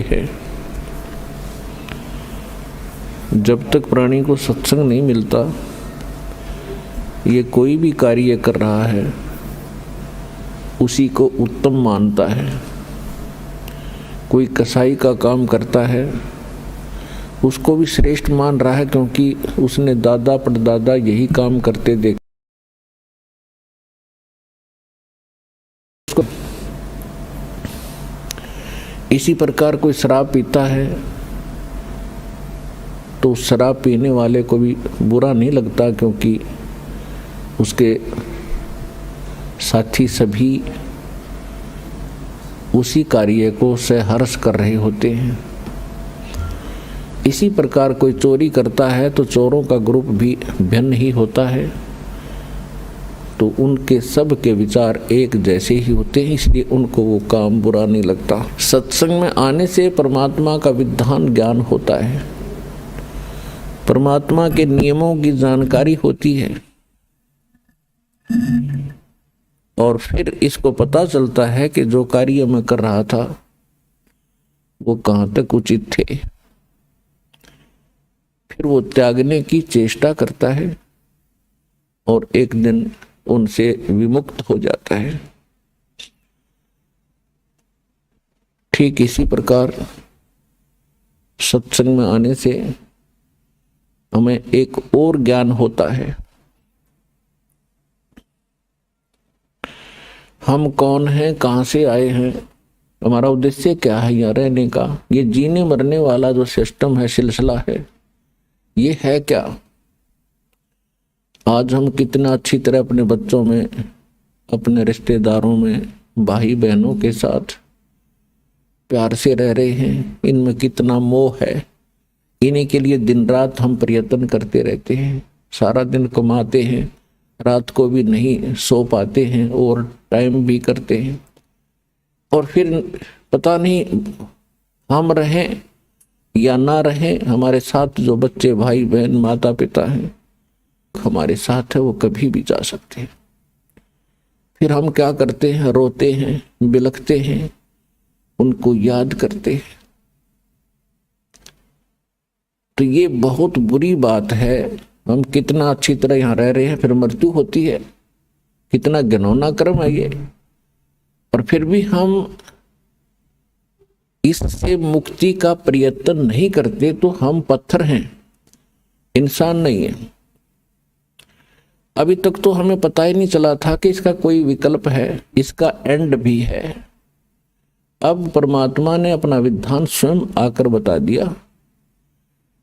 है। जब तक प्राणी को सत्संग नहीं मिलता, ये कोई भी कार्य कर रहा है उसी को उत्तम मानता है। कोई कसाई का काम करता है उसको भी श्रेष्ठ मान रहा है, क्योंकि उसने दादा परदादा यही काम करते देख। इसी प्रकार कोई शराब पीता है तो शराब पीने वाले को भी बुरा नहीं लगता, क्योंकि उसके साथी सभी उसी कार्य को सहर्ष कर रहे होते हैं। इसी प्रकार कोई चोरी करता है तो चोरों का ग्रुप भी भिन्न ही होता है, तो उनके सब के विचार एक जैसे ही होते हैं, इसलिए उनको वो काम बुरा नहीं लगता। सत्संग में आने से परमात्मा का विधान ज्ञान होता है, परमात्मा के नियमों की जानकारी होती है, और फिर इसको पता चलता है कि जो कार्य मैं कर रहा था वो कहाँ तक उचित थे। फिर वो त्यागने की चेष्टा करता है और एक दिन उनसे विमुक्त हो जाता है। ठीक इसी प्रकार सत्संग में आने से हमें एक और ज्ञान होता है। हम कौन हैं, कहाँ से आए हैं, हमारा उद्देश्य क्या है यहाँ रहने का। ये जीने मरने वाला जो सिस्टम है, सिलसिला है, ये है क्या। आज हम कितना अच्छी तरह अपने बच्चों में, अपने रिश्तेदारों में, भाई बहनों के साथ प्यार से रह रहे हैं। इनमें कितना मोह है, इन्हीं के लिए दिन रात हम प्रयत्न करते रहते हैं। सारा दिन कमाते हैं, रात को भी नहीं सो पाते हैं और टाइम भी करते हैं, और फिर पता नहीं हम रहें या ना रहें, हमारे साथ जो बच्चे भाई बहन माता पिता हैं हमारे साथ है, वो कभी भी जा सकते हैं। फिर हम क्या करते हैं, रोते हैं, बिलखते हैं, उनको याद करते हैं। तो ये बहुत बुरी बात है। हम कितना अच्छी तरह यहाँ रह रहे हैं, फिर मृत्यु होती है, कितना घिनौना कर्म है ये। और फिर भी हम इससे मुक्ति का प्रयत्न नहीं करते, तो हम पत्थर हैं, इंसान नहीं है। अभी तक तो हमें पता ही नहीं चला था कि इसका कोई विकल्प है, इसका एंड भी है। अब परमात्मा ने अपना विधान स्वयं आकर बता दिया।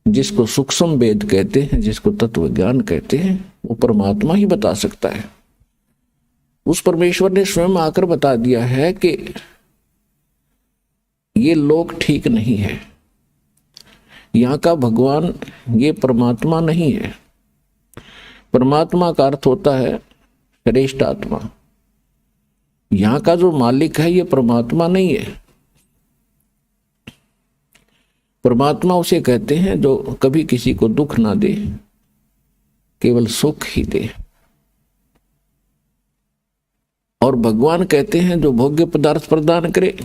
जिसको सूक्ष्म वेद कहते हैं, जिसको तत्व ज्ञान कहते हैं, वो परमात्मा ही बता सकता है। उस परमेश्वर ने स्वयं आकर बता दिया है कि ये लोक ठीक नहीं है, यहाँ का भगवान ये परमात्मा नहीं है। परमात्मा का अर्थ होता है श्रेष्ठ आत्मा। यहाँ का जो मालिक है ये परमात्मा नहीं है। परमात्मा उसे कहते हैं जो कभी किसी को दुख ना दे, केवल सुख ही दे। और भगवान कहते हैं जो भोग्य पदार्थ प्रदान करे।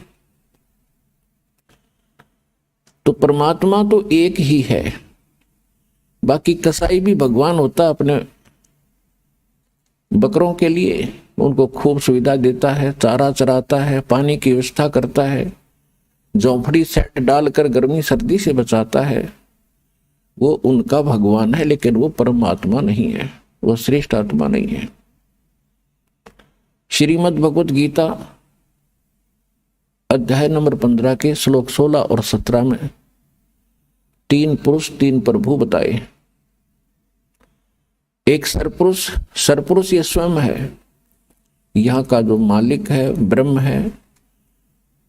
तो परमात्मा तो एक ही है। बाकी कसाई भी भगवान होता, अपने बकरों के लिए उनको खूब सुविधा देता है, चारा चराता है, पानी की व्यवस्था करता है, झोंपड़ी सेट डालकर गर्मी सर्दी से बचाता है। वो उनका भगवान है, लेकिन वो परमात्मा नहीं है, वो श्रेष्ठ आत्मा नहीं है। श्रीमद् भगवत गीता अध्याय नंबर 15 के श्लोक 16 और 17 में 3 पुरुष 3 प्रभु बताए। एक सरपुरुष ये स्वयं है, यहाँ का जो मालिक है ब्रह्म है,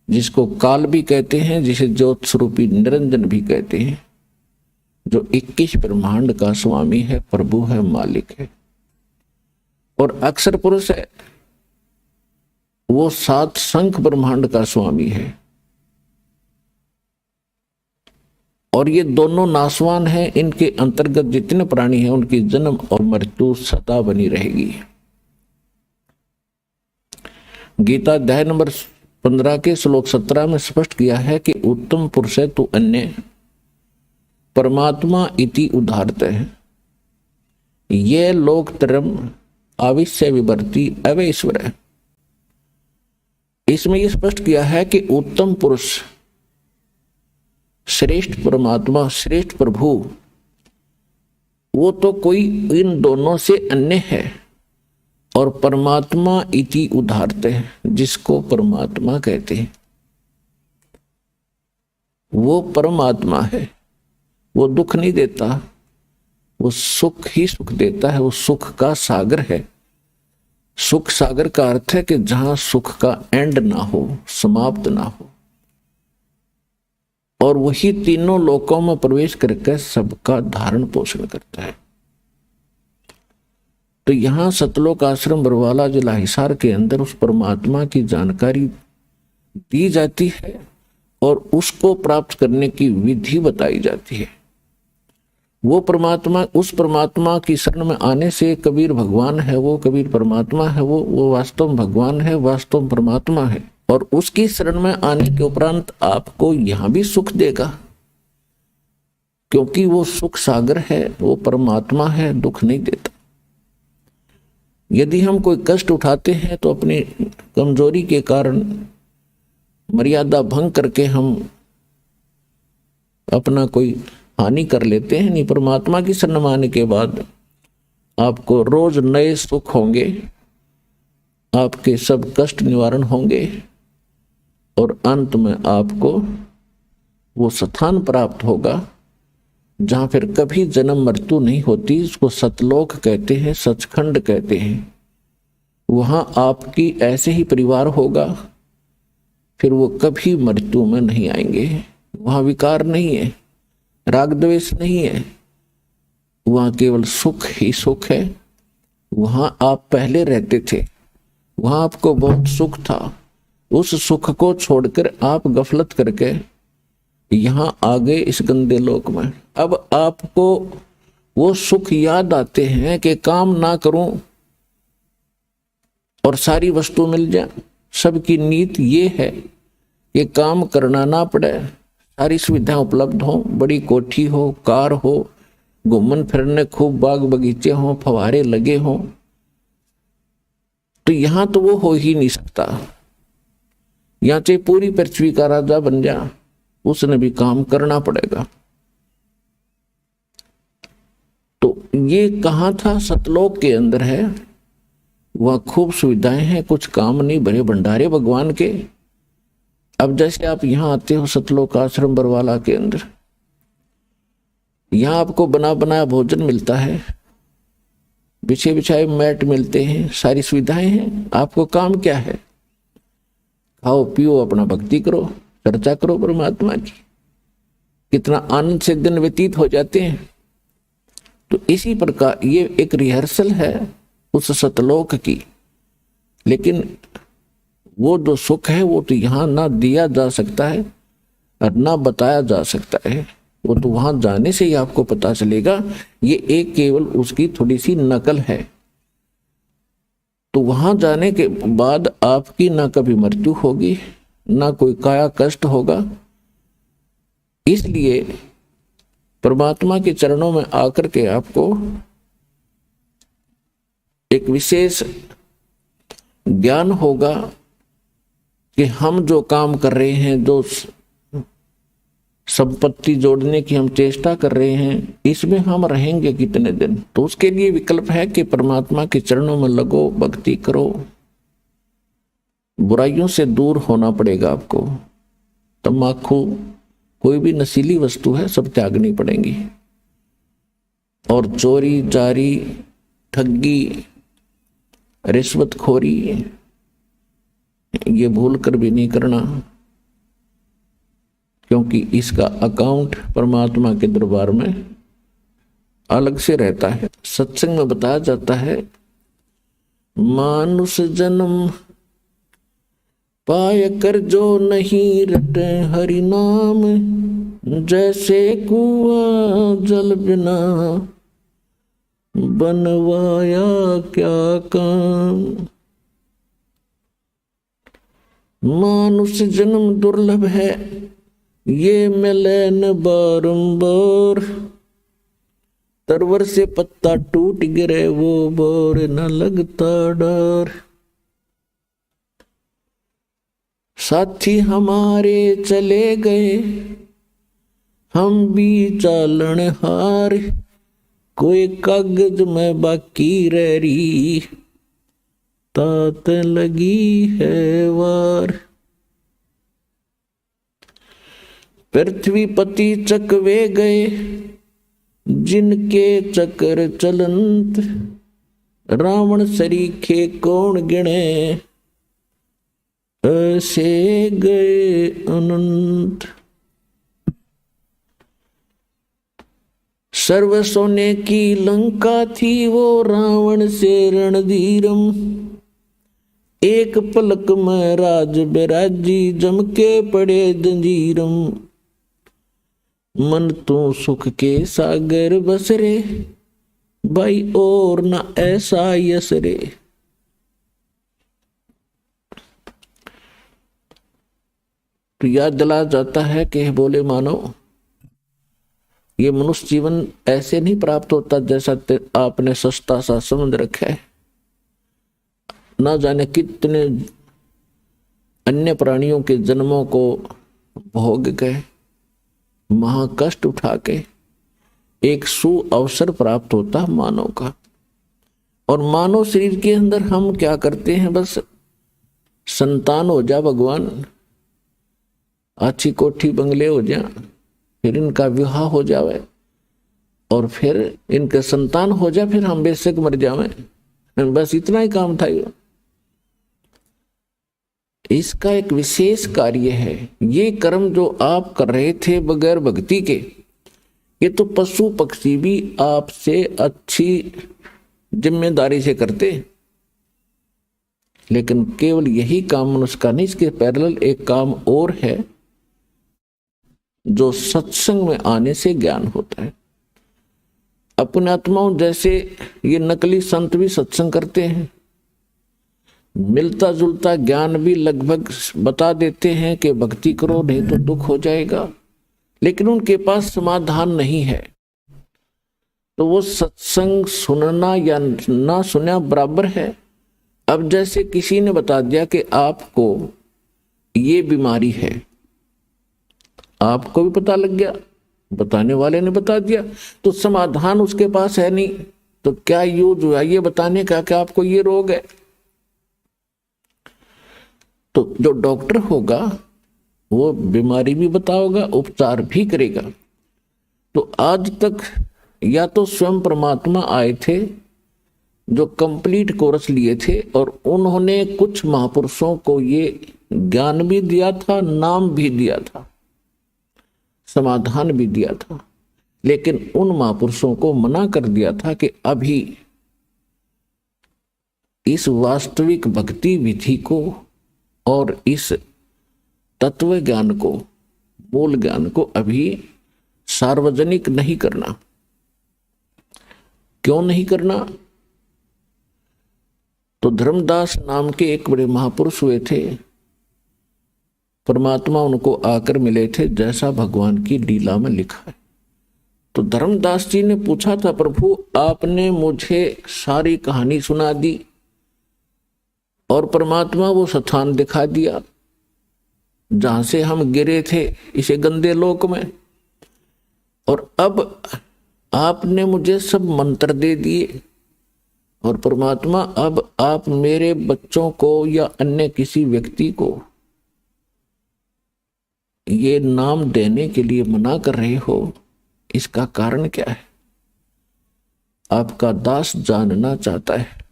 जिसको काल भी कहते हैं, जिसे ज्योत स्वरूपी निरंजन भी कहते हैं, जो 21 ब्रह्मांड का स्वामी है, प्रभु है, मालिक है। और अक्षर पुरुष है, वो 7 शंख ब्रह्मांड का स्वामी है। और ये दोनों नासवान हैं, इनके अंतर्गत जितने प्राणी हैं उनकी जन्म और मृत्यु सदा बनी रहेगी। गीता अध्याय नंबर 15 के श्लोक 17 में स्पष्ट किया है कि उत्तम पुरुष है तो अन्य परमात्मा इति उदाहरते है, ये लोकतरम आविश्य विवर्ती अवैश्वर है। इसमें यह स्पष्ट किया है कि उत्तम पुरुष, श्रेष्ठ परमात्मा, श्रेष्ठ प्रभु, वो तो कोई इन दोनों से अन्य है। और परमात्मा इति उदाहरते हैं, जिसको परमात्मा कहते हैं, वो परमात्मा है। वो दुख नहीं देता, वो सुख ही सुख देता है। वो सुख का सागर है। सुख सागर का अर्थ है कि जहां सुख का एंड ना हो, समाप्त ना हो। और वही तीनों लोकों में प्रवेश करके सबका धारण पोषण करता है। तो यहां सतलोक आश्रम बरवाला जिला हिसार के अंदर उस परमात्मा की जानकारी दी जाती है और उसको प्राप्त करने की विधि बताई जाती है। वो परमात्मा, उस परमात्मा की शरण में आने से कबीर भगवान है, वो कबीर परमात्मा है, वो वास्तव में भगवान है, वास्तव में परमात्मा है। और उसकी शरण में आने के उपरांत आपको यहां भी सुख देगा, क्योंकि वो सुख सागर है, वो परमात्मा है, दुख नहीं देता। यदि हम कोई कष्ट उठाते हैं तो अपनी कमजोरी के कारण, मर्यादा भंग करके हम अपना कोई हानि कर लेते हैं। नहीं, परमात्मा की शरण में आने के बाद आपको रोज नए सुख होंगे, आपके सब कष्ट निवारण होंगे और अंत में आपको वो स्थान प्राप्त होगा जहां फिर कभी जन्म मृत्यु नहीं होती। इसको सतलोक कहते हैं, सचखंड कहते हैं। वहां आपकी ऐसे ही परिवार होगा, फिर वो कभी मृत्यु में नहीं आएंगे। वहां विकार नहीं है, राग द्वेष नहीं है, वहां केवल सुख ही सुख है। वहां आप पहले रहते थे, वहां आपको बहुत सुख था, उस सुख को छोड़कर आप गफलत करके यहां आ गए इस गंदे लोक में। अब आपको वो सुख याद आते हैं कि काम ना करूं और सारी वस्तु मिल जाए। सबकी नीति ये है कि काम करना ना पड़े, सारी सुविधाएं उपलब्ध हो, बड़ी कोठी हो, कार हो, घूमन फिरने खूब बाग बगीचे हो, फवारे लगे हो। तो यहां तो वो हो ही नहीं सकता। यहां चाहे पूरी पृथ्वी का राजा बन जा, उसने भी काम करना पड़ेगा। तो ये कहां था? सतलोक के अंदर है। वह खूब सुविधाएं हैं, कुछ काम नहीं, भरे भंडारे भगवान के। अब जैसे आप यहां आते हो सतलोक आश्रम बरवाला के अंदर, यहां आपको बना बनाया भोजन मिलता है, बिछे बिछाए मैट मिलते हैं, सारी सुविधाएं हैं। आपको काम क्या है? खाओ पियो, अपना भक्ति करो, चर्चा करो परमात्मा की। कितना आनंद से दिन व्यतीत हो जाते हैं। तो इसी प्रकार ये एक रिहर्सल है उस सतलोक की। लेकिन वो जो सुख है वो तो यहां ना दिया जा सकता है और ना बताया जा सकता है। वो तो वहां जाने से ही आपको पता चलेगा। ये एक केवल उसकी थोड़ी सी नकल है। तो वहां जाने के बाद आपकी ना कभी मृत्यु होगी, ना कोई काया कष्ट होगा। इसलिए परमात्मा के चरणों में आकर के आपको एक विशेष ज्ञान होगा कि हम जो काम कर रहे हैं, जो संपत्ति जोड़ने की हम चेष्टा कर रहे हैं, इसमें हम रहेंगे कितने दिन। तो उसके लिए विकल्प है कि परमात्मा के चरणों में लगो, भक्ति करो। बुराइयों से दूर होना पड़ेगा आपको। तम्बाकू, कोई भी नशीली वस्तु है, सब त्यागनी पड़ेंगी। और चोरी जारी, ठगी, रिश्वतखोरी, ये भूल कर भी नहीं करना, क्योंकि इसका अकाउंट परमात्मा के दरबार में अलग से रहता है। सत्संग में बताया जाता है, मानुष जन्म पाय कर जो नहीं रटे हरि नाम, जैसे कुआं जल बिना बनवाया क्या काम। मानुष जन्म दुर्लभ है, ये मिले न बारंबार। तरवर से पत्ता टूट गिरे, वो बोर न लगता डर। साथी हमारे चले गए, हम भी चालन हार। कोई कागज में बाकी रह रही, तात लगी है वार। पृथ्वीपति चकवे गए, जिनके चक्र चलंत। रावण सरीखे कौन गिने, ऐसे गए अनंत। सर्व सोने की लंका थी, वो रावण से रणधीरम। एक पलक में राज बिराजी, जम के पड़े जंजीरम। मन तो सुख के सागर बसरे, भाई और न ऐसा यसरे। तो याद दिला जाता है कि बोले मानो, ये मनुष्य जीवन ऐसे नहीं प्राप्त होता जैसा आपने सस्ता सा समझ रखा है। ना जाने कितने अन्य प्राणियों के जन्मों को भोग गए, महाकष्ट उठा के एक सु अवसर प्राप्त होता मानव का। और मानव शरीर के अंदर हम क्या करते हैं, बस संतान हो जा भगवान, अच्छी कोठी बंगले हो जा, फिर इनका विवाह हो जावे और फिर इनके संतान हो जाए, फिर हम बेशक मर जावे, बस इतना ही काम था। इसका एक विशेष कार्य है। ये कर्म जो आप कर रहे थे बगैर भक्ति के, ये तो पशु पक्षी भी आपसे अच्छी जिम्मेदारी से करते। लेकिन केवल यही काम मनुष्य का नहीं, इसके पैरेलल एक काम और है जो सत्संग में आने से ज्ञान होता है। अपने आत्माओं जैसे ये नकली संत भी सत्संग करते हैं, मिलता जुलता ज्ञान भी लगभग बता देते हैं कि भक्ति करो नहीं तो दुख हो जाएगा, लेकिन उनके पास समाधान नहीं है। तो वो सत्संग सुनना या ना सुनना बराबर है। अब जैसे किसी ने बता दिया कि आपको ये बीमारी है, आपको भी पता लग गया, बताने वाले ने बता दिया, तो समाधान उसके पास है नहीं, तो क्या यूज हुआ ये बताने का कि आपको ये रोग है। तो जो डॉक्टर होगा वो बीमारी भी बताओगा, उपचार भी करेगा। तो आज तक या तो स्वयं परमात्मा आए थे जो कंप्लीट कोर्स लिए थे, और उन्होंने कुछ महापुरुषों को ये ज्ञान भी दिया था, नाम भी दिया था, समाधान भी दिया था, लेकिन उन महापुरुषों को मना कर दिया था कि अभी इस वास्तविक भक्ति विधि को और इस तत्व ज्ञान को, मूल ज्ञान को अभी सार्वजनिक नहीं करना। क्यों नहीं करना? तो धर्मदास नाम के एक बड़े महापुरुष हुए थे, परमात्मा उनको आकर मिले थे जैसा भगवान की लीला में लिखा है। तो धर्मदास जी ने पूछा था, प्रभु आपने मुझे सारी कहानी सुना दी और परमात्मा वो स्थान दिखा दिया जहां से हम गिरे थे इसे गंदे लोक में, और अब आपने मुझे सब मंत्र दे दिए, और परमात्मा अब आप मेरे बच्चों को या अन्य किसी व्यक्ति को ये नाम देने के लिए मना कर रहे हो, इसका कारण क्या है? आपका दास जानना चाहता है।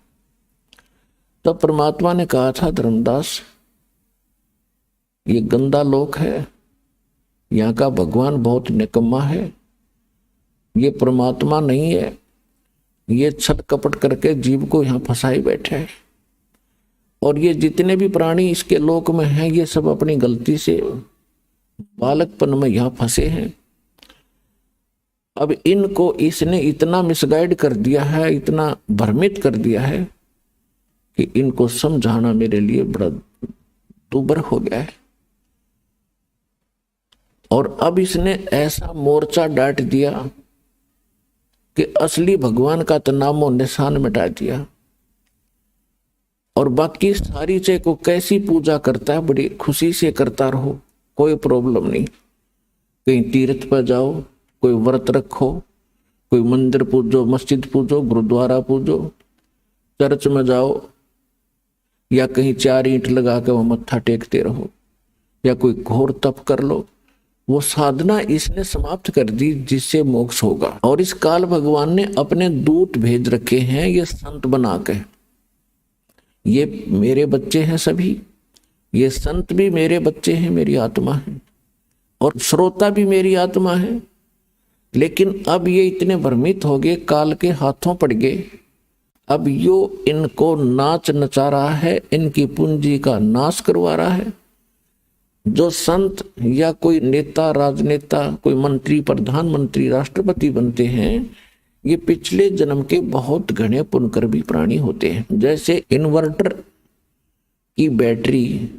तो परमात्मा ने कहा था, धर्मदास ये गंदा लोक है, यहाँ का भगवान बहुत निकम्मा है, ये परमात्मा नहीं है, ये छट कपट करके जीव को यहाँ फंसाई बैठे है, और ये जितने भी प्राणी इसके लोक में हैं ये सब अपनी गलती से बालकपन में यहाँ फंसे हैं। अब इनको इसने इतना मिसगाइड कर दिया है, इतना भ्रमित कर दिया है कि इनको समझाना मेरे लिए बड़ा दूबर हो गया है। और अब इसने ऐसा मोर्चा डांट दिया कि असली भगवान का तो नामो निशान मिटा दिया। और बाकी सारी चीज को कैसी पूजा करता है, बड़ी खुशी से करता रहो, कोई प्रॉब्लम नहीं। कहीं तीर्थ पर जाओ, कोई व्रत रखो, कोई मंदिर पूजो, मस्जिद पूजो, गुरुद्वारा पूजो, चर्च में जाओ, या कहीं 4 ईंट लगा के वहां मत्था टेकते रहो, या कोई घोर तप कर लो। वो साधना इसने समाप्त कर दी जिससे मोक्ष होगा। और इस काल भगवान ने अपने दूत भेज रखे हैं, ये संत बना के। ये मेरे बच्चे हैं सभी, ये संत भी मेरे बच्चे हैं, मेरी आत्मा है, और श्रोता भी मेरी आत्मा है। लेकिन अब ये इतने भ्रमित हो गए, काल के हाथों पड़ गए। अब यो इनको नाच नचा रहा है, इनकी पूंजी का नाश करवा रहा है। जो संत या कोई नेता, राजनेता, कोई मंत्री, प्रधानमंत्री, राष्ट्रपति बनते हैं, ये पिछले जन्म के बहुत घने पुण्यकर्मी प्राणी होते हैं। जैसे इन्वर्टर की बैटरी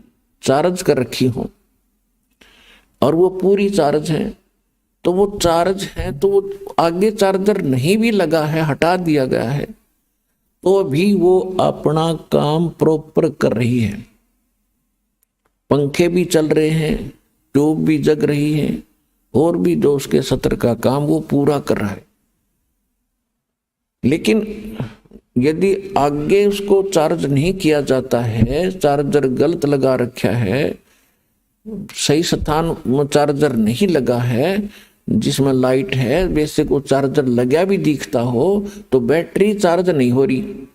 चार्ज कर रखी हो और वो पूरी चार्ज है, तो वो चार्ज है, तो वो आगे चार्जर नहीं भी लगा है, हटा दिया गया है, तो भी वो अपना काम प्रॉपर कर रही है। पंखे भी चल रहे हैं, ट्यूब भी जग रही है, और भी जो उसके सत्र का काम वो पूरा कर रहा है। लेकिन यदि आगे उसको चार्ज नहीं किया जाता है, चार्जर गलत लगा रखा है, सही स्थान में चार्जर नहीं लगा है, जिसमें लाइट है, वैसे को चार्जर लगा भी दिखता हो, तो बैटरी चार्ज नहीं हो रही।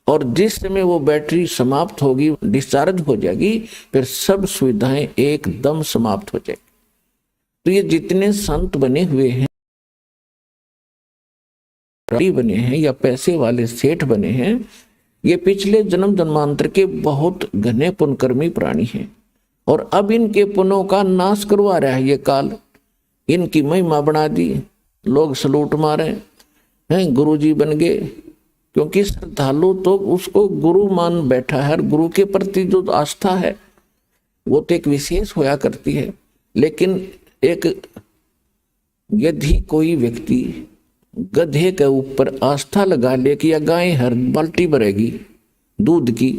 और जिस समय वो बैटरी समाप्त होगी, डिस्चार्ज हो जाएगी, फिर सब सुविधाएं एकदम समाप्त हो जाएगी। तो ये जितने संत बने हुए हैं, बने हैं या पैसे वाले सेठ बने हैं, ये पिछले जन्म जन्मांतर के बहुत घने पुण्यकर्मी प्राणी हैं। और अब इनके पुण्यों का नाश करवा रहा है ये काल। इनकी महिमा बढ़ा दी, लोग सलूट मारे हैं, गुरु जी बन गए, क्योंकि श्रद्धालु तो उसको गुरु मान बैठा है। और गुरु के प्रति जो आस्था है वो तो एक विशेष होया करती है। लेकिन एक यदि कोई व्यक्ति गधे के ऊपर आस्था लगा ले कि या गाय हर बाल्टी भरेगी दूध की,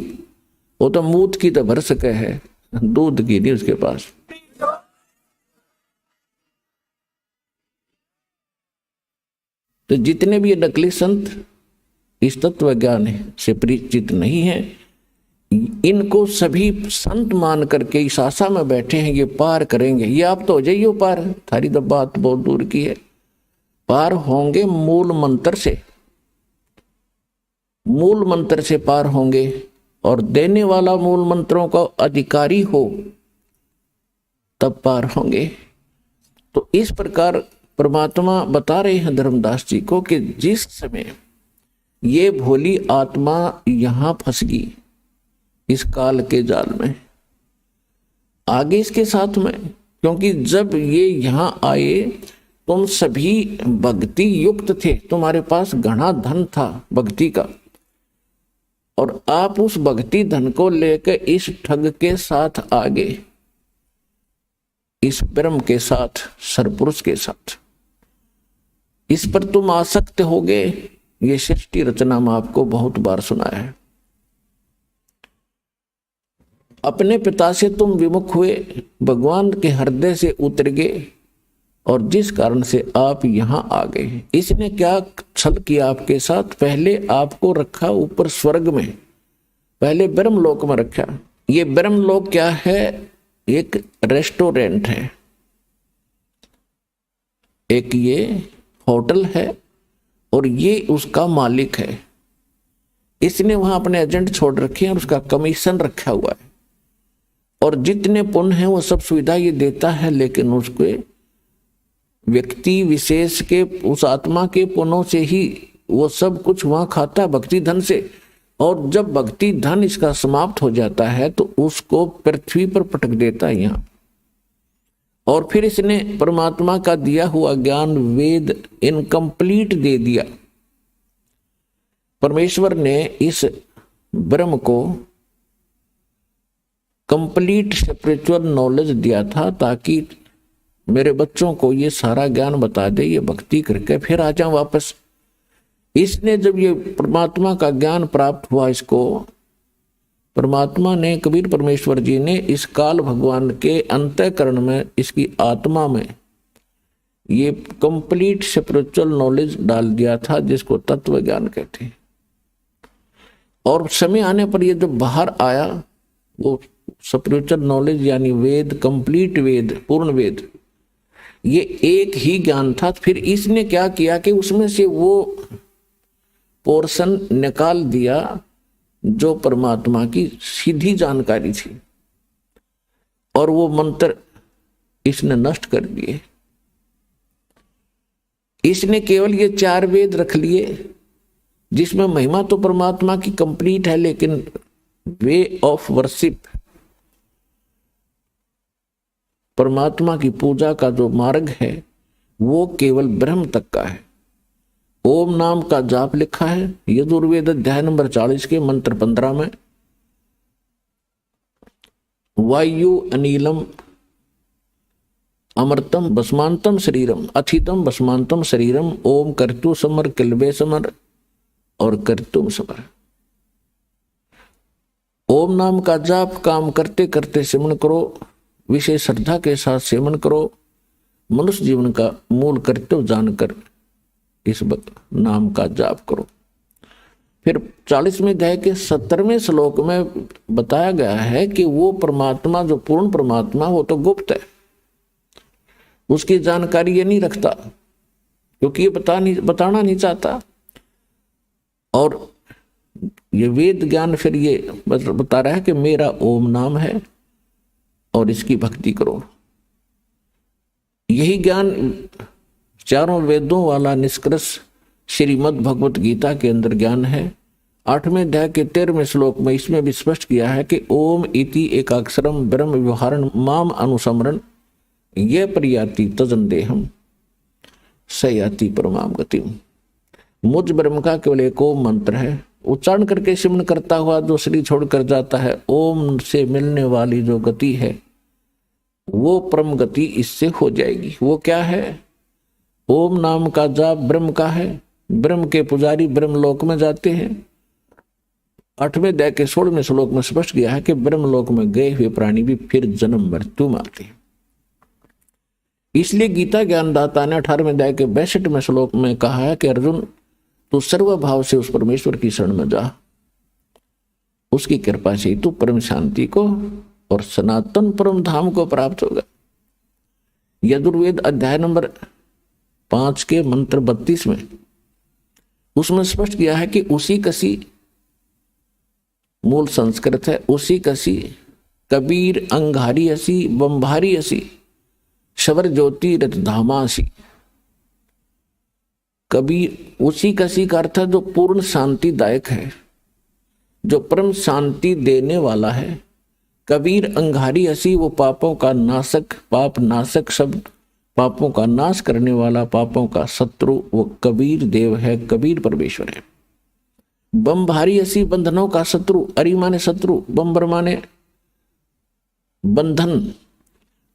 वो तो मूत की तो भर सके है, दूध की नहीं उसके पास। तो जितने भी नकली संत इस तत्व ज्ञान से परिचित नहीं है, इनको सभी संत मान करके इस आशा में बैठे हैं ये पार करेंगे। ये आप तो हो जाइए पार, थारी तो बात बहुत दूर की है। पार होंगे मूल मंत्र से, मूल मंत्र से पार होंगे, और देने वाला मूल मंत्रों का अधिकारी हो तब पार होंगे। तो इस प्रकार परमात्मा बता रहे हैं धर्मदास जी को कि जिस समय ये भोली आत्मा यहां फंस गई इस काल के जाल में, आगे इसके साथ में, क्योंकि जब ये यहां आए तुम सभी भक्ति युक्त थे, तुम्हारे पास घना धन था भक्ति का, और आप उस भक्ति धन को लेकर इस ठग के साथ आगे, इस ब्रह्म के साथ, सरपुरुष के साथ, इस पर तुम आसक्त हो गए। ये सृष्टि रचना में आपको बहुत बार सुनाया है। अपने पिता से तुम विमुख हुए, भगवान के हृदय से उतर गए, और जिस कारण से आप यहां आ गए। इसने क्या छल किया आपके साथ? पहले आपको रखा ऊपर स्वर्ग में, पहले ब्रह्मलोक में रखा। ये ब्रह्मलोक क्या है? एक रेस्टोरेंट है, एक ये होटल है, और ये उसका मालिक है। इसने वहां अपने एजेंट छोड़ रखे हैं और उसका कमीशन रखा हुआ है, और जितने पुण्य हैं वो सब सुविधा ये देता है, लेकिन उसके व्यक्ति विशेष के, उस आत्मा के पुण्यों से ही वो सब कुछ वहां खाता, भक्ति धन से। और जब भक्ति धन इसका समाप्त हो जाता है तो उसको पृथ्वी पर पटक देता है यहाँ। और फिर इसने परमात्मा का दिया हुआ ज्ञान, वेद, इनकम्प्लीट दे दिया। परमेश्वर ने इस ब्रह्म को कंप्लीट स्पिरिचुअल नॉलेज दिया था ताकि मेरे बच्चों को ये सारा ज्ञान बता दे, ये भक्ति करके फिर आ जाऊं वापस। इसने जब ये परमात्मा का ज्ञान प्राप्त हुआ, इसको परमात्मा ने, कबीर परमेश्वर जी ने इस काल भगवान के अंतःकरण में, इसकी आत्मा में ये कंप्लीट स्पिरिचुअल नॉलेज डाल दिया था, जिसको तत्व ज्ञान कहते हैं। और समय आने पर ये जो बाहर आया वो स्पिरिचुअल नॉलेज यानी वेद, कंप्लीट वेद, पूर्ण वेद, ये एक ही ज्ञान था। फिर इसने क्या किया कि उसमें से वो पोर्शन निकाल दिया जो परमात्मा की सीधी जानकारी थी, और वो मंत्र इसने नष्ट कर दिए। इसने केवल ये 4 वेद रख लिए, जिसमें महिमा तो परमात्मा की कंप्लीट है, लेकिन वे ऑफ वर्शिप, परमात्मा की पूजा का जो मार्ग है वो केवल ब्रह्म तक का है। ओम नाम का जाप लिखा है यजुर्वेद अध्याय नंबर 40 के मंत्र 15 में। वायु अनिलम अमृतम भस्मांतम शरीरम अथितम भस्मांतम शरीरम ओम कर्तु समर किलबे समर और कर्तुम समर। ओम नाम का जाप काम करते करते सेवन करो, विशेष श्रद्धा के साथ सेवन करो, मनुष्य जीवन का मूल कर्तव्य जानकर इस नाम का जाप करो। फिर 40वें अध्याय के 17वें श्लोक में बताया गया है कि वो परमात्मा, जो पूर्ण परमात्मा, वो तो गुप्त है, उसकी जानकारी ये नहीं रखता, क्योंकि ये बताना नहीं चाहता। और ये वेद ज्ञान फिर ये बता रहा है कि मेरा ओम नाम है और इसकी भक्ति करो। यही ज्ञान चारों वेदों वाला निष्कर्ष श्रीमद् भगवत गीता के अंदर ज्ञान है। 8वें अध्याय के 13वें श्लोक में इसमें भी स्पष्ट किया है कि ओम इति एकाक्षरम ब्रह्म व्यवहारण माम अनुसमरण ये परियाति तजन देहम सयाति परमाम गतिम। मुझ ब्रह्म का केवल एक ओम मंत्र है, उच्चारण करके सिमरण करता हुआ जो शरीर छोड़कर जाता है, ओम से मिलने वाली जो गति है वो परम गति इससे हो जाएगी। वो क्या है? ओम नाम का जाप ब्रह्म का है, ब्रह्म के पुजारी ब्रह्म लोक में जाते हैं। 8वें अध्याय के 16वें श्लोक में स्पष्ट किया है कि ब्रह्म लोक में गए हुए प्राणी भी फिर जन्म मृत्यु में आते हैं। इसलिए गीता ज्ञानदाता ने 18वें अध्याय के 62वें श्लोक में कहा है कि अर्जुन तू सर्वभाव से उस परमेश्वर की शरण में जा, उसकी कृपा से तू परम शांति को और सनातन परम धाम को प्राप्त होगा। यजुर्वेद अध्याय नंबर 5 के मंत्र 32 में उसमें स्पष्ट किया है कि उसी कसी, मूल संस्कृत है, उसी कसी कबीर अंगारी असी बंभारी असी शवर ज्योति रत धामासी। कबीर उसी कसी का अर्थ है जो पूर्ण शांतिदायक है, जो परम शांति देने वाला है। कबीर अंगारी असी वो पापों का नाशक, पाप नाशक शब्द, पापों का नाश करने वाला, पापों का शत्रु वो कबीर देव है, कबीर परमेश्वर है। बंभारी असी बंधनों का शत्रु, अरि माने शत्रु, बंबर माने बंधन।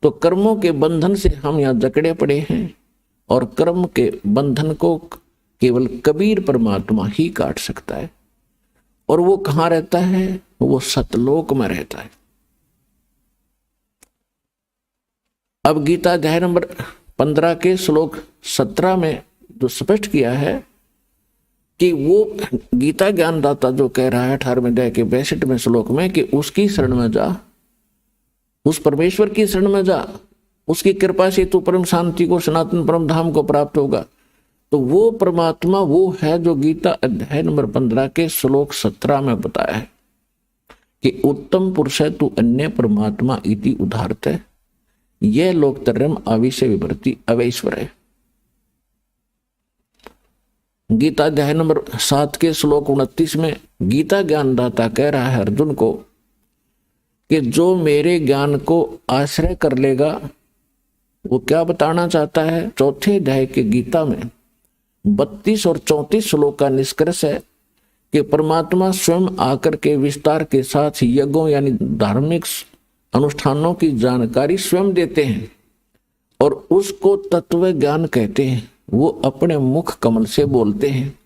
तो कर्मों के बंधन से हम यहाँ जकड़े पड़े हैं और कर्म के बंधन को केवल कबीर परमात्मा ही काट सकता है। और वो कहाँ रहता है? वो सतलोक में रहता है। अब गीता अध्याय नंबर 15 के श्लोक 17 में जो स्पष्ट किया है कि वो गीता ज्ञानदाता जो कह रहा है 18वें अध्याय के 62वें श्लोक में कि उसकी शरण में जा, उस परमेश्वर की शरण में जा, उसकी कृपा से तू परम शांति को, सनातन परम धाम को प्राप्त होगा। तो वो परमात्मा वो है जो गीता अध्याय नंबर 15 के श्लोक 17 में बताया है कि उत्तम पुरुष है तू अन्य परमात्मा इति उदाहरत है, यह लोकतर्यम आविष्य विभ्रति अवैश्वर है। गीता अध्याय नंबर 7 के श्लोक 29 में गीता ज्ञानदाता कह रहा है अर्जुन को कि जो मेरे ज्ञान को आश्रय कर लेगा, वो क्या बताना चाहता है? 4थे अध्याय के गीता में 32 और 34 श्लोक का निष्कर्ष है कि परमात्मा स्वयं आकर के विस्तार के साथ यज्ञों यानी धार्मिक अनुष्ठानों की जानकारी स्वयं देते हैं और उसको तत्व ज्ञान कहते हैं। वो अपने मुख कमल से बोलते हैं।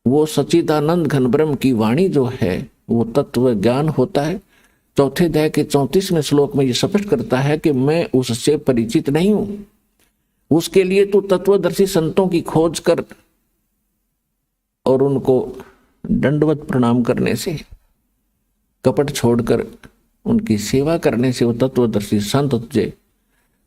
वो सच्चिदानंद घन ब्रह्म की वाणी जो है वो तत्व ज्ञान होता है। चौथे अध्याय के 34वें श्लोक में ये स्पष्ट करता है कि मैं उससे परिचित नहीं हूं, उसके लिए तू तत्वदर्शी संतों की खोज कर और उनको दंडवत प्रणाम करने से, कपट छोड़कर उनकी सेवा करने से वो तत्वदर्शी संत तुझे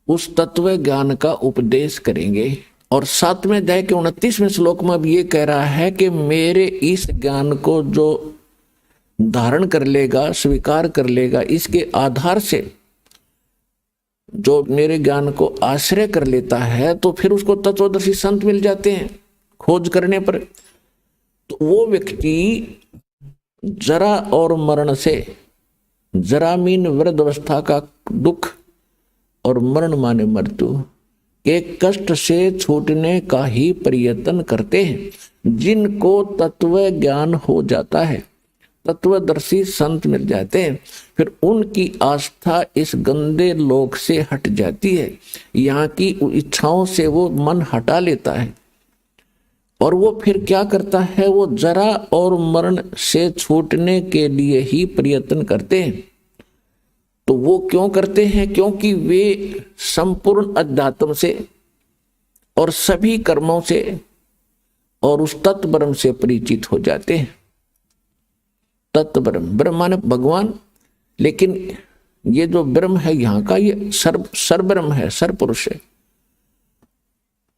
उस तत्व ज्ञान का उपदेश करेंगे। और 7वें अध्याय के 29वें श्लोक में अब ये कह रहा है कि मेरे इस ज्ञान को जो धारण कर लेगा, स्वीकार कर लेगा, इसके आधार से जो मेरे ज्ञान को आश्रय कर लेता है तो फिर उसको तत्वदर्शी संत मिल जाते हैं खोज करने पर। तो वो व्यक्ति जरा और मरण से, जरामीन वृद्धावस्था का दुख और मरण माने मृत्यु के कष्ट से छूटने का ही प्रयत्न करते हैं। जिनको तत्व ज्ञान हो जाता है, तत्वदर्शी संत मिल जाते हैं, फिर उनकी आस्था इस गंदे लोक से हट जाती है। यहाँ की इच्छाओं से वो मन हटा लेता है और वो फिर क्या करता है, वो जरा और मरण से छूटने के लिए ही प्रयत्न करते हैं। तो वो क्यों करते हैं? क्योंकि वे संपूर्ण अध्यात्म से और सभी कर्मों से और उस तत्व ब्रह्म से परिचित हो जाते हैं। तत्व ब्रह्म, ब्रह्म माने भगवान, लेकिन ये जो ब्रह्म है यहाँ का ये सर ब्रह्म है, सर पुरुष है,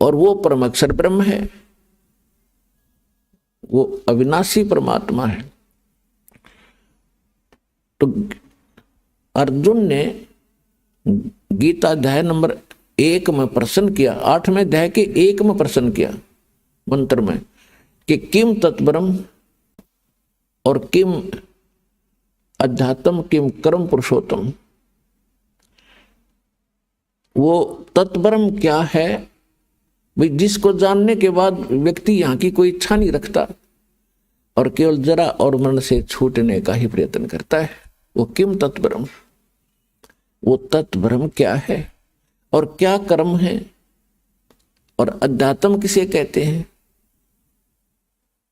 और वो परम अक्षर ब्रह्म है, वो अविनाशी परमात्मा है। तो अर्जुन ने गीता अध्याय नंबर 1 में प्रश्न किया, 8वें अध्याय के 1 में प्रश्न किया मंत्र में कि किम तत्ब्रह्म और किम अध्यात्म किम कर्म पुरुषोत्तम। वो तत्ब्रह्म क्या है भाई, जिसको जानने के बाद व्यक्ति यहाँ की कोई इच्छा नहीं रखता और केवल जरा और मरण से छूटने का ही प्रयत्न करता है। वो किम तत्ब्रह्म, वो तत्ब्रह्म क्या है और क्या कर्म है और अध्यात्म किसे कहते हैं।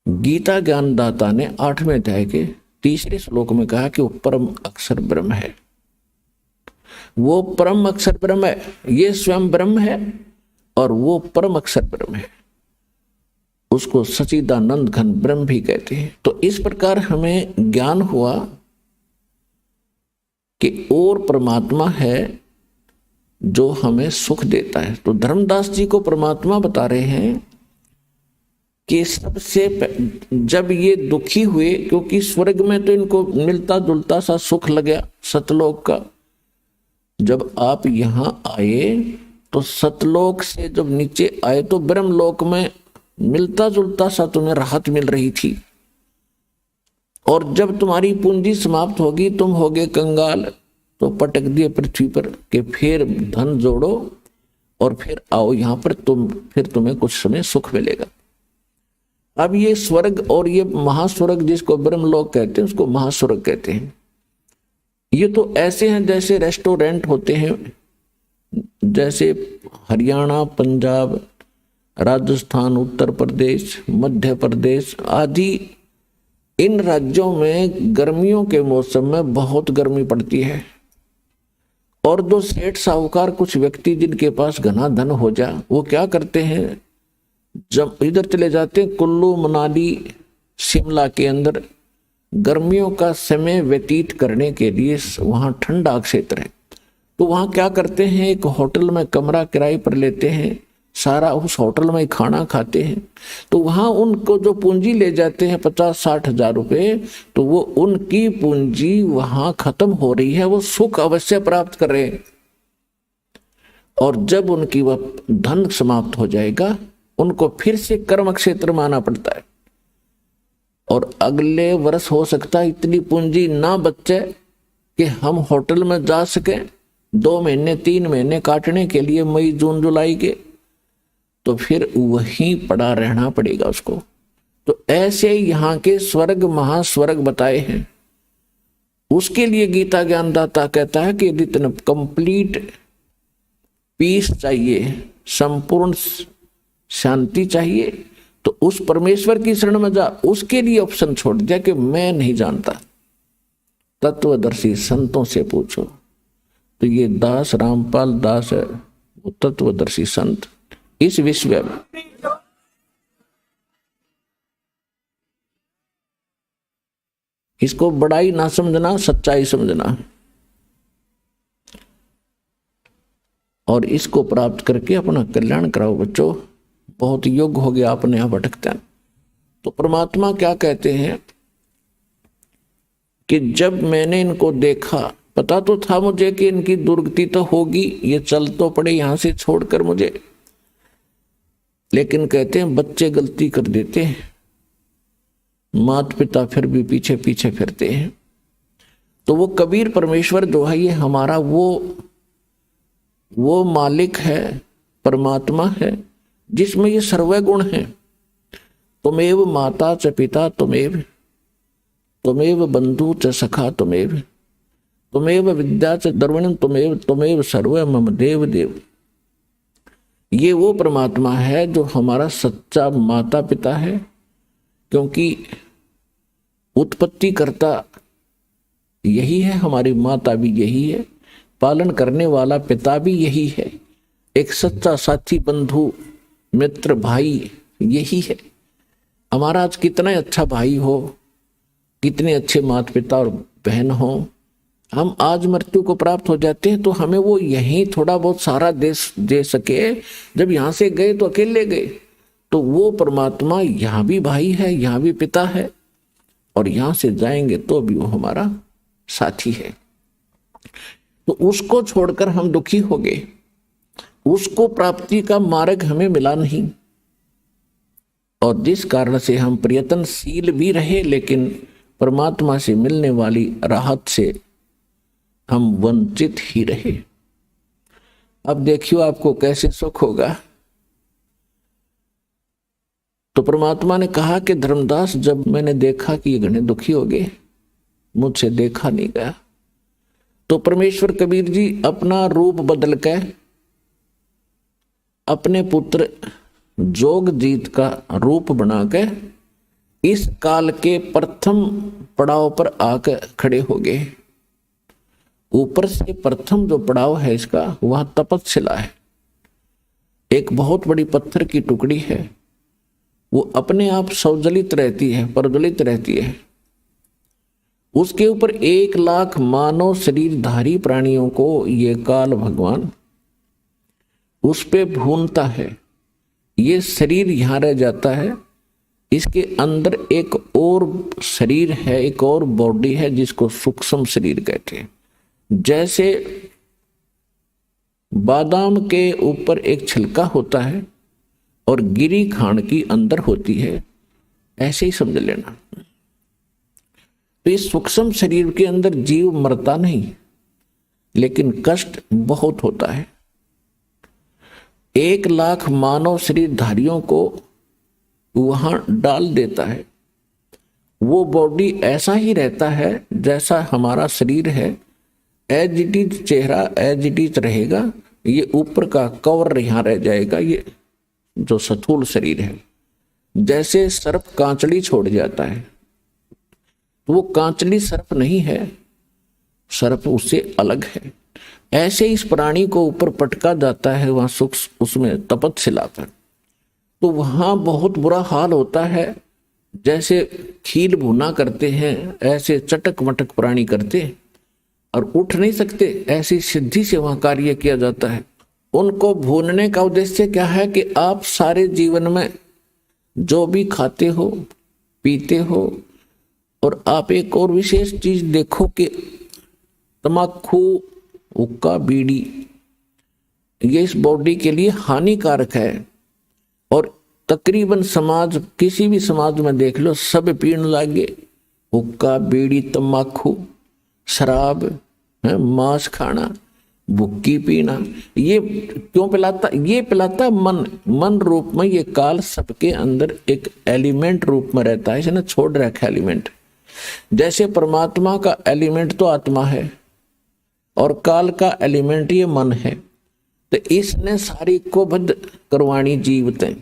गीता ज्ञानदाता ने 8वें अध्याय के 3रे श्लोक में कहा कि वो परम अक्षर ब्रह्म है। वो परम अक्षर ब्रह्म है, ये स्वयं ब्रह्म है और वो परम अक्षर ब्रह्म है, उसको सच्चिदानंद घन ब्रह्म भी कहते हैं। तो इस प्रकार हमें ज्ञान हुआ कि और परमात्मा है जो हमें सुख देता है। तो धर्मदास जी को परमात्मा बता रहे हैं कि सबसे जब ये दुखी हुए, क्योंकि स्वर्ग में तो इनको मिलता जुलता सा सुख लग गया सतलोक का, जब आप यहां आए तो सतलोक से जब नीचे आए तो ब्रह्मलोक में मिलता जुलता सा तुम्हें राहत मिल रही थी। और जब तुम्हारी पूंजी समाप्त होगी, तुम होगे कंगाल, तो पटक दिए पृथ्वी पर कि फिर धन जोड़ो और फिर आओ यहां पर, फिर तुम्हें कुछ समय सुख मिलेगा। अब ये स्वर्ग और ये महास्वर्ग जिसको ब्रह्मलोक कहते हैं उसको महास्वर्ग कहते हैं। ये तो ऐसे हैं जैसे रेस्टोरेंट होते हैं, जैसे हरियाणा, पंजाब, राजस्थान, उत्तर प्रदेश, मध्य प्रदेश आदि इन राज्यों में गर्मियों के मौसम में बहुत गर्मी पड़ती है। और दो सेठ साहूकार कुछ व्यक्ति जिनके पास घना धन हो जा, वो क्या करते हैं, जब इधर चले जाते हैं कुल्लू, मनाली, शिमला के अंदर गर्मियों का समय व्यतीत करने के लिए। वहां ठंडा क्षेत्र है तो वहां क्या करते हैं, एक होटल में कमरा किराए पर लेते हैं, सारा उस होटल में खाना खाते हैं। तो वहां उनको जो पूंजी ले जाते हैं 50-60 हजार रुपए, तो वो उनकी पूंजी वहां खत्म हो रही है, वो सुख अवश्य प्राप्त कर रहे हैं। और जब उनकी वह धन समाप्त हो जाएगा, उनको फिर से कर्म क्षेत्र में आना पड़ता है। और अगले वर्ष हो सकता है इतनी पूंजी ना बचे कि हम होटल में जा सके 2 महीने 3 महीने काटने के लिए, मई जून जुलाई के, तो फिर वहीं पड़ा रहना पड़ेगा उसको। तो ऐसे यहाँ के स्वर्ग महास्वर्ग बताए हैं उसके लिए गीता ज्ञानदाता कहता है कि यदि तुम्हें कंप्लीट पीस चाहिए, संपूर्ण शांति चाहिए, तो उस परमेश्वर की शरण में जा। उसके लिए ऑप्शन छोड़ दिया कि मैं नहीं जानता, तत्वदर्शी संतों से पूछो। तो ये दास रामपाल दास है, वो तत्वदर्शी संत इस विश्व में। इसको बड़ाई ना समझना, सच्चाई समझना, और इसको प्राप्त करके अपना कल्याण कराओ बच्चों। बहुत योग्य हो गया, अपने यहां भटकते हैं। तो परमात्मा क्या कहते हैं कि जब मैंने इनको देखा, पता तो था मुझे कि इनकी दुर्गति तो होगी, ये चल तो पड़े यहां से छोड़कर मुझे, लेकिन कहते हैं बच्चे गलती कर देते हैं, माता पिता फिर भी पीछे पीछे फिरते हैं। तो वो कबीर परमेश्वर जो है, ये हमारा वो मालिक है, परमात्मा है, जिसमें ये सर्व गुण है। तुमेव माता च पिता तुमेव बंधु च सखा तुमेव विद्या च द्रविणम तुमेव सर्व मम देव देव। ये वो परमात्मा है जो हमारा सच्चा माता पिता है, क्योंकि उत्पत्ति करता यही है, हमारी माता भी यही है, पालन करने वाला पिता भी यही है, एक सच्चा साथी बंधु मित्र भाई यही है। हमारा आज कितना अच्छा भाई हो, कितने अच्छे माता पिता और बहन हो, हम आज मृत्यु को प्राप्त हो जाते हैं तो हमें वो यहीं थोड़ा बहुत सारा दे सके। जब यहां से गए तो अकेले गए, तो वो परमात्मा यहां भी भाई है, यहां भी पिता है, और यहां से जाएंगे तो भी वो हमारा साथी है। तो उसको छोड़कर हम दुखी हो गए, उसको प्राप्ति का मार्ग हमें मिला नहीं, और जिस कारण से हम प्रयत्नशील भी रहे, लेकिन परमात्मा से मिलने वाली राहत से हम वंचित ही रहे। अब देखियो आपको कैसे सुख होगा। तो परमात्मा ने कहा कि धर्मदास, जब मैंने देखा कि ये घने दुखी हो गए, मुझसे देखा नहीं गया, तो परमेश्वर कबीर जी अपना रूप बदल कर अपने पुत्र जोगजीत का रूप बनाकर इस काल के प्रथम पड़ाव पर आकर खड़े हो गए। ऊपर से प्रथम जो पड़ाव है इसका, वह तपतशिला है। एक बहुत बड़ी पत्थर की टुकड़ी है, वो अपने आप सौजलित रहती है, प्रज्वलित रहती है। उसके ऊपर 1,00,000 मानव शरीरधारी प्राणियों को ये काल भगवान उस पे भूनता है। ये शरीर यहां रह जाता है, इसके अंदर एक और शरीर है, एक और बॉडी है, जिसको सूक्ष्म शरीर कहते हैं। जैसे बादाम के ऊपर एक छिलका होता है और गिरी खांड की अंदर होती है, ऐसे ही समझ लेना। तो इस सूक्ष्म शरीर के अंदर जीव मरता नहीं, लेकिन कष्ट बहुत होता है। 1,00,000 मानव शरीरधारियों को वहां डाल देता है। वो बॉडी ऐसा ही रहता है जैसा हमारा शरीर है, एज इट इज चेहरा एज इट इज रहेगा। ये ऊपर का कवर यहां रह जाएगा, ये जो स्थूल शरीर है। जैसे सर्प कांचली छोड़ जाता है, तो वो कांचली सर्प नहीं है, सर्प उससे अलग है। ऐसे इस प्राणी को ऊपर पटका जाता है वहां सूक्ष्म, उसमें तपतशिला पर। तो वहां बहुत बुरा हाल होता है। जैसे खील भुना करते हैं, ऐसे चटक मटक प्राणी करते और उठ नहीं सकते, ऐसी सिद्धि से वहां कार्य किया जाता है। उनको भूनने का उद्देश्य क्या है कि आप सारे जीवन में जो भी खाते हो पीते हो, और आप एक और विशेष चीज देखो कि तम्बाकू, हुक्का, बीड़ी, ये इस बॉडी के लिए हानिकारक है। और तकरीबन समाज, किसी भी समाज में देख लो, सब पीने लगे हुक्का, बीड़ी, तम्बाकू, शराब, मांस खाना, भुक्की पीना। ये क्यों पिलाता? ये पिलाता मन रूप में। ये काल सबके अंदर एक एलिमेंट रूप में रहता है, इसने छोड़ रखा एलिमेंट। जैसे परमात्मा का एलिमेंट तो आत्मा है और काल का एलिमेंट ये मन है, तो इसने सारी को बद्ध करवाणी जीवते,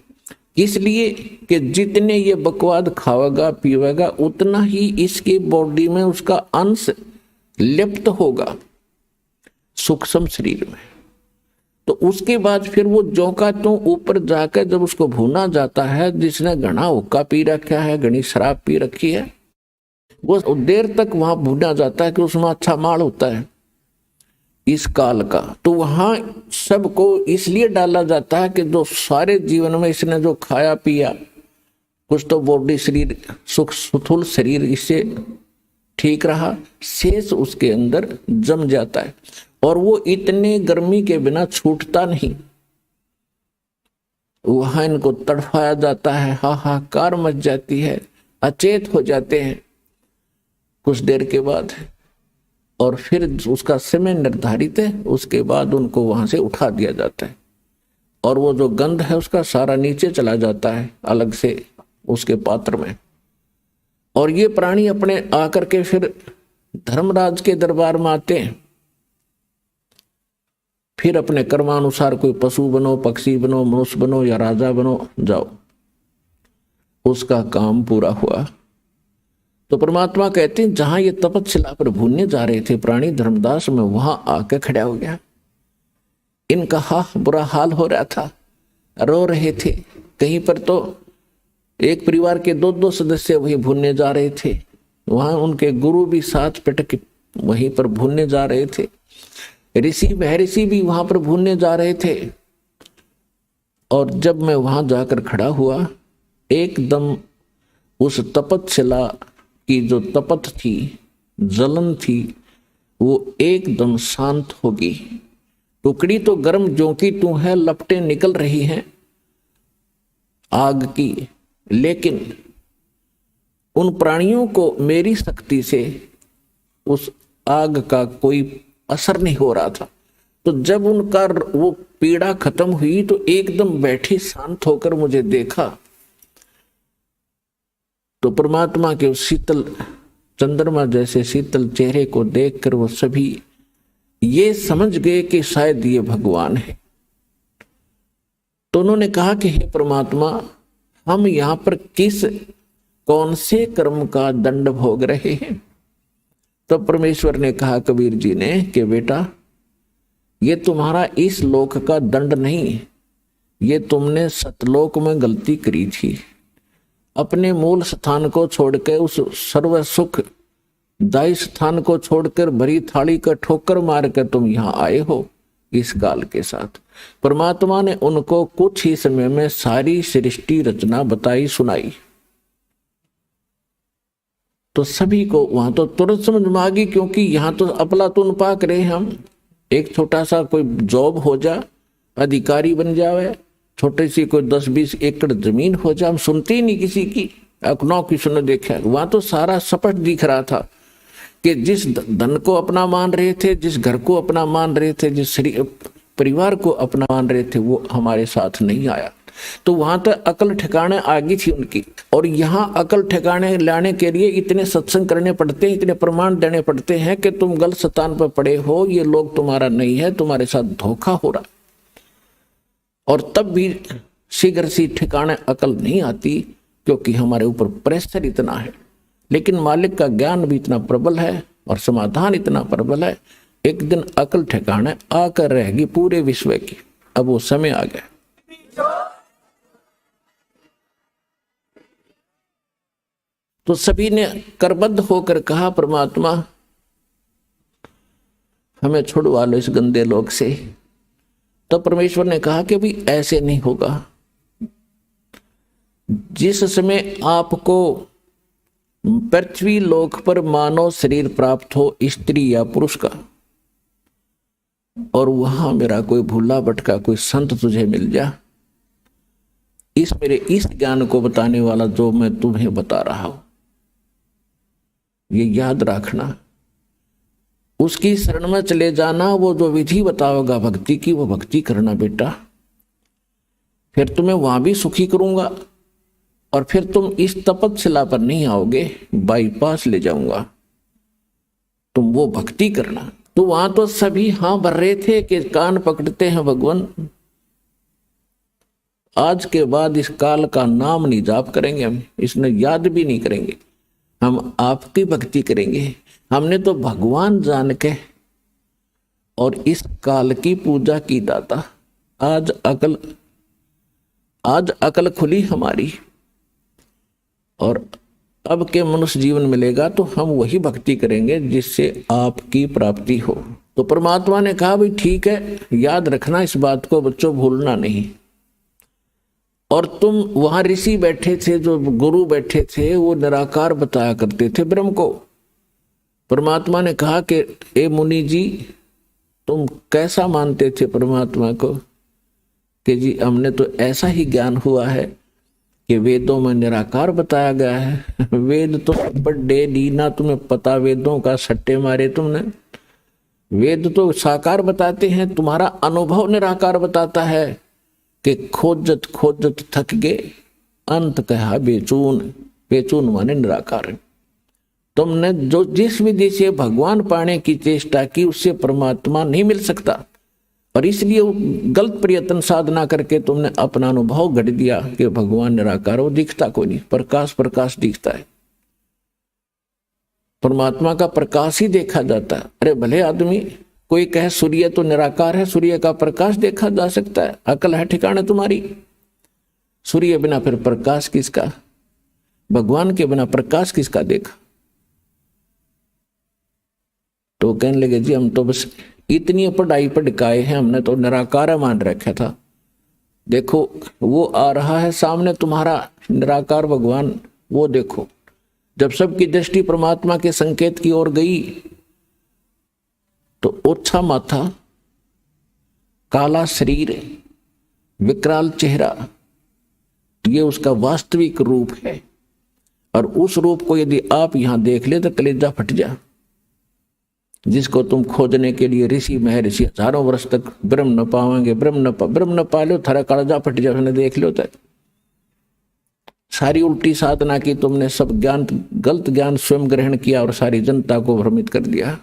इसलिए कि जितने ये बकवाद खावेगा पीवेगा उतना ही इसकी बॉडी में उसका अंश लिप्त होगा सूक्ष्म शरीर में। तो उसके बाद फिर वो जो का तो ऊपर जाकर जब उसको भूना जाता है, जिसने घना हुक्का पी रखा है, घनी शराब पी रखी है, वो देर तक वहां भूना जाता है कि उसमें अच्छा माल होता है इस काल का। तो वहां सबको इसलिए डाला जाता है कि जो सारे जीवन में इसने जो खाया पिया, कुछ तो बॉडी शरीर सुख स्थूल शरीर इससे ठीक रहा, शेष उसके अंदर जम जाता है और वो इतने गर्मी के बिना छूटता नहीं। वहां इनको तड़फाया जाता है, हाहाकार मच जाती है, अचेत हो जाते हैं कुछ देर के बाद, और फिर उसका समय निर्धारित है, उसके बाद उनको वहां से उठा दिया जाता है और वो जो गंध है उसका सारा नीचे चला जाता है अलग से उसके पात्र में। और ये प्राणी अपने आकर के फिर धर्मराज के दरबार में आते हैं, फिर अपने कर्मानुसार कोई पशु बनो, पक्षी बनो, मनुष्य बनो या राजा बनो, जाओ, उसका काम पूरा हुआ। तो परमात्मा कहते हैं जहां ये तपस्या पर भूनने जा रहे थे प्राणी धर्मदास में, वहां आके खड़ा हो गया। इनका बुरा हाल हो रहा था, रो रहे थे। कहीं पर तो एक परिवार के दो दो सदस्य वही भूनने जा रहे थे, वहां उनके गुरु भी साथ पिटक वहीं पर भूनने जा रहे थे, ऋषि महर्षि भी वहां पर भूनने जा रहे थे। और जब मैं वहां जाकर खड़ा हुआ, एकदम उस तपस्या की जो तपत थी, जलन थी, वो एकदम शांत होगी। टुकड़ी तो गर्म जो की तू है, लपटें निकल रही हैं आग की, लेकिन उन प्राणियों को मेरी शक्ति से उस आग का कोई असर नहीं हो रहा था। तो जब उनका वो पीड़ा खत्म हुई तो एकदम बैठे शांत होकर मुझे देखा, तो परमात्मा के उस शीतल चंद्रमा जैसे शीतल चेहरे को देखकर वो सभी ये समझ गए कि शायद ये भगवान है। तो उन्होंने कहा कि हे परमात्मा, हम यहां पर कौन से कर्म का दंड भोग रहे हैं? तो परमेश्वर ने कहा कबीर जी ने कि बेटा, ये तुम्हारा इस लोक का दंड नहीं, ये तुमने सतलोक में गलती करी थी। अपने मूल स्थान को छोड़कर, उस सर्व सुख दायी स्थान को छोड़कर भरी थाली का ठोकर मार कर तुम यहां आए हो इस काल के साथ। परमात्मा ने उनको कुछ ही समय में सारी सृष्टि रचना बताई सुनाई। तो सभी को वहां तो तुरंत समझ में आ गई, क्योंकि यहां तो अफलातून पाक रहे हम। एक छोटा सा कोई जॉब हो जा, अधिकारी बन जावे, छोटी सी कोई 10-20 एकड़ जमीन हो जाए, हम सुनते ही नहीं किसी की, अखनौ किसी ने देखा। वहां तो सारा सपट दिख रहा था कि जिस धन को अपना मान रहे थे, जिस घर को अपना मान रहे थे, जिस परिवार को अपना मान रहे थे, वो हमारे साथ नहीं आया। तो वहां तक अकल ठिकाने आ गई थी उनकी। और यहाँ अकल ठिकाने लाने के लिए इतने सत्संग करने पड़ते हैं, इतने प्रमाण देने पड़ते हैं कि तुम गलत स्थान पर पड़े हो, ये लोग तुम्हारा नहीं है, तुम्हारे साथ धोखा हो रहा। और तब भी शीघ्र सी ठिकाने अकल नहीं आती, क्योंकि हमारे ऊपर प्रेशर इतना है। लेकिन मालिक का ज्ञान भी इतना प्रबल है और समाधान इतना प्रबल है, एक दिन अकल ठिकाने आकर रहेगी पूरे विश्व की। अब वो समय आ गया। तो सभी ने करबद्ध होकर कहा, परमात्मा हमें छुड़वा लो इस गंदे लोक से। तो परमेश्वर ने कहा कि भाई ऐसे नहीं होगा। जिस समय आपको पृथ्वी लोक पर मानव शरीर प्राप्त हो, स्त्री या पुरुष का, और वहां मेरा कोई भूला भटका कोई संत तुझे मिल जा, इस मेरे इस ज्ञान को बताने वाला जो मैं तुम्हें बता रहा हूं, ये याद रखना, उसकी शरण में चले जाना। वो जो विधि बताओगा भक्ति की, वो भक्ति करना बेटा, फिर तुम्हें वहां भी सुखी करूंगा और फिर तुम इस तपस्या पर नहीं आओगे, बाईपास ले जाऊंगा, तुम वो भक्ति करना। तो वहां तो सभी हां भर रहे थे कि कान पकड़ते हैं भगवान, आज के बाद इस काल का नाम नहीं जाप करेंगे, हम इसने याद भी नहीं करेंगे, हम आपकी भक्ति करेंगे। हमने तो भगवान जान के और इस काल की पूजा की दाता। आज अकल खुली हमारी, और अब के मनुष्य जीवन मिलेगा तो हम वही भक्ति करेंगे जिससे आपकी प्राप्ति हो। तो परमात्मा ने कहा भाई ठीक है, याद रखना इस बात को बच्चों, भूलना नहीं। और तुम वहां ऋषि बैठे थे, जो गुरु बैठे थे, वो निराकार बताया करते थे ब्रह्म को। परमात्मा ने कहा कि ए मुनि जी, तुम कैसा मानते थे परमात्मा को? कि जी हमने तो ऐसा ही ज्ञान हुआ है कि वेदों में निराकार बताया गया है। वेद तो बड़े नीना, तुम्हें पता वेदों का सट्टे मारे तुमने। वेद तो साकार बताते हैं, तुम्हारा अनुभव निराकार बताता है कि खोजत खोजत थक गए, अंत कहा बेचून। बेचून माने निराकार। तुमने जो जिस विधि से भगवान पाने की चेष्टा की उससे परमात्मा नहीं मिल सकता, और इसलिए गलत प्रयत्न साधना करके तुमने अपना अनुभव गढ़ दिया कि भगवान निराकार, वो दिखता कोई नहीं, प्रकाश प्रकाश दिखता है, परमात्मा का प्रकाश ही देखा जाता है। अरे भले आदमी कोई कहे सूर्य तो निराकार है, सूर्य का प्रकाश देखा जा सकता है, अकल है ठिकाने तुम्हारी? सूर्य बिना फिर प्रकाश किसका? भगवान के बिना प्रकाश किसका देखा? तो कहने लगे जी हम तो बस इतनी पढ़ाई पढ़काए हैं, हमने तो निराकार मान रखा था। देखो वो आ रहा है सामने तुम्हारा निराकार भगवान, वो देखो। जब सबकी दृष्टि परमात्मा के संकेत की ओर गई तो ओछा माथा, काला शरीर, विकराल चेहरा, ये उसका वास्तविक रूप है। और उस रूप को यदि आप यहां देख ले तो कलेजा फट जा। जिसको तुम खोजने के लिए ऋषि महर्षि हजारों वर्ष तक ब्रह्म न पावेंगे, ब्रह्म न पा लो, थारा कलेजा फट जा, उसने देख लो। तक सारी उल्टी साधना की तुमने, सब ज्ञान गलत ज्ञान स्वयं ग्रहण किया और सारी जनता को भ्रमित कर दिया।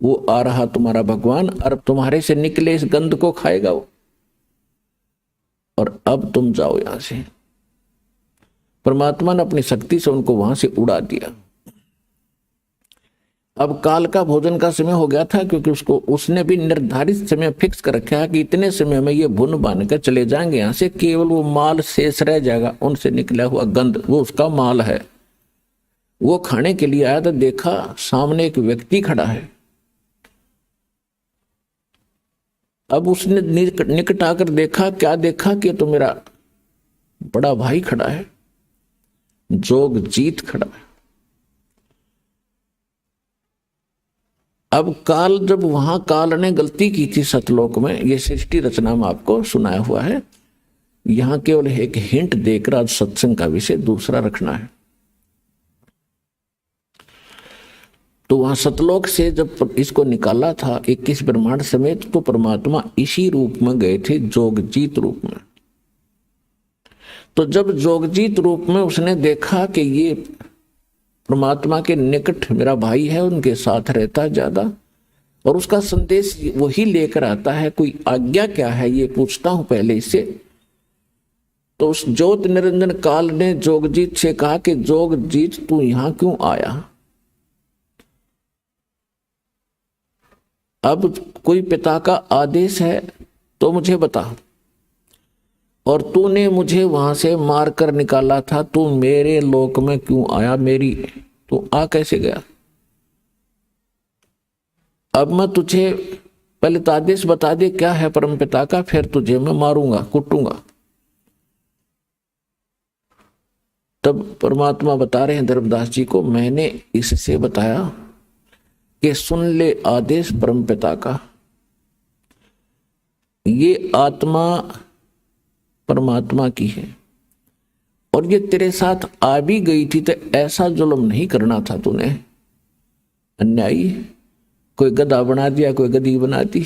वो आ रहा तुम्हारा भगवान, और तुम्हारे से निकले इस गंध को खाएगा वो। और अब तुम जाओ यहां से। परमात्मा ने अपनी शक्ति से उनको वहां से उड़ा दिया। अब काल का भोजन का समय हो गया था, क्योंकि उसने भी निर्धारित समय फिक्स कर रखा है कि इतने समय में ये भुन बांध कर चले जाएंगे यहां से, केवल वो माल शेष रह जाएगा, उनसे निकला हुआ गंध, वो उसका माल है। वो खाने के लिए आया तो देखा सामने एक व्यक्ति खड़ा है। अब उसने निकट आकर देखा, क्या देखा कि तो मेरा बड़ा भाई खड़ा है, जोगजीत खड़ा है। अब काल, जब वहां काल ने गलती की थी सतलोक में, ये सृष्टि रचना में आपको सुनाया हुआ है, यहां केवल एक हिंट देकर आज सत्संग का विषय दूसरा रखना है। तो वहां सतलोक से जब इसको निकाला था 21 ब्रह्मांड समेत, तो परमात्मा इसी रूप में गए थे, जोगजीत रूप में। तो जब जोगजीत रूप में उसने देखा कि ये परमात्मा के निकट मेरा भाई है, उनके साथ रहता है ज्यादा, और उसका संदेश वही लेकर आता है, कोई आज्ञा क्या है ये पूछता हूं पहले इससे। तो उस ज्योत निरंजन काल ने जोगजीत से कहा कि जोगजीत तू यहां क्यों आया? अब कोई पिता का आदेश है तो मुझे बता, और तूने मुझे वहां से मार कर निकाला था, तू मेरे लोक में क्यों आया? मेरी तू आ कैसे गया? अब मैं तुझे पहले तो आदेश बता दे क्या है परम पिता का, फिर तुझे मैं मारूंगा, कुटूंगा। तब परमात्मा बता रहे हैं धर्मदास जी को, मैंने इससे बताया कि सुन ले आदेश परम पिता का। ये आत्मा परमात्मा की है, और ये तेरे साथ आ भी गई थी तो ऐसा जुल्म नहीं करना था तूने। अन्यायी, कोई गधा बना दिया, कोई गधी बना दी,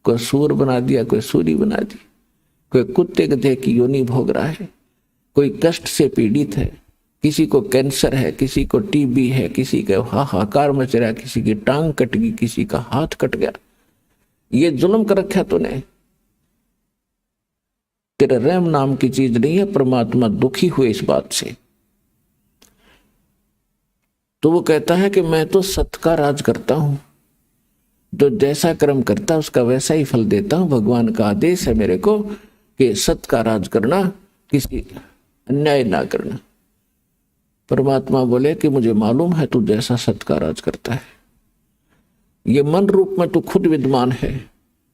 कोई सूर बना दिया, कोई सूरी बना दी, कोई कुत्ते गधे की योनि भोग रहा है, कोई कष्ट से पीड़ित है, किसी को कैंसर है, किसी को टीबी है, किसी का हाहाकार मच रहा है, किसी की टांग कट गई, किसी का हाथ कट गया, ये जुल्म कर रखा तूने। तेरे रहम नाम की चीज नहीं है। परमात्मा दुखी हुए इस बात से। तो वो कहता है कि मैं तो सत्य का राज करता हूं, जो जैसा कर्म करता है उसका वैसा ही फल देता हूं। भगवान का आदेश है मेरे को कि सत्य का राज करना, किसी अन्याय ना करना। परमात्मा बोले कि मुझे मालूम है तू जैसा सत्य का राज करता है, ये मन रूप में तू खुद विद्वान है,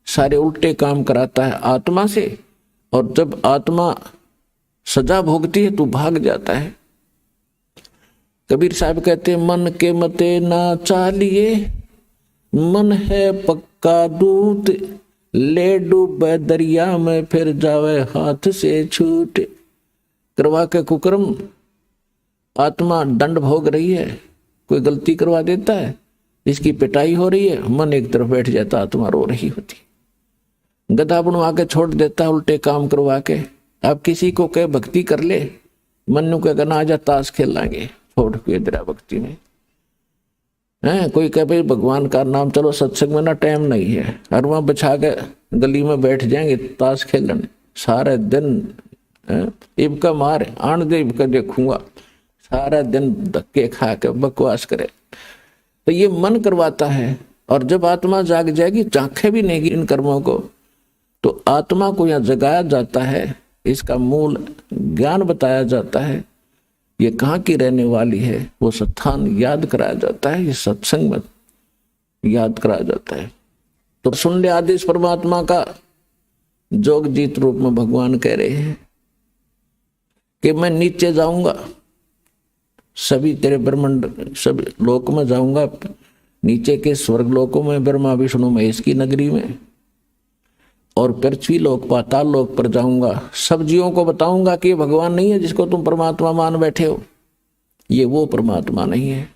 सारे उल्टे काम कराता है आत्मा से, और जब आत्मा सजा भोगती है तू भाग जाता है। कबीर साहब कहते हैं, मन के मते ना चालिए, मन है पक्का दूत, ले डूबे दरिया में फिर जावे हाथ से छूट। करवा के कुकर्म आत्मा दंड भोग रही है, कोई गलती करवा देता है, इसकी पिटाई हो रही है, मन एक तरफ बैठ जाता, आत्मा रो रही होती, गधा बनवा के छोड़ देता, उल्टे काम करवा के। आप किसी को कहे भक्ति कर ले, मनु कहेगा ना आजा ताश खेल लाएंगे, छोड़ के दरा भक्ति में है। कोई कहे भाई भगवान का नाम, चलो सत्संग में ना टाइम नहीं है, और वहां बिछा के गली में बैठ जाएंगे ताश खेलने सारे दिन। इबका मार आन दे, इबका देखूंगा, सारा दिन धक्के खा के बकवास करे। तो ये मन करवाता है। और जब आत्मा जाग जाएगी, झांखे भी नहीं इन कर्मों को, तो आत्मा को यहाँ जगाया जाता है, इसका मूल ज्ञान बताया जाता है, ये कहाँ की रहने वाली है, वो स्थान याद कराया जाता है, ये सत्संग में याद कराया जाता है। तो सुन ले आदेश परमात्मा का। जोग जीत रूप में भगवान कह रहे हैं कि मैं नीचे जाऊंगा, सभी तेरे ब्रह्मांड सब लोक में जाऊंगा, नीचे के स्वर्ग लोकों में, ब्रह्मा विष्णु महेश की नगरी में, और पृथ्वी लोक पाताल लोक पर जाऊंगा। सब जीवों को बताऊंगा कि ये भगवान नहीं है जिसको तुम परमात्मा मान बैठे हो, ये वो परमात्मा नहीं है।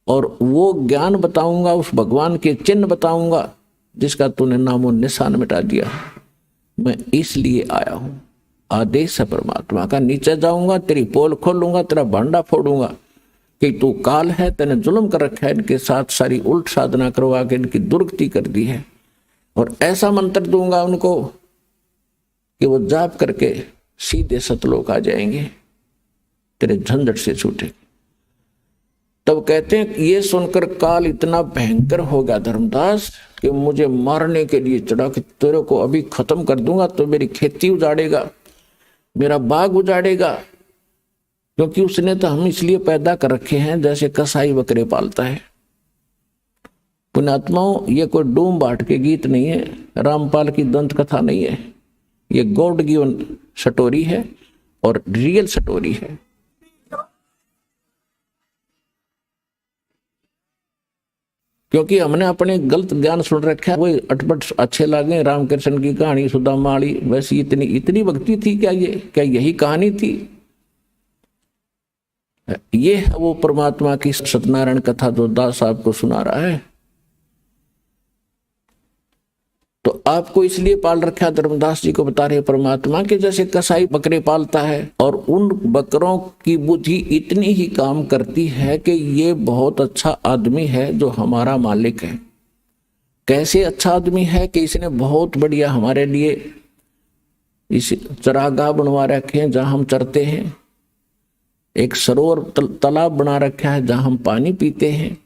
और वो ज्ञान बताऊंगा, उस भगवान के चिन्ह बताऊंगा जिसका तूने नामो निशान मिटा दिया। मैं इसलिए आया हूं, आदेश है परमात्मा का। नीचे जाऊंगा, तेरी पोल खोलूंगा, तेरा भांडा फोड़ूंगा कि तू काल है, तेने जुल्म कर रखा है, इनके साथ सारी उल्ट साधना करवा के इनकी दुर्गति कर दी है। और ऐसा मंत्र दूंगा उनको कि वो जाप करके सीधे सतलोक आ जाएंगे, तेरे झंझट से छूटे। तब कहते हैं ये सुनकर काल इतना भयंकर हो गया धर्मदास कि मुझे मारने के लिए चढ़ा कि तेरे को अभी खत्म कर दूंगा, तो मेरी खेती उजाड़ेगा, मेरा बाग उजाड़ेगा। क्योंकि उसने तो हम इसलिए पैदा कर रखे हैं जैसे कसाई बकरे पालता है। पुण्यात्माओं, ये कोई डूम बाट के गीत नहीं है, रामपाल की दंत कथा नहीं है, ये गॉड गिवन स्टोरी है और रियल स्टोरी है। क्योंकि हमने अपने गलत ज्ञान सुन रखा है, वही अटपट अच्छे लगे। रामकृष्ण की कहानी, सुदामाली, वैसी इतनी भक्ति थी क्या? ये क्या यही कहानी थी? ये है वो परमात्मा की सत्यनारायण कथा जो दास साहब को सुना रहा है। तो आपको इसलिए पाल रखा, धर्मदास जी को बता रहे परमात्मा के जैसे कसाई बकरे पालता है, और उन बकरों की बुद्धि इतनी ही काम करती है कि ये बहुत अच्छा आदमी है जो हमारा मालिक है। कैसे अच्छा आदमी है कि इसने बहुत बढ़िया हमारे लिए इस चरागाह बनवा रखे हैं जहां हम चरते हैं, एक सरोवर तालाब बना रखा है जहां हम पानी पीते हैं,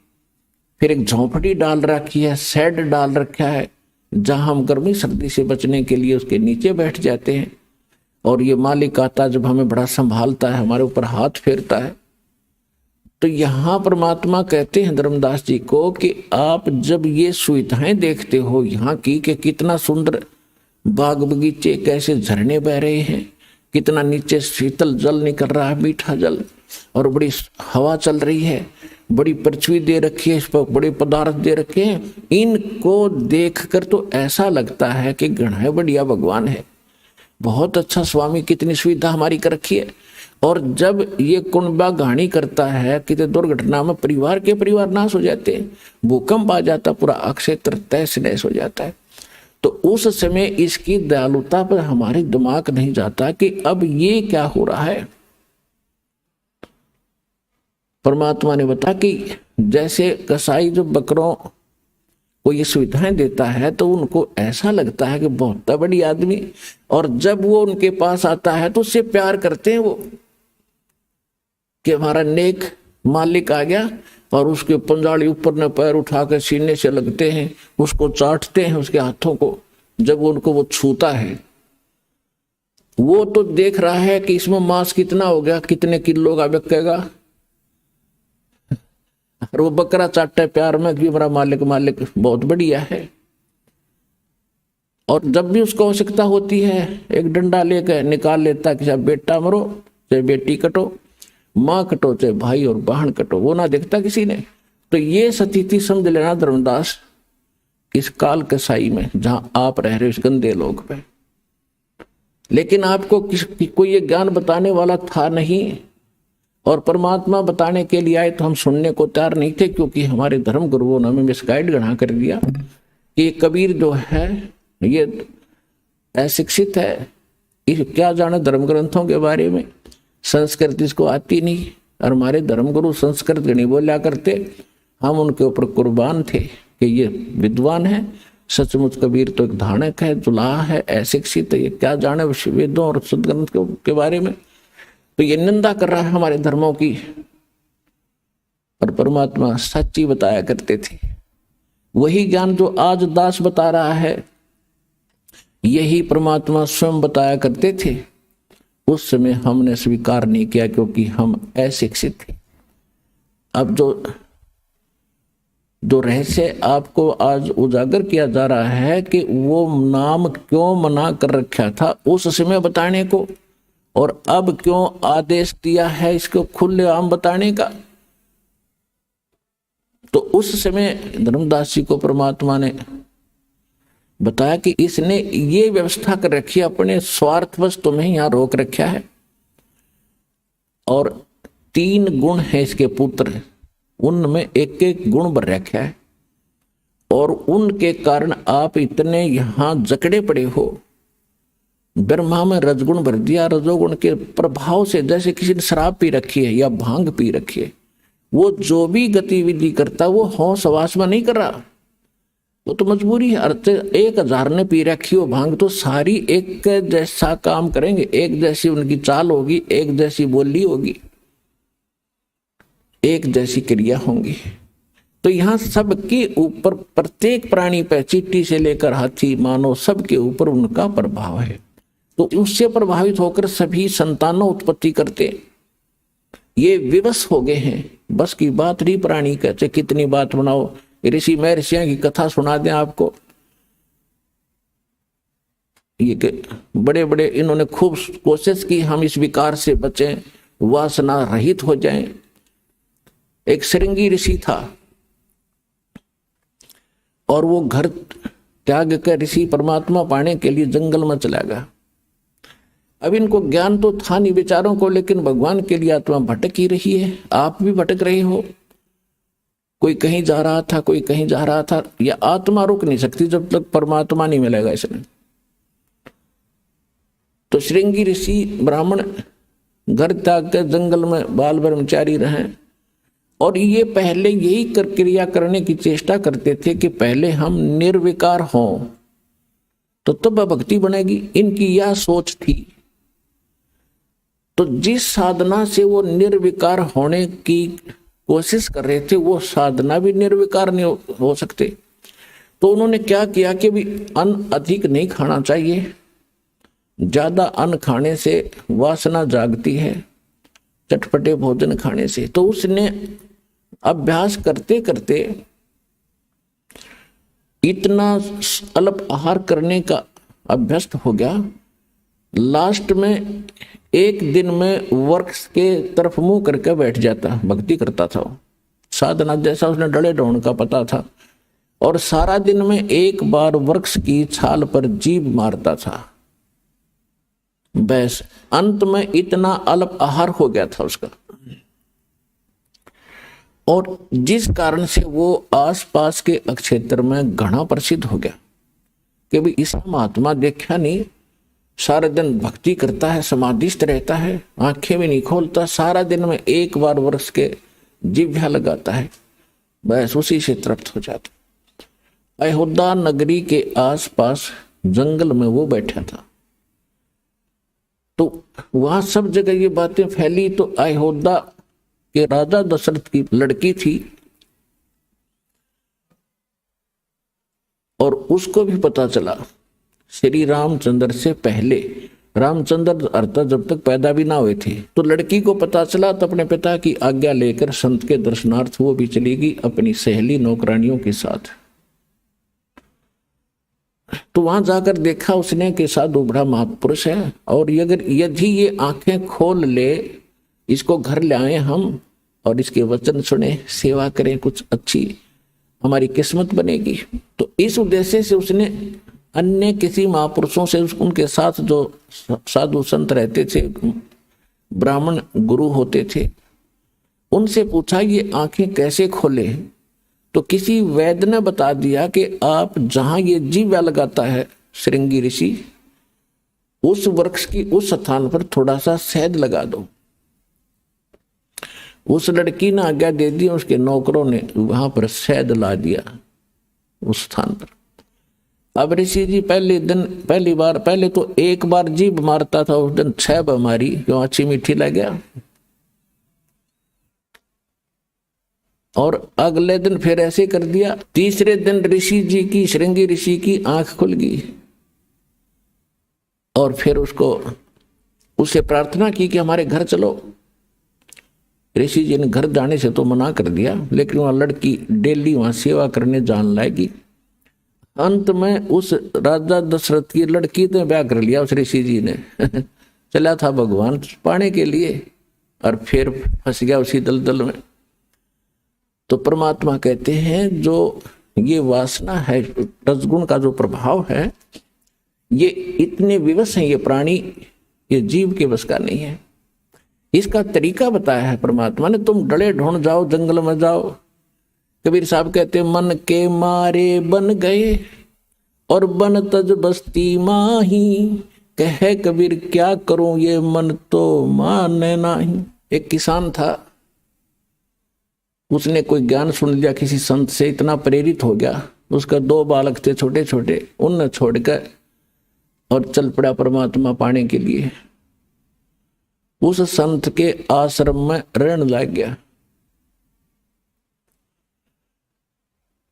फिर एक झोंपड़ी डाल रखी है, शेड डाल रखा है जहां हम गर्मी सर्दी से बचने के लिए उसके नीचे बैठ जाते हैं। और ये मालिक आता जब हमें बड़ा संभालता है, हमारे ऊपर हाथ फेरता है। तो यहां परमात्मा कहते हैं धर्मदास जी को कि आप जब ये सुविधाएं देखते हो यहाँ की कि कितना सुंदर बाग बगीचे, कैसे झरने बह रहे हैं, कितना नीचे शीतल जल निकल रहा है, मीठा जल, और बड़ी हवा चल रही है, बड़ी पृथ्वी दे रखी है, इस पर बड़े पदार्थ दे रखे हैं, इनको देखकर तो ऐसा लगता है कि गणा बढ़िया भगवान है, बहुत अच्छा स्वामी, कितनी सुविधा हमारी कर रखी है। और जब ये कुंडबा घाणी करता है, कितने दुर्घटना में परिवार के परिवार नाश हो जाते हैं, भूकंप आ जाता, पूरा क्षेत्र तहस नहस हो जाता है, तो उस समय इसकी दयालुता पर हमारे दिमाग नहीं जाता कि अब ये क्या हो रहा है। परमात्मा ने बताया कि जैसे कसाई जो बकरों को ये सुविधाएं देता है तो उनको ऐसा लगता है कि बहुत बड़ी आदमी, और जब वो उनके पास आता है तो उससे प्यार करते हैं वो कि हमारा नेक मालिक आ गया, और उसके पंजाड़ी ऊपर ने पैर उठा कर सीने से लगते हैं, उसको चाटते हैं उसके हाथों को। जब उनको वो छूता है, वो तो देख रहा है कि इसमें मांस कितना हो गया, कितने किलो का बिकेगा, और वो बकरा चाटता है प्यार में कि हमारा मालिक मालिक बहुत बढ़िया है। और जब भी उसको आवश्यकता होती है एक डंडा लेकर निकाल लेता कि चाहे बेटा मरो चाहे बेटी कटो, माँ कटो चाहे भाई और बहन कटो, वो ना देखता किसी ने। तो ये स्थिति समझ लेना धर्मदास इस काल कसाई में जहां आप रह रहे हो, इस गंदे लोग पे। लेकिन आपको कोई ये ज्ञान बताने वाला था नहीं, और परमात्मा बताने के लिए आए तो हम सुनने को तैयार नहीं थे, क्योंकि हमारे धर्म गुरुओं ने हमें मिसगाइड गढ़ा कर दिया कि कबीर जो है ये अशिक्षित है, ये क्या जाने धर्म ग्रंथों के बारे में, संस्कृत इसको आती नहीं। और हमारे धर्म गुरु संस्कृत नहीं बोला करते, हम उनके ऊपर कुर्बान थे कि ये विद्वान है, सचमुच कबीर तो एक धानक है, जुलाहा है, अशिक्षित है, ये क्या जाने वेदों और सदग्रंथ के बारे में। तो ये निंदा कर रहा है हमारे धर्मों की। और परमात्मा सच्ची बताया करते थे, वही ज्ञान जो आज दास बता रहा है यही परमात्मा स्वयं बताया करते थे। उस समय हमने स्वीकार नहीं किया क्योंकि हम अशिक्षित थे। अब जो रहस्य आपको आज उजागर किया जा रहा है कि वो नाम क्यों मना कर रखा था उस समय बताने को, और अब क्यों आदेश दिया है इसको खुलेआम बताने का। तो उस समय धर्मदास जी को परमात्मा ने बताया कि इसने ये व्यवस्था कर रखी है, अपने स्वार्थवश तुम्हें यहां रोक रखा है, और 3 गुण है इसके पुत्र, उनमें एक एक गुण भर रखा है, और उनके कारण आप इतने यहां जकड़े पड़े हो। ब्रह्मा में रजगुण भर दिया, रजोगुण के प्रभाव से जैसे किसी ने शराब पी रखी है या भांग पी रखी है, वो जो भी गतिविधि करता वो होश हवास में नहीं कर रहा, वो तो मजबूरी है। 1000 ने पी रखी हो भांग तो सारी एक जैसा काम करेंगे, एक जैसी उनकी चाल होगी, एक जैसी बोली होगी, एक जैसी क्रिया होंगी। तो यहां सबके ऊपर, प्रत्येक प्राणी पे, चींटी से लेकर हाथी मानव, सबके ऊपर उनका प्रभाव है। तो उससे प्रभावित होकर सभी संतानों उत्पत्ति करते, ये विवश हो गए हैं। बस की बात नहीं प्राणी का, चाहे कितनी बात बनाओ, ऋषि महर्षियों की कथा सुना दें आपको, ये बड़े बड़े इन्होंने खूब कोशिश की हम इस विकार से बचें, वासना रहित हो जाएं। एक श्रृंगी ऋषि था और वो घर त्याग कर ऋषि परमात्मा पाने के लिए जंगल में चला गया। अब इनको ज्ञान तो था नहीं बेचारों को, लेकिन भगवान के लिए आत्मा भटक ही रही है। आप भी भटक रहे हो, कोई कहीं जा रहा था, कोई कहीं जा रहा था। यह आत्मा रुक नहीं सकती जब तक परमात्मा नहीं मिलेगा इसने। तो श्रृंगी ऋषि ब्राह्मण घर त्याग कर जंगल में बाल ब्रह्मचारी रहे, और ये पहले यही क्रिया करने की चेष्टा करते थे कि पहले हम निर्विकार हों तो तब भक्ति बनेगी, इनकी यह सोच थी। तो जिस साधना से वो निर्विकार होने की कोशिश कर रहे थे वो साधना भी निर्विकार नहीं हो सकते। तो उन्होंने क्या किया कि भी अन्न अधिक नहीं खाना चाहिए, ज्यादा अन्न खाने से वासना जागती है, चटपटे भोजन खाने से। तो उसने अभ्यास करते करते इतना अल्प आहार करने का अभ्यस्त हो गया, लास्ट में एक दिन में वृक्ष के तरफ मुंह करके बैठ जाता, भक्ति करता था। साधना जैसा उसने डले ढूंढ का पता था, और सारा दिन में एक बार वृक्ष की छाल पर जीभ मारता था। बस अंत में इतना अल्प आहार हो गया था उसका, और जिस कारण से वो आसपास के क्षेत्र में घना प्रसिद्ध हो गया। कि भी इस महात्मा देखा नहीं, सारा दिन भक्ति करता है, समाधिस्थ रहता है, आंखें भी नहीं खोलता, सारा दिन में एक बार वर्ष के जिह्वा लगाता है, बस उसी से तृप्त हो जाता। अयोध्या नगरी के आसपास जंगल में वो बैठा था, तो वहां सब जगह ये बातें फैली। तो अयोध्या के राजा दशरथ की लड़की थी और उसको भी पता चला श्री रामचंद्र से पहले, रामचंद्र अर्थात जब तक पैदा भी ना हुए थे, तो लड़की को पता चला, तो अपने पिता की आज्ञा लेकर संत के दर्शनार्थ वो भी चली गई अपनी सहेली नौकरानियों के साथ। तो वहां जाकर देखा उसने कि साधु बड़ा महापुरुष है, और अगर यदि ये आंखें खोल ले, इसको घर ले आए हम और इसके वचन सुने, सेवा करें, कुछ अच्छी हमारी किस्मत बनेगी। तो इस उद्देश्य से उसने अन्य किसी महापुरुषों से, उनके साथ जो साधु संत रहते थे, ब्राह्मण गुरु होते थे, उनसे पूछा ये आंखें कैसे खोले। तो किसी वैद्य ने बता दिया कि आप जहां ये जीवा लगाता है श्रृंगी ऋषि, उस वृक्ष की उस स्थान पर थोड़ा सा शहद लगा दो। उस लड़की ने आज्ञा दे दी, उसके नौकरों ने वहां पर शहद ला दिया उस स्थान पर। अब ऋषि जी पहले तो एक बार जीभ मारता था, उस दिन 6 बार मारी, क्यों अच्छी मीठी लग गया। और अगले दिन फिर ऐसे कर दिया। तीसरे दिन ऋषि जी की, श्रृंगी ऋषि की आंख खुल गई और फिर उससे प्रार्थना की कि हमारे घर चलो। ऋषि जी ने घर जाने से तो मना कर दिया, लेकिन वहां लड़की डेली वहां सेवा करने जान लाएगी। अंत में उस राजा दशरथ की लड़की ने ब्याह कर लिया उस ऋषि जी ने चला था भगवान पाने के लिए, और फिर फंस गया उसी दलदल में। तो परमात्मा कहते हैं जो ये वासना है, रजगुण का जो प्रभाव है, ये इतने विवश हैं, ये प्राणी, ये जीव के बस का नहीं है। इसका तरीका बताया है परमात्मा ने। तुम डले ढूंढ जाओ, जंगल में जाओ। कबीर साहब कहते मन के मारे बन गए और बन तज बस्ती माही, कहे कबीर क्या करूं ये मन तो माने नहीं। एक किसान था, उसने कोई ज्ञान सुन लिया किसी संत से, इतना प्रेरित हो गया, उसका 2 बालक थे छोटे छोटे, उनने छोड़कर और चल पड़ा परमात्मा पाने के लिए। उस संत के आश्रम में रहने लग गया।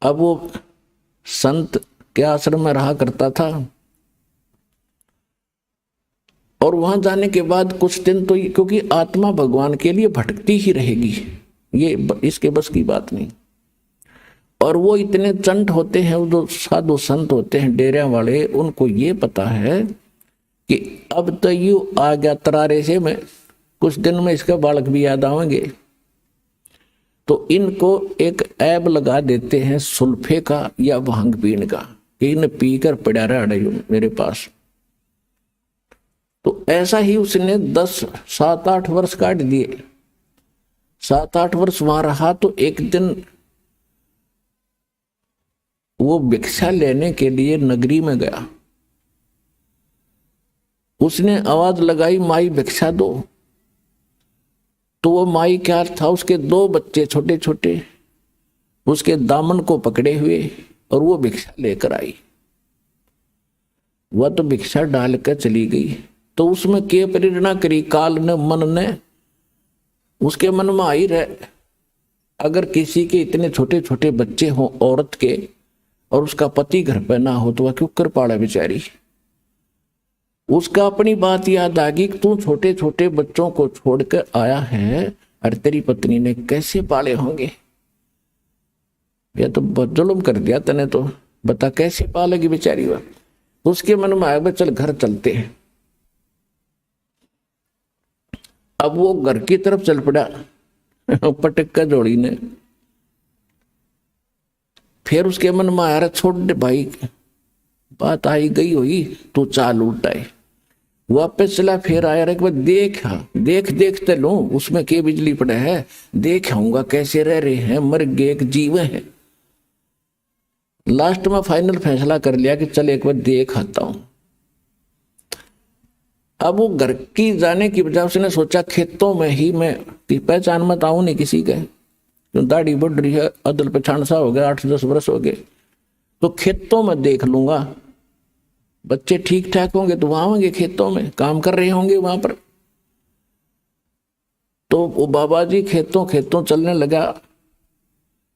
अब वो संत के आश्रम में रहा करता था, और वहां जाने के बाद कुछ दिन तो, क्योंकि आत्मा भगवान के लिए भटकती ही रहेगी, ये इसके बस की बात नहीं। और वो इतने चंट होते हैं, वो जो साधु संत होते हैं डेरे वाले, उनको ये पता है कि अब तो यू आ गया तरारे से, मैं कुछ दिन में इसका बालक भी याद आएंगे। तो इनको एक ऐब लगा देते हैं सुल्फे का या भांग पीने का, कि इन्हें पीकर पड़ा रहा मेरे पास। तो ऐसा ही उसने 7-8 वर्ष काट दिए। 7-8 वर्ष वहां रहा। तो एक दिन वो भिक्षा लेने के लिए नगरी में गया। उसने आवाज लगाई, माई भिक्षा दो। तो वो माई क्या था, उसके 2 बच्चे छोटे छोटे उसके दामन को पकड़े हुए, और वो भिक्षा लेकर आई। वह तो भिक्षा डाल कर चली गई। तो उसमें क्या प्रेरणा करी काल ने, मन ने, उसके मन में आई रहे, अगर किसी के इतने छोटे छोटे बच्चे हों औरत के, और उसका पति घर पे ना हो, तो वह क्यों कर पाड़ा बेचारी। उसका अपनी बात याद आ गई कि तू छोटे छोटे बच्चों को छोड़कर आया है, और तेरी पत्नी ने कैसे पाले होंगे। यह तो बहुत जुल्म कर दिया तने, तो बता कैसे पालेगी बेचारी। वह उसके मन में आया, चल घर चलते हैं। अब वो घर की तरफ चल पड़ा पटक का जोड़ी ने। फिर उसके मन में आया, छोड़ दे भाई, बात आई गई हुई, तू चाल उल्टाए। वापस चला, फिर आया रे, देख देखते लो उसमें के बिजली पड़े है, देख आऊंगा कैसे रह रहे हैं, मर गए, एक जीव है। लास्ट में फाइनल फैसला कर लिया कि चल एक बार देख आता हूं। अब वो घर की जाने की वजह उसने सोचा खेतों में ही मैं की पहचान मत आऊं नहीं किसी के, क्यों दाढ़ी बढ़ रही है, अदल पछाण सा हो गया, 8-10 वर्ष हो गए, तो खेतों में देख लूंगा, बच्चे ठीक ठाक होंगे तो वहां होंगे, खेतों में काम कर रहे होंगे वहां पर। तो वो बाबा जी खेतों खेतों चलने लगा।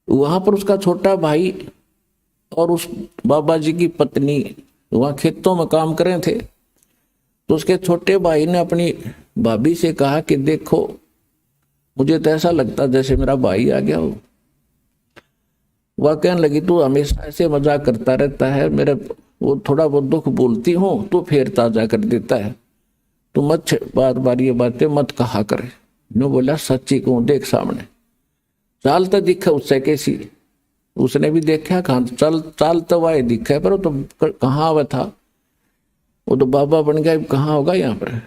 वहां पर उसका छोटा भाई और उस बाबा जी की पत्नी वहां खेतों में काम कर रहे थे। तो उसके छोटे भाई ने अपनी भाभी से कहा कि देखो मुझे तो ऐसा लगता जैसे मेरा भाई आ गया हो। वह कहने लगी तू हमेशा ऐसे मजाक करता रहता है, मेरे वो थोड़ा बहुत दुख बोलती हूँ तो फिर ताजा कर देता है, तू मत बार बार ये बातें मत कहा करे। नो बोला सच्ची कहूं देख सामने चाल तो दिखा उससे कैसी, उसने भी देखा कहा चल चाल तो वाए दिखा है, पर वो तो कहाँ हुआ था, वो तो बाबा बन गया, कहाँ होगा यहाँ पर।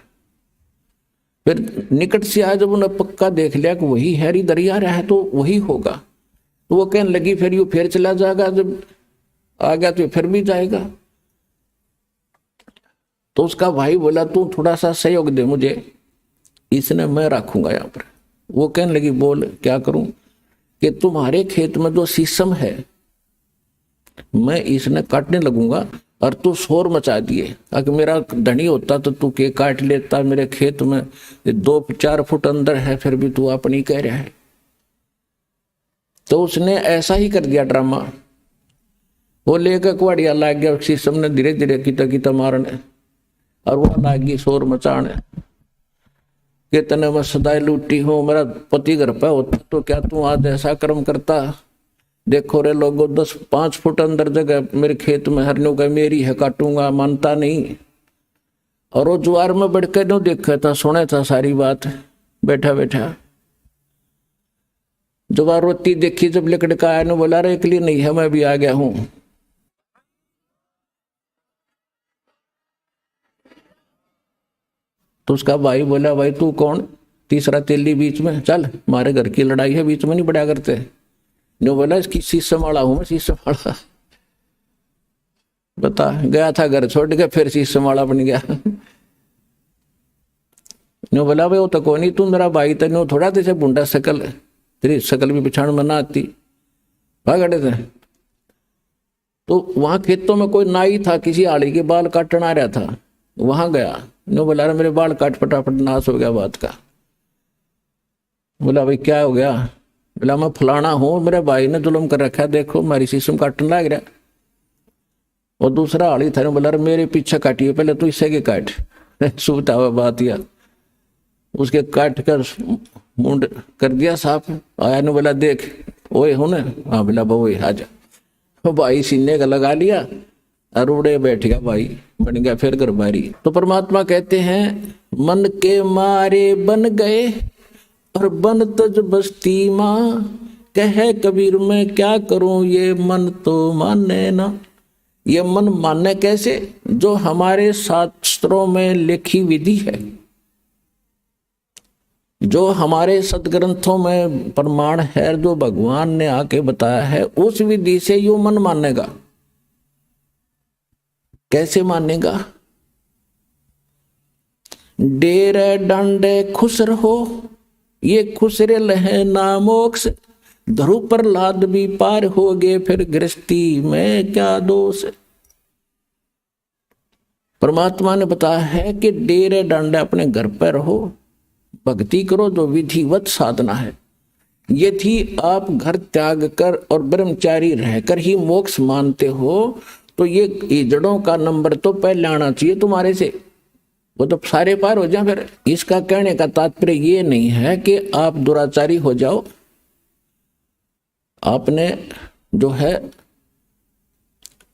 फिर निकट से आया, जब उन्हें पक्का देख लिया कि वही हैरी दरिया रहा है तो वही होगा, तो वो कहने लगी फिर यू फिर चला जाएगा, जब आ गया तो फिर भी जाएगा। तो उसका भाई बोला तू थोड़ा सा सहयोग दे मुझे, इसने मैं रखूंगा यहाँ पर। वो कहने लगी बोल क्या करूं, कि तुम्हारे खेत में जो शीशम है मैं इसने काटने लगूंगा और तू शोर मचा दिए, अगर मेरा धनी होता तो तू के काट लेता, मेरे खेत में 2-4 फुट अंदर है फिर भी तू अपनी कह रहा है। तो उसने ऐसा ही कर दिया ड्रामा। वो लेकर कुआड़िया लाग गया, शीशम ने धीरे धीरे किता किता मारने, और वो लागी शोर मचाने कि तने मैं सदाई लूटी हूं, मेरा पति घर पे होता तो क्या तू आज ऐसा कर्म करता। देखो रे लोगों 10-5 फुट अंदर जगह मेरे खेत में हरनों का मेरी है, काटूंगा, मानता नहीं। और वो जुआर में बढ़ के नो देखा था, सुना था सारी बात बैठा बैठा। जुआर रोती देखी, जब लकड़ का आया, बोला रे एक लिए नहीं है, मैं भी आ गया हूं। तो उसका भाई बोला भाई तू कौन, तीसरा तेली बीच में, चल हमारे घर की लड़ाई है, बीच में नहीं बढ़ा करते। जो बोला इसकी शीशम वाला हूं मैं, शीशम वाला। बता गया था घर छोड़ के, फिर शीशम वाला बन गया। नो बोला भाई वो तो कौन ही, तू मेरा भाई तेनो थोड़ा तेरे बुंडा शकल, तेरी शकल भी पिछाड़ में ना आती, भागड़े थे। तो वहां खेतों में कोई नाई था, किसी आड़ी के बाल काटना आ रहा था, वहां गया। नो बोला मेरे बाल काट, फटाफट नाश हो गया बात का। बोला भाई क्या हो गया, बोला मैं फलाना हूं, मेरे भाई ने जुल्म कर रखा है, देखो मेरी शीशम काटने लग रहा। और दूसरा आड़ी था, बोला मेरे पीछे काटिए, पहले तू इससे के काट। सुबता हुआ बात या उसके काट कर मुंड कर दिया साफ। आया ने बोला देख ओए हो ना, हाँ बोला वो आजा। भाई सीने का लगा लिया और उड़े बैठ गया, भाई बन गया फिर घर बारी। तो परमात्मा कहते हैं मन के मारे बन गए और बन तज बस्ती मां, कहे कबीर मैं क्या करूं ये मन तो माने ना। ये मन मानने कैसे, जो हमारे शास्त्रों में लिखी विधि है, जो हमारे सदग्रंथों में प्रमाण है, जो भगवान ने आके बताया है, उस विधि से यो मन मानेगा। कैसे मानेगा, डेरे डंडे खुसर हो, ये खुसरे लहे ना मोक्ष, धरु पर लाद भी पार हो गए, फिर गृहस्थी में क्या दोष। परमात्मा ने बताया है कि डेरे डंडे अपने घर पर रहो, भक्ति करो, जो विधिवत साधना है। यदि आप घर त्याग कर और ब्रह्मचारी रहकर ही मोक्ष मानते हो तो ये जड़ों का नंबर तो पहले आना चाहिए तुम्हारे से, वो तो सारे पार हो जाए। फिर इसका कहने का तात्पर्य ये नहीं है कि आप दुराचारी हो जाओ। आपने जो है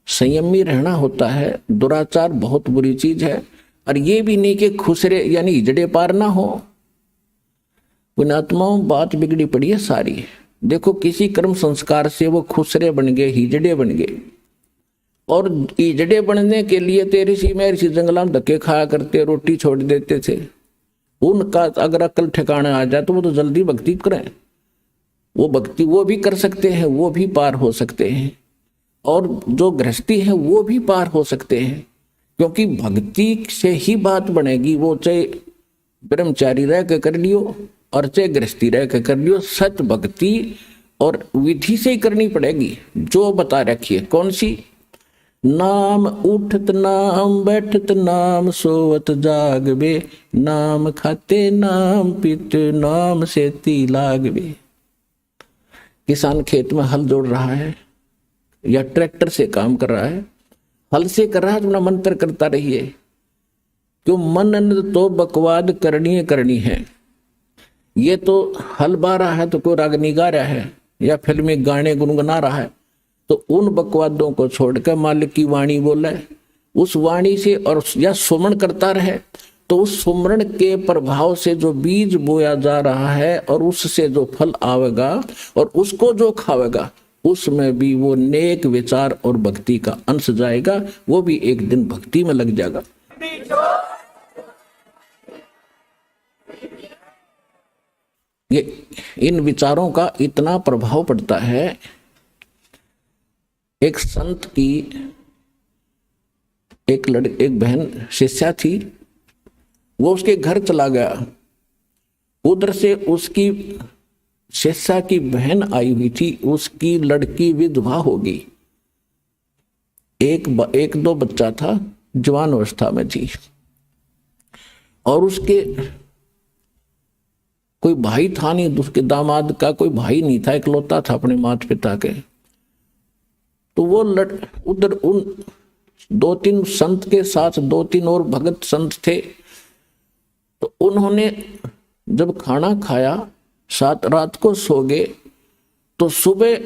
संयमी रहना होता है। दुराचार बहुत बुरी चीज है। और ये भी नहीं कि खुसरे यानी हिजड़े पार ना हो। पुण्यात्माओं बात बिगड़ी पड़ी है सारी। देखो किसी कर्म संस्कार से वो खुसरे बन गए, हिजड़े बन गए, और हिजड़े बनने के लिए तेरे सी मेरे सी जंगला में धक्के खाया करते, रोटी छोड़ देते थे। उनका अगर अकल ठिकाने आ जाए तो वो तो जल्दी भक्ति करें। वो भक्ति वो भी कर सकते हैं, वो भी पार हो सकते हैं। और जो गृहस्थी है वो भी पार हो सकते हैं, क्योंकि भक्ति से ही बात बनेगी। वो चाहे ब्रह्मचारी रह के कर लियो और चाहे गृहस्थी रह के कर लियो, सच भक्ति और विधि से ही करनी पड़ेगी जो बता रखिए। कौन सी? नाम उठत नाम बैठत नाम सोवत जागबे, नाम खाते नाम पीत नाम सेती लागबे। किसान खेत में हल जोड़ रहा है या ट्रैक्टर से काम कर रहा है, हल से कर रहा है तो अपना मंत्र करता रहिए, क्यों मन तो बकवाद करनी है। ये तो हल बा रहा है तो कोई रागनी गा रहा है या फिल्मी गाने गुनगुना रहा है, तो उन बकवादों को छोड़कर मालिक की वाणी बोले, उस वाणी से और या सुमरण करता रहे, तो उस सुमरण के प्रभाव से जो बीज बोया जा रहा है और उससे जो फल आवेगा और उसको जो खावेगा, उसमें भी वो नेक विचार और भक्ति का अंश जाएगा, वो भी एक दिन भक्ति में लग जाएगा। ये इन विचारों का इतना प्रभाव पड़ता है। एक संत की एक बहन शिष्या थी, वो उसके घर चला गया, उधर से उसकी शिष्या की बहन आई हुई थी, उसकी लड़की विधवा होगी, एक दो बच्चा था, जवान अवस्था में थी, और उसके कोई भाई था नहीं, उसके दामाद का कोई भाई नहीं था, इकलौता था अपने माता पिता के। तो वो उधर उन दो तीन संत के साथ दो तीन और भगत संत थे, तो उन्होंने जब खाना खाया, रात को सो गए, तो सुबह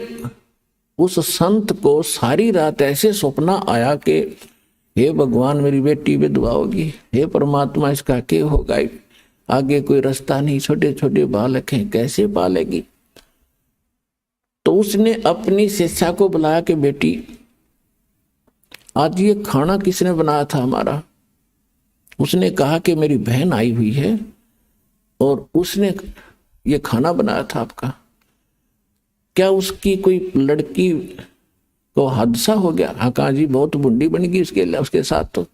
उस संत को सारी रात ऐसे सपना आया कि हे भगवान मेरी बेटी विधवा होगी, हे परमात्मा इसका क्या होगा, आगे कोई रास्ता नहीं, छोटे छोटे बालक हैं, कैसे पालेगी। तो उसने अपनी शिष्या को बुलाया कि बेटी आज ये खाना किसने बनाया था हमारा। उसने कहा कि मेरी बहन आई हुई है और उसने ये खाना बनाया था आपका, क्या उसकी कोई लड़की को हादसा हो गया। हाँ कहा जी बहुत बुढ़ी बन गई उसके साथ, तो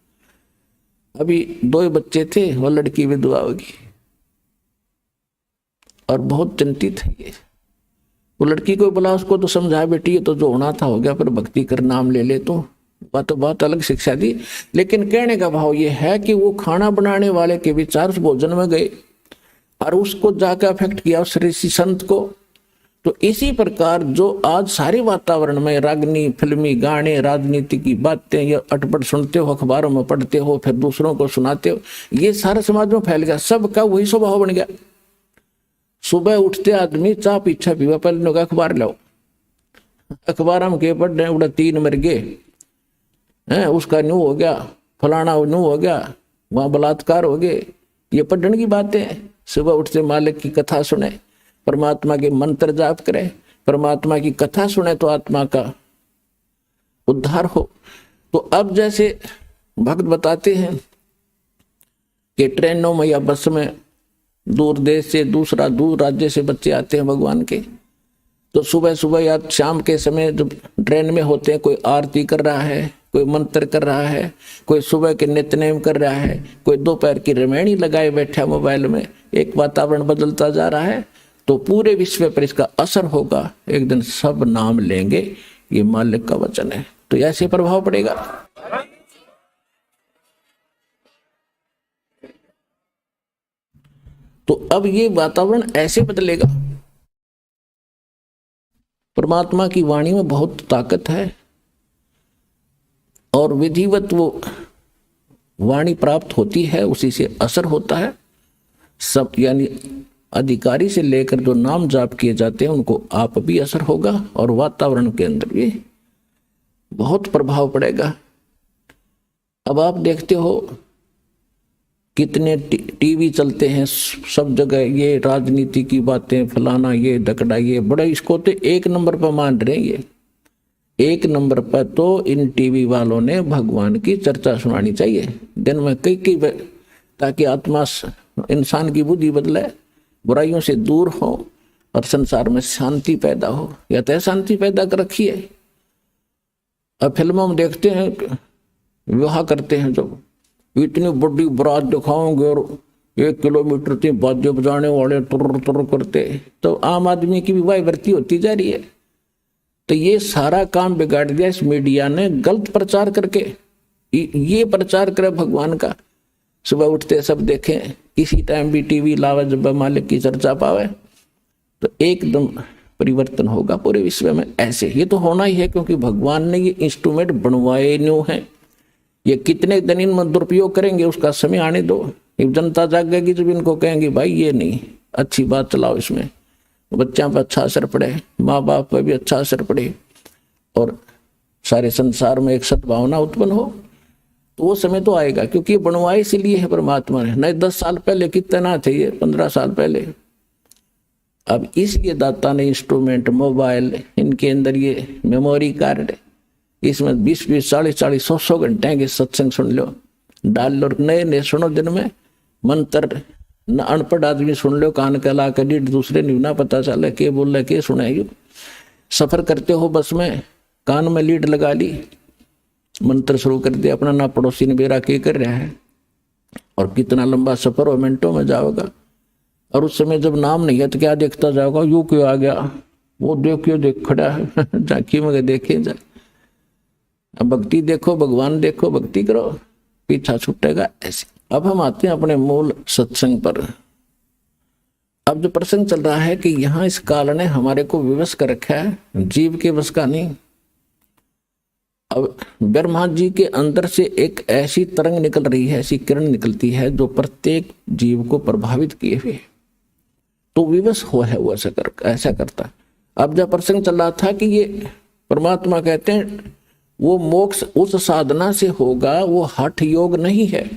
अभी दो बच्चे थे, वो लड़की विधवा होगी और बहुत चिंतित है ये। वो लड़की को बोला, उसको तो समझाया बेटी ये तो जो होना था हो गया, पर भक्ति कर नाम ले ले, तो बहुत अलग शिक्षा दी। लेकिन कहने का भाव ये है कि वो खाना बनाने वाले के विचार उस भोजन में गए और उसको जाकर अफेक्ट किया उस ऋषि संत को। तो इसी प्रकार जो आज सारे वातावरण में रागनी फिल्मी गाने राजनीति की बातें या अटपट सुनते हो, अखबारों में पढ़ते हो, फिर दूसरों को सुनाते हो, ये सारे समाज में फैल गया, सबका वही स्वभाव बन गया। सुबह उठते आदमी चाह पीछा पीवा, पहले लोग अखबार लाओ, अखबार हम के पढ़ रहे उड़ा 3 मर गए हैं, उसका न्यू हो गया, फलाना न्यू हो गया, वहां बलात्कार हो गए, ये पढ़ने की बातें। सुबह उठते मालिक की कथा सुने, परमात्मा के मंत्र जाप करे, परमात्मा की कथा सुने तो आत्मा का उद्धार हो। तो अब जैसे भक्त बताते हैं कि ट्रेनों में या बस में दूर देश से दूर राज्य से बच्चे आते हैं भगवान के, तो सुबह सुबह या शाम के समय जब ट्रेन में होते हैं, कोई आरती कर रहा है, कोई मंत्र कर रहा है, कोई सुबह के नित्यनेम कर रहा है, कोई दोपहर की रमैनी लगाए बैठा मोबाइल में, एक वातावरण बदलता जा रहा है। तो पूरे विश्व पर इसका असर होगा, एक दिन सब नाम लेंगे, ये मालिक का वचन है। तो ऐसे प्रभाव पड़ेगा। तो अब ये वातावरण ऐसे बदलेगा। परमात्मा की वाणी में बहुत ताकत है और विधिवत वो वाणी प्राप्त होती है, उसी से असर होता है। सब यानी अधिकारी से लेकर जो नाम जाप किए जाते हैं उनको आप भी असर होगा और वातावरण के अंदर भी बहुत प्रभाव पड़ेगा। अब आप देखते हो कितने टीवी चलते हैं, सब जगह ये राजनीति की बातें, फलाना ये डकड़ा, ये बड़ा, इसको तो 1 नंबर पर मान रहे हैं। ये 1 नंबर पर तो इन टीवी वालों ने भगवान की चर्चा सुनानी चाहिए दिन में कई ताकि आत्मा इंसान की बुद्धि बदले, बुराइयों से दूर हो और संसार में शांति पैदा हो। या तो शांति पैदा कर रखी है, अब फिल्मों में देखते हैं विवाह करते हैं जब इतनी बड़ी बारात दिखाओगे और 1 किलोमीटर से बाजे बजाने वाले तुर तुर करते, तो आम आदमी की विवाह वृत्ति होती जा रही है। तो ये सारा काम बिगाड़ दिया इस मीडिया ने गलत प्रचार करके। ये प्रचार करे भगवान का, सुबह उठते सब देखें, किसी टाइम भी टीवी लावे जब मालिक की चर्चा पावे, तो एकदम परिवर्तन होगा पूरे विश्व में। ऐसे ये तो होना ही है, क्योंकि भगवान ने ये इंस्ट्रूमेंट बनवाए न्यू है। ये कितने दिन इनमें दुरुपयोग करेंगे उसका समय आने दो। जनता जागेगी जब इनको कहेंगे भाई ये नहीं, अच्छी बात चलाओ, इसमें बच्चों पर अच्छा असर पड़े, माँ बाप पर भी अच्छा असर पड़े और सारे संसार में एक सद्भावना उत्पन्न हो, तो वो समय तो आएगा। क्योंकि ये बनवाए इसलिए है परमात्मा ने। नहीं 10 साल पहले कितने ना थे, ये 15 साल पहले। अब इसलिए दाता ने इंस्ट्रूमेंट, मोबाइल, इनके अंदर ये मेमोरी कार्ड, इसमें 20-20, 40-40, 100 घंटे के सत्संग सुन लो, डाल लो, नए नए सुनो दिन में मंत्र। न अनपढ़ आदमी सुन लो, कान का ला कर दूसरे नहीं ना पता चले के बोल रहे के सुनाई। सफर करते हो बस में, कान में लीड लगा ली, मंत्र शुरू कर दिया अपना, ना पड़ोसी ने बेरा के कर रहा है, और कितना लंबा सफर हो, मिनटों में जाओगा। और उस समय जब नाम नहीं है तो क्या देखता जाओगा, यू क्यों आ गया, वो देखियो देख खड़ा है झांकी में देखे जा। अब भक्ति देखो, भगवान देखो, भक्ति करो, पीछा छूटेगा ऐसे। अब हम आते हैं अपने मूल सत्संग पर। अब जो प्रसंग चल रहा है कि यहाँ इस काल ने हमारे को विवश कर रखा है, जीव के वश का नहीं। अब ब्रह्मा जी के अंदर से एक ऐसी तरंग निकल रही है, ऐसी किरण निकलती है जो प्रत्येक जीव को प्रभावित किए हुए, तो विवश हो है वो ऐसा करता। अब जब प्रसंग चल रहा था कि ये परमात्मा कहते हैं वो मोक्ष उस साधना से होगा, वो हठ योग नहीं है।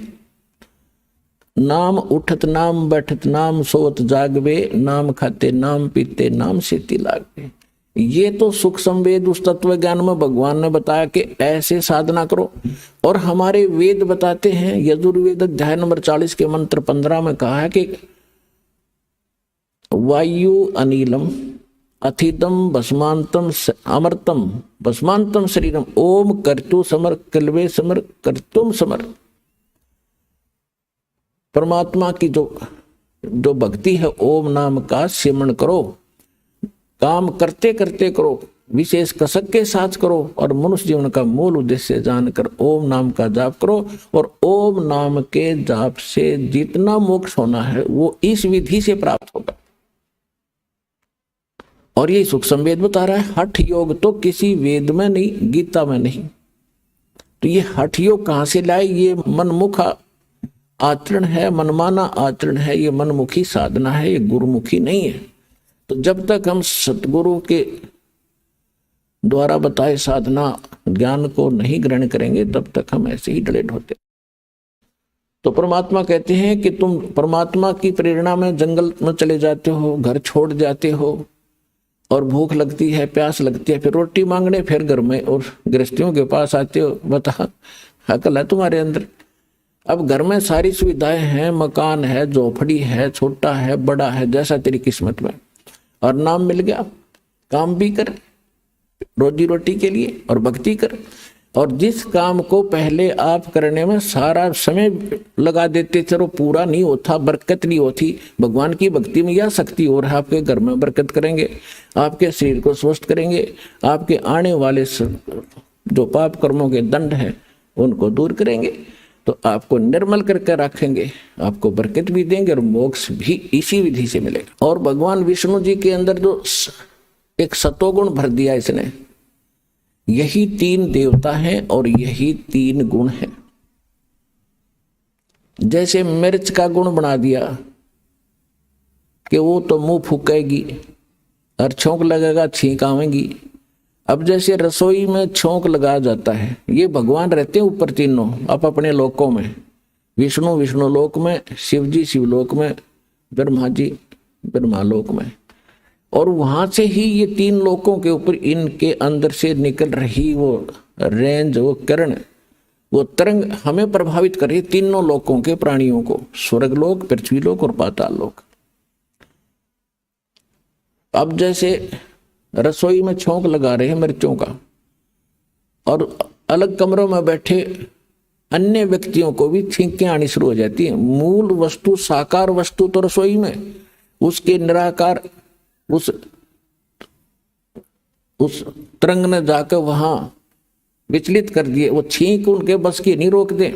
नाम उठत नाम बैठत नाम सोत जागवे, नाम खाते नाम पीते नाम सेती लागवे। ये तो सुख संवेद उस तत्व ज्ञान में भगवान ने बताया कि ऐसे साधना करो। और हमारे वेद बताते हैं, यजुर्वेद अध्याय नंबर 40 के मंत्र 15 में कहा है कि वायु अनिलम अथितम भस्मांतम अमृतम भस्मांतम शरीरम ओम कर्तु समर कल्वे समर कर्तुम समर। परमात्मा की जो भक्ति है, ओम नाम का सिमरण करो, काम करते करते करो, विशेष कसक के साथ करो, और मनुष्य जीवन का मूल उद्देश्य जानकर ओम नाम का जाप करो। और ओम नाम के जाप से जितना मोक्ष होना है वो इस विधि से प्राप्त होगा। और ये सुख संवेद बता रहा है। हठ योग तो किसी वेद में नहीं, गीता में नहीं। तो ये हठ योग कहां से लाए? ये मनमुख आचरण है, मनमाना आचरण है, ये मनमुखी साधना है, ये गुरुमुखी नहीं है। तो जब तक हम सतगुरु के द्वारा बताए साधना ज्ञान को नहीं ग्रहण करेंगे, तब तक हम ऐसे ही डले ढोते। तो परमात्मा कहते हैं कि तुम परमात्मा की प्रेरणा में जंगल में चले जाते हो, घर छोड़ जाते हो, और भूख लगती है, प्यास लगती है, फिर रोटी मांगने फिर घर में और गृहस्थियों के पास आते हो। बता अकल है तुम्हारे अंदर? अब घर में सारी सुविधाएं हैं, मकान है, झोपड़ी है, छोटा है, बड़ा है, जैसा तेरी किस्मत में, और नाम मिल गया, काम भी कर रोजी रोटी के लिए और भक्ति कर। और जिस काम को पहले आप करने में सारा समय लगा देते थे वो पूरा नहीं होता, बरकत नहीं होती। भगवान की भक्ति में यह शक्ति और है, आपके घर में बरकत करेंगे, आपके शरीर को स्वस्थ करेंगे, आपके आने वाले जो पाप कर्मों के दंड हैं उनको दूर करेंगे, तो आपको निर्मल करके रखेंगे, आपको बरकत भी देंगे और मोक्ष भी इसी विधि से मिलेगा। और भगवान विष्णु जी के अंदर जो एक सतोगुण भर दिया इसने, यही 3 देवता हैं और यही 3 गुण हैं। जैसे मिर्च का गुण बना दिया कि वो तो मुंह फूकेगी और छोंक लगेगा, छींक आवेगी। अब जैसे रसोई में छोंक लगाया जाता है, ये भगवान रहते हैं ऊपर तीनों आप अपने लोकों में, विष्णु विष्णु लोक में, शिव जी शिवलोक में, ब्रह्मा जी ब्रह्मालोक में। और वहां से ही ये 3 लोकों के ऊपर इनके अंदर से निकल रही वो रेंज, वो किरण, वो तरंग हमें प्रभावित कर रही है, तीनों लोकों के प्राणियों को, स्वर्गलोक, पृथ्वीलोक और पाताल लोक। अब जैसे रसोई में छोंक लगा रहे हैं मिर्चों का, और अलग कमरों में बैठे अन्य व्यक्तियों को भी छींकें आनी शुरू हो जाती है। मूल वस्तु साकार वस्तु तो रसोई में, उसके निराकार उस तरंग ने जाकर वहां विचलित कर दिए, वो छींक उनके बस की नहीं रोक दे।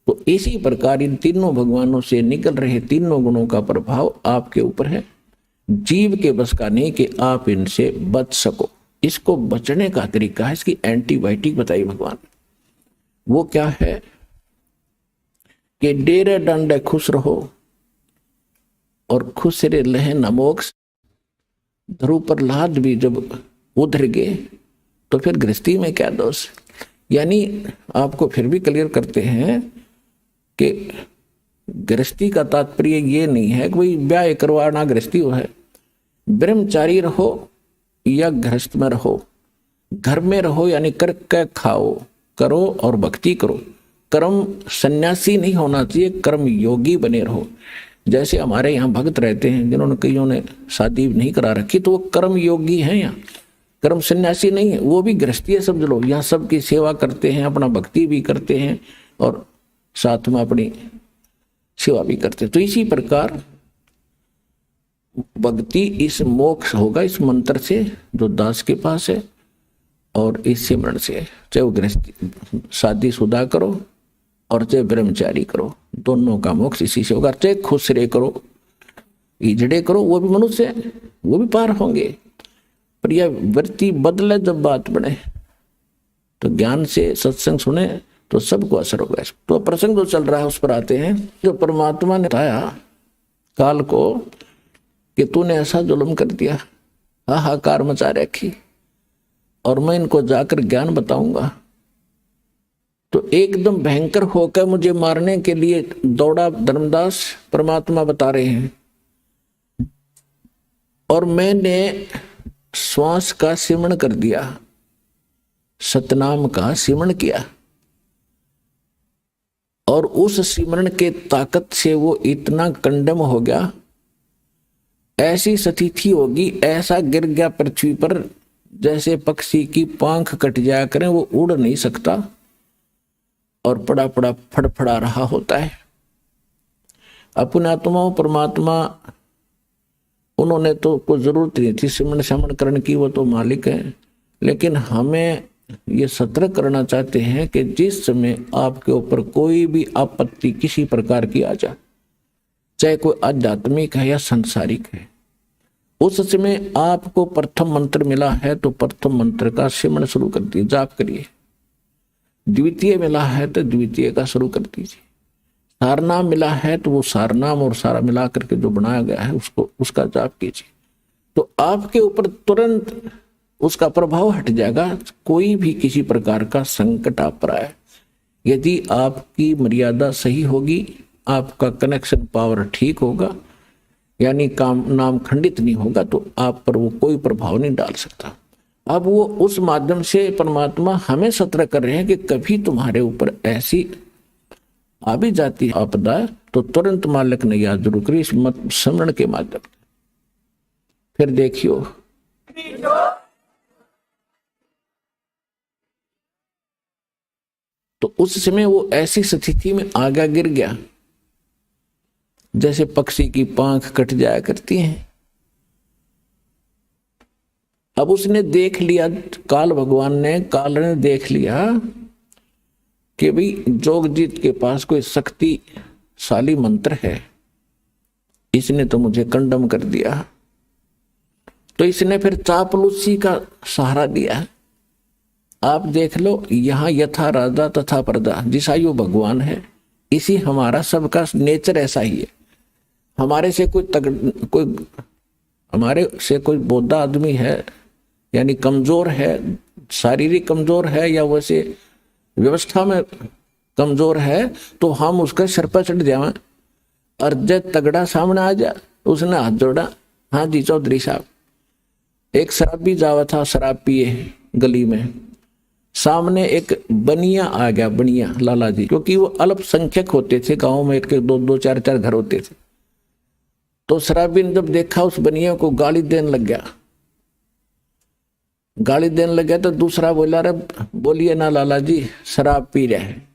तो इसी प्रकार इन तीनों भगवानों से निकल रहे तीनों गुणों का प्रभाव आपके ऊपर है, जीव के बस का नहीं कि आप इनसे बच सको। इसको बचने का तरीका है, इसकी एंटीबायोटिक बताई भगवान। वो क्या है कि डेरे डंडे खुश रहो और खुश रे लहे न मोक्ष। ध्रुव प्रहलाद भी जब उधर गए तो फिर गृहस्थी में क्या दोष। यानी आपको फिर भी क्लियर करते हैं कि गृहस्थी का तात्पर्य ये नहीं है कि कोई ब्याह करवाना गृहस्थी हो है। ब्रह्मचारी रहो या गृहस्थ में रहो, घर में रहो यानी करके खाओ, करो और भक्ति करो। कर्म सन्यासी नहीं होना चाहिए, कर्म योगी बने रहो। जैसे हमारे यहाँ भक्त रहते हैं जिन्होंने कईयों ने शादी नहीं करा रखी, तो वो कर्म योगी हैं, यहाँ कर्म सन्यासी नहीं है, वो भी गृहस्थी समझ लो। यहाँ सबकी सेवा करते हैं, अपना भक्ति भी करते हैं और साथ में अपनी सेवा भी करते हैं। तो इसी प्रकार भक्ति इस मोक्ष होगा इस मंत्र से जो दास के पास है, और इस सिमरण से, चाहे वो गृहस्थी शादी शुदा करो और चाहे ब्रह्मचारी करो, दोनों का मोक्ष इसी से होगा। चाहे खुश रे करो, इजड़े करो, वो भी मनुष्य है, वो भी पार होंगे। पर यह वृत्ति बदले, जब बात बने तो ज्ञान से सत्संग सुने तो सबको असर होगा। तो प्रसंग जो चल रहा है उस पर आते हैं। जो परमात्मा ने बताया काल को कि तूने ऐसा जुल्म कर दिया, हाहाकार मचा रखी, और मैं इनको जाकर ज्ञान बताऊंगा। तो एकदम भयंकर होकर मुझे मारने के लिए दौड़ा धर्मदास, परमात्मा बता रहे हैं। और मैंने श्वास का सिमरण कर दिया, सतनाम का सिमरण किया, और उस सिमरण के ताकत से वो इतना कंडम हो गया, ऐसी स्थिति होगी, ऐसा गिर गया पृथ्वी पर जैसे पक्षी की पांख कट जाया करें, वो उड़ नहीं सकता और पड़ा पड़ा फड़फड़ा रहा होता है। अपने आत्मा परमात्मा उन्होंने तो कोई जरूरत नहीं थी सिमरण शमन करने की, वो तो मालिक है। लेकिन हमें ये सतर्क करना चाहते हैं कि जिस समय आपके ऊपर कोई भी आपत्ति किसी प्रकार की आ जाए, चाहे कोई आध्यात्मिक है या सांसारिक है, उस समय आपको प्रथम मंत्र मिला है तो प्रथम मंत्र का सिमरण शुरू कर दिए, जाप करिए। द्वितीय मिला है तो द्वितीय का शुरू कर दीजिए। सारनाम मिला है तो वो सारनाम और सारा मिला करके जो बनाया गया है उसको, उसका जाप कीजिए। तो आपके ऊपर तुरंत उसका प्रभाव हट जाएगा। कोई भी किसी प्रकार का संकट आप पर आए, यदि आपकी मर्यादा सही होगी, आपका कनेक्शन पावर ठीक होगा, यानी काम नाम खंडित नहीं होगा, तो आप पर वो कोई प्रभाव नहीं डाल सकता। अब वो उस माध्यम से परमात्मा हमें सतर्क कर रहे हैं कि कभी तुम्हारे ऊपर ऐसी आ भी जाती है आपदा, तो तुरंत मालिक ने याद जरूर करी इस स्मरण के माध्यम। फिर देखियो तो उस समय वो ऐसी स्थिति में आगा गिर गया जैसे पक्षी की पांख कट जाया करती हैं। अब उसने देख लिया, काल ने देख लिया कि भाई जोगजीत के पास कोई शक्तिशाली मंत्र है, इसने तो मुझे कंडम कर दिया। तो इसने फिर चापलूसी का सहारा दिया। आप देख लो, यहां यथा राजा तथा प्रजा, जिस आयु भगवान है, इसी हमारा सबका नेचर ऐसा ही है। हमारे से कोई बोधा आदमी है, यानी कमजोर है, शारीरिक कमजोर है या वैसे व्यवस्था में कमजोर है, तो हम उसके सर पर चढ़ जाए। और जब तगड़ा सामने आ जा, उसने हाथ जोड़ा, हाँ जी चौधरी साहब। एक शराबी जावा था, शराब पिए गली में, सामने एक बनिया आ गया, बनिया लाला जी, क्योंकि वो अल्पसंख्यक होते थे गांव में, एक दो दो चार चार घर होते थे। तो शराबी ने जब देखा, उस बनिया को गाली देने लग गया। गाली देने लगे तो दूसरा बोला, अरे बोलिए ना लाला जी, शराब पी रहे हैं।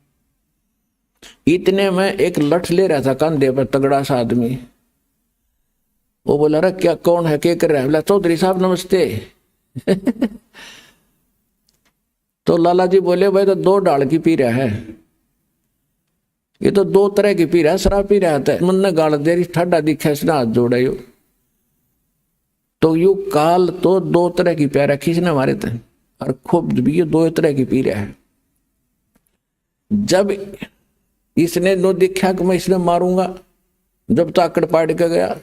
इतने में एक लठ ले रहा था कंधे पर, तगड़ा सा आदमी। वो बोला, अरे क्या, कौन है, क्या कर रहा है? बोला, चौधरी साहब नमस्ते। तो लाला जी बोले, भाई तो 2 डाल की पी रहा है, ये तो 2 तरह की पी रहा है, शराब पी रहा था। मन ने गाल दे रही, ठाडा दिखा, इसने हाथ जोड़ा। यू तो यू काल तो 2 तरह की प्यारा खींचने मारे थे, और खूब भी ये 2 तरह की पी रहा है। जब इसने नो देखा कि मैं इसने मारूंगा, जब ताकड़ पाड़ के गया,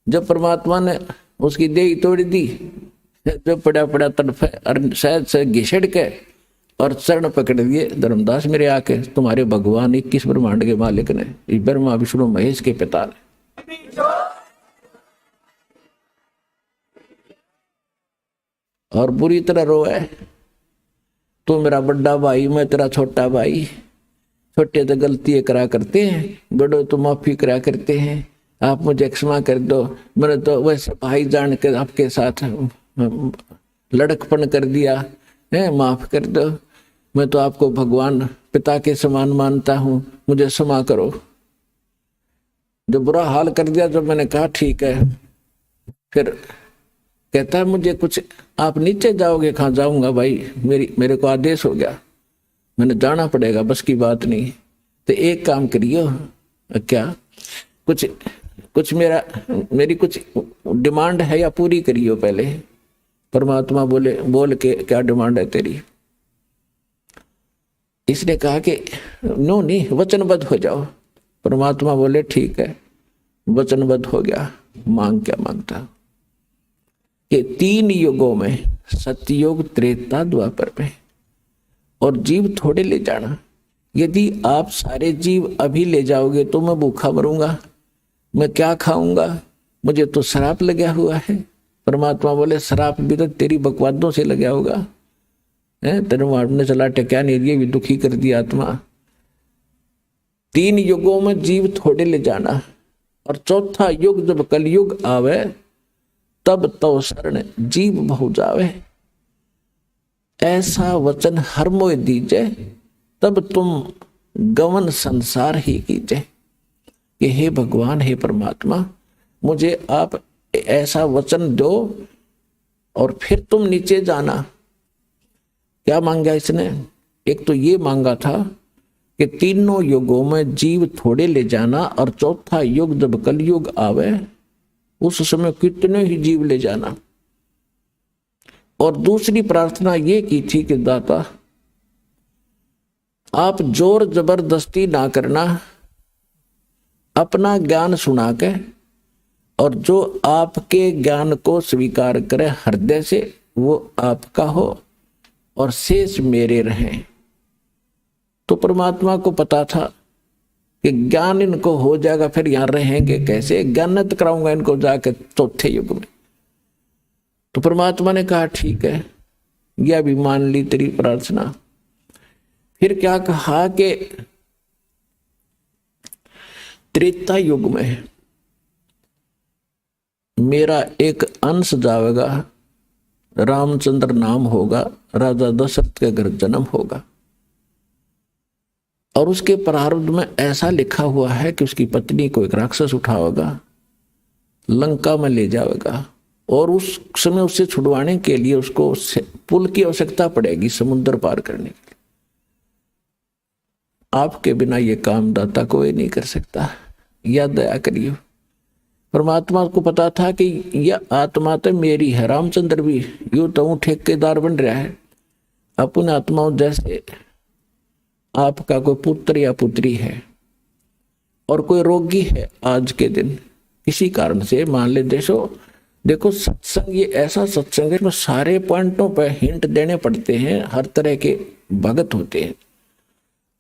जब परमात्मा ने उसकी देही तोड़ दी, जो पड़ा पड़ा तड़फे और शायद से घिसड़ के और चरण पकड़ दिए। धर्मदास मेरे आके, तुम्हारे भगवान 21 ब्रह्मांड के मालिक ने, ब्रह्मा विष्णु महेश के पिता ने। और बुरी तरह रोए, तो मेरा बड़ा भाई, मैं तेरा छोटा भाई, छोटे तो गलतियां करा करते हैं, बड़ो तो माफी करा करते हैं, आप मुझे क्षमा कर दो, मैंने तो वैसे भाई जान के आपके साथ लड़कपन कर दिया है, माफ कर दो, मैं तो आपको भगवान पिता के समान मानता हूं, मुझे क्षमा करो। जो बुरा हाल कर दिया, जब मैंने कहा ठीक है, फिर कहता है, मुझे कुछ, आप नीचे जाओगे? कहाँ जाऊंगा भाई, मेरे को आदेश हो गया, मैंने जाना पड़ेगा, बस की बात नहीं। तो एक काम करियो, क्या, कुछ मेरी कुछ डिमांड है या पूरी करियो पहले। परमात्मा बोले, बोल के, क्या डिमांड है तेरी? इसने कहा कि नो नहीं, वचनबद्ध हो जाओ। परमात्मा बोले, ठीक है, वचनबद्ध हो गया। मांग क्या मांगता? कि 3 युगों में, सतयुग, त्रेता, द्वापर में, और जीव थोड़े ले जाना। यदि आप सारे जीव अभी ले जाओगे तो मैं भूखा मरूंगा, मैं क्या खाऊंगा, मुझे तो शराब लगा हुआ है। परमात्मा बोले, शराब भी तो तेरी बकवादों से लगा होगा, है, तेरे मारने चला टक्या नहीं, ये भी दुखी कर दिया आत्मा। 3 युगों में जीव थोड़े ले जाना, और चौथा युग जब कलयुग आवे, तब तो शरण जीव बहु जावे। ऐसा वचन हर मोय दीजे, तब तुम गवन संसार ही कीजे। कि हे भगवान, हे परमात्मा, मुझे आप ऐसा वचन दो, और फिर तुम नीचे जाना। क्या मांगा इसने? एक तो ये मांगा था कि 3 युगों में जीव थोड़े ले जाना, और चौथा युग जब कलयुग आवे, उस समय कितने ही जीव ले जाना। और दूसरी प्रार्थना ये की थी कि दाता, आप जोर जबरदस्ती ना करना, अपना ज्ञान सुना के, और जो आपके ज्ञान को स्वीकार करे हृदय से, वो आपका हो, और शेष मेरे रहें। तो परमात्मा को पता था कि ज्ञान इनको हो जाएगा, फिर यहां रहेंगे कैसे, ज्ञानित कराऊंगा इनको जाके चौथे युग में। तो परमात्मा ने कहा, ठीक है, यह भी मान ली तेरी प्रार्थना। फिर क्या कहा कि त्रेता युग में मेरा एक अंश जाएगा, रामचंद्र नाम होगा, राजा दशरथ के घर जन्म होगा, और उसके प्रारब्ध में ऐसा लिखा हुआ है कि उसकी पत्नी को एक राक्षस उठाएगा, लंका में ले जाएगा, और उस समय उससे छुड़वाने के लिए उसको पुल की आवश्यकता पड़ेगी, समुद्र पार करने के लिए। आपके बिना ये काम दाता कोई नहीं कर सकता, या दया करियो। परमात्मा को पता था कि यह आत्मा तो मेरी है, रामचंद्र भी यूं तो ठेकेदार बन रहा है। अपने आत्माओं जैसे आपका कोई पुत्र या पुत्री है, और कोई रोगी है आज के दिन किसी कारण से, मान ले देखो सत्संग ये ऐसा सत्संग है, सारे पॉइंटों पर हिंट देने पड़ते हैं, हर तरह के भगत होते हैं।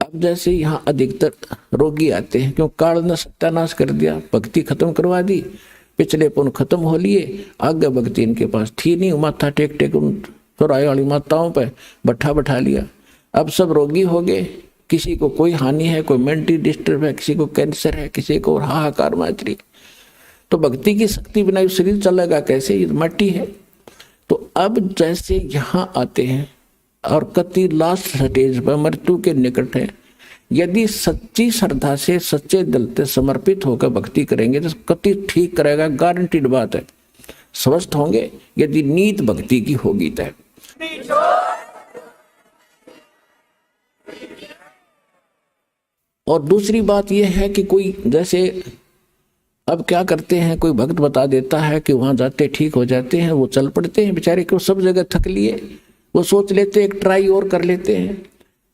अब जैसे यहाँ अधिकतर रोगी आते हैं, क्यों काल ने सत्यानाश कर दिया, भक्ति खत्म करवा दी, पिछले पुण्य खत्म हो लिए, आगे भक्ति इनके पास थी नहीं, माथा टेक टेक उन चौराहे वाली माताओं पे बैठा लिया। अब सब रोगी हो गए, किसी को कोई हानि है, कोई मेंटली डिस्टर्ब है, किसी को कैंसर है, किसी को हाहाकार मात्री। तो भक्ति की शक्ति बिना शरीर चलेगा कैसे, ये मट्टी है। तो अब जैसे यहाँ आते हैं और कति लास्ट स्टेज पर मृत्यु के निकट है, यदि सच्ची श्रद्धा से सच्चे दिल से समर्पित होकर भक्ति करेंगे तो कति ठीक करेगा, गारंटीड बात है, स्वस्थ होंगे यदि नीत भक्ति की होगी तय। और दूसरी बात यह है कि कोई जैसे अब क्या करते हैं, कोई भक्त बता देता है कि वहां जाते ठीक हो जाते हैं, वो चल पड़ते हैं बेचारे, को सब जगह थक लिए, वो सोच लेते एक ट्राई और कर लेते हैं,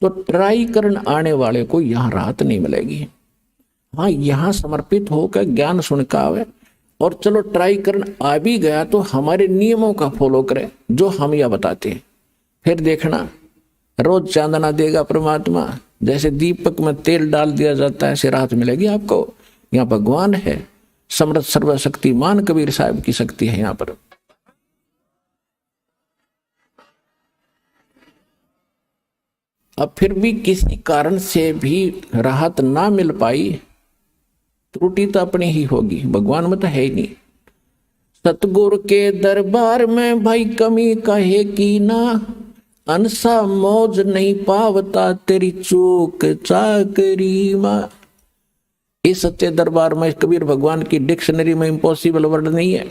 तो ट्राई करने आने वाले को यहाँ राहत नहीं मिलेगी। हाँ, यहाँ समर्पित होकर ज्ञान सुन का आवे और चलो ट्राई करने आ भी गया तो हमारे नियमों का फॉलो करे जो हम यह बताते हैं, फिर देखना रोज चांदना देगा परमात्मा, जैसे दीपक में तेल डाल दिया जाता है ऐसे राहत मिलेगी आपको। यहाँ भगवान है, समर्थ सर्वशक्तिमान कबीर साहब की शक्ति है यहाँ पर। अब फिर भी किसी कारण से भी राहत ना मिल पाई, त्रुटि तो अपनी ही होगी, भगवान में तो है ही नहीं। सतगुरु के दरबार में भाई कमी कहे की ना, अनसा मौज नहीं पावता तेरी चूक चाकरी मां। इस सच्चे दरबार में कबीर भगवान की डिक्शनरी में इम्पॉसिबल वर्ड नहीं है,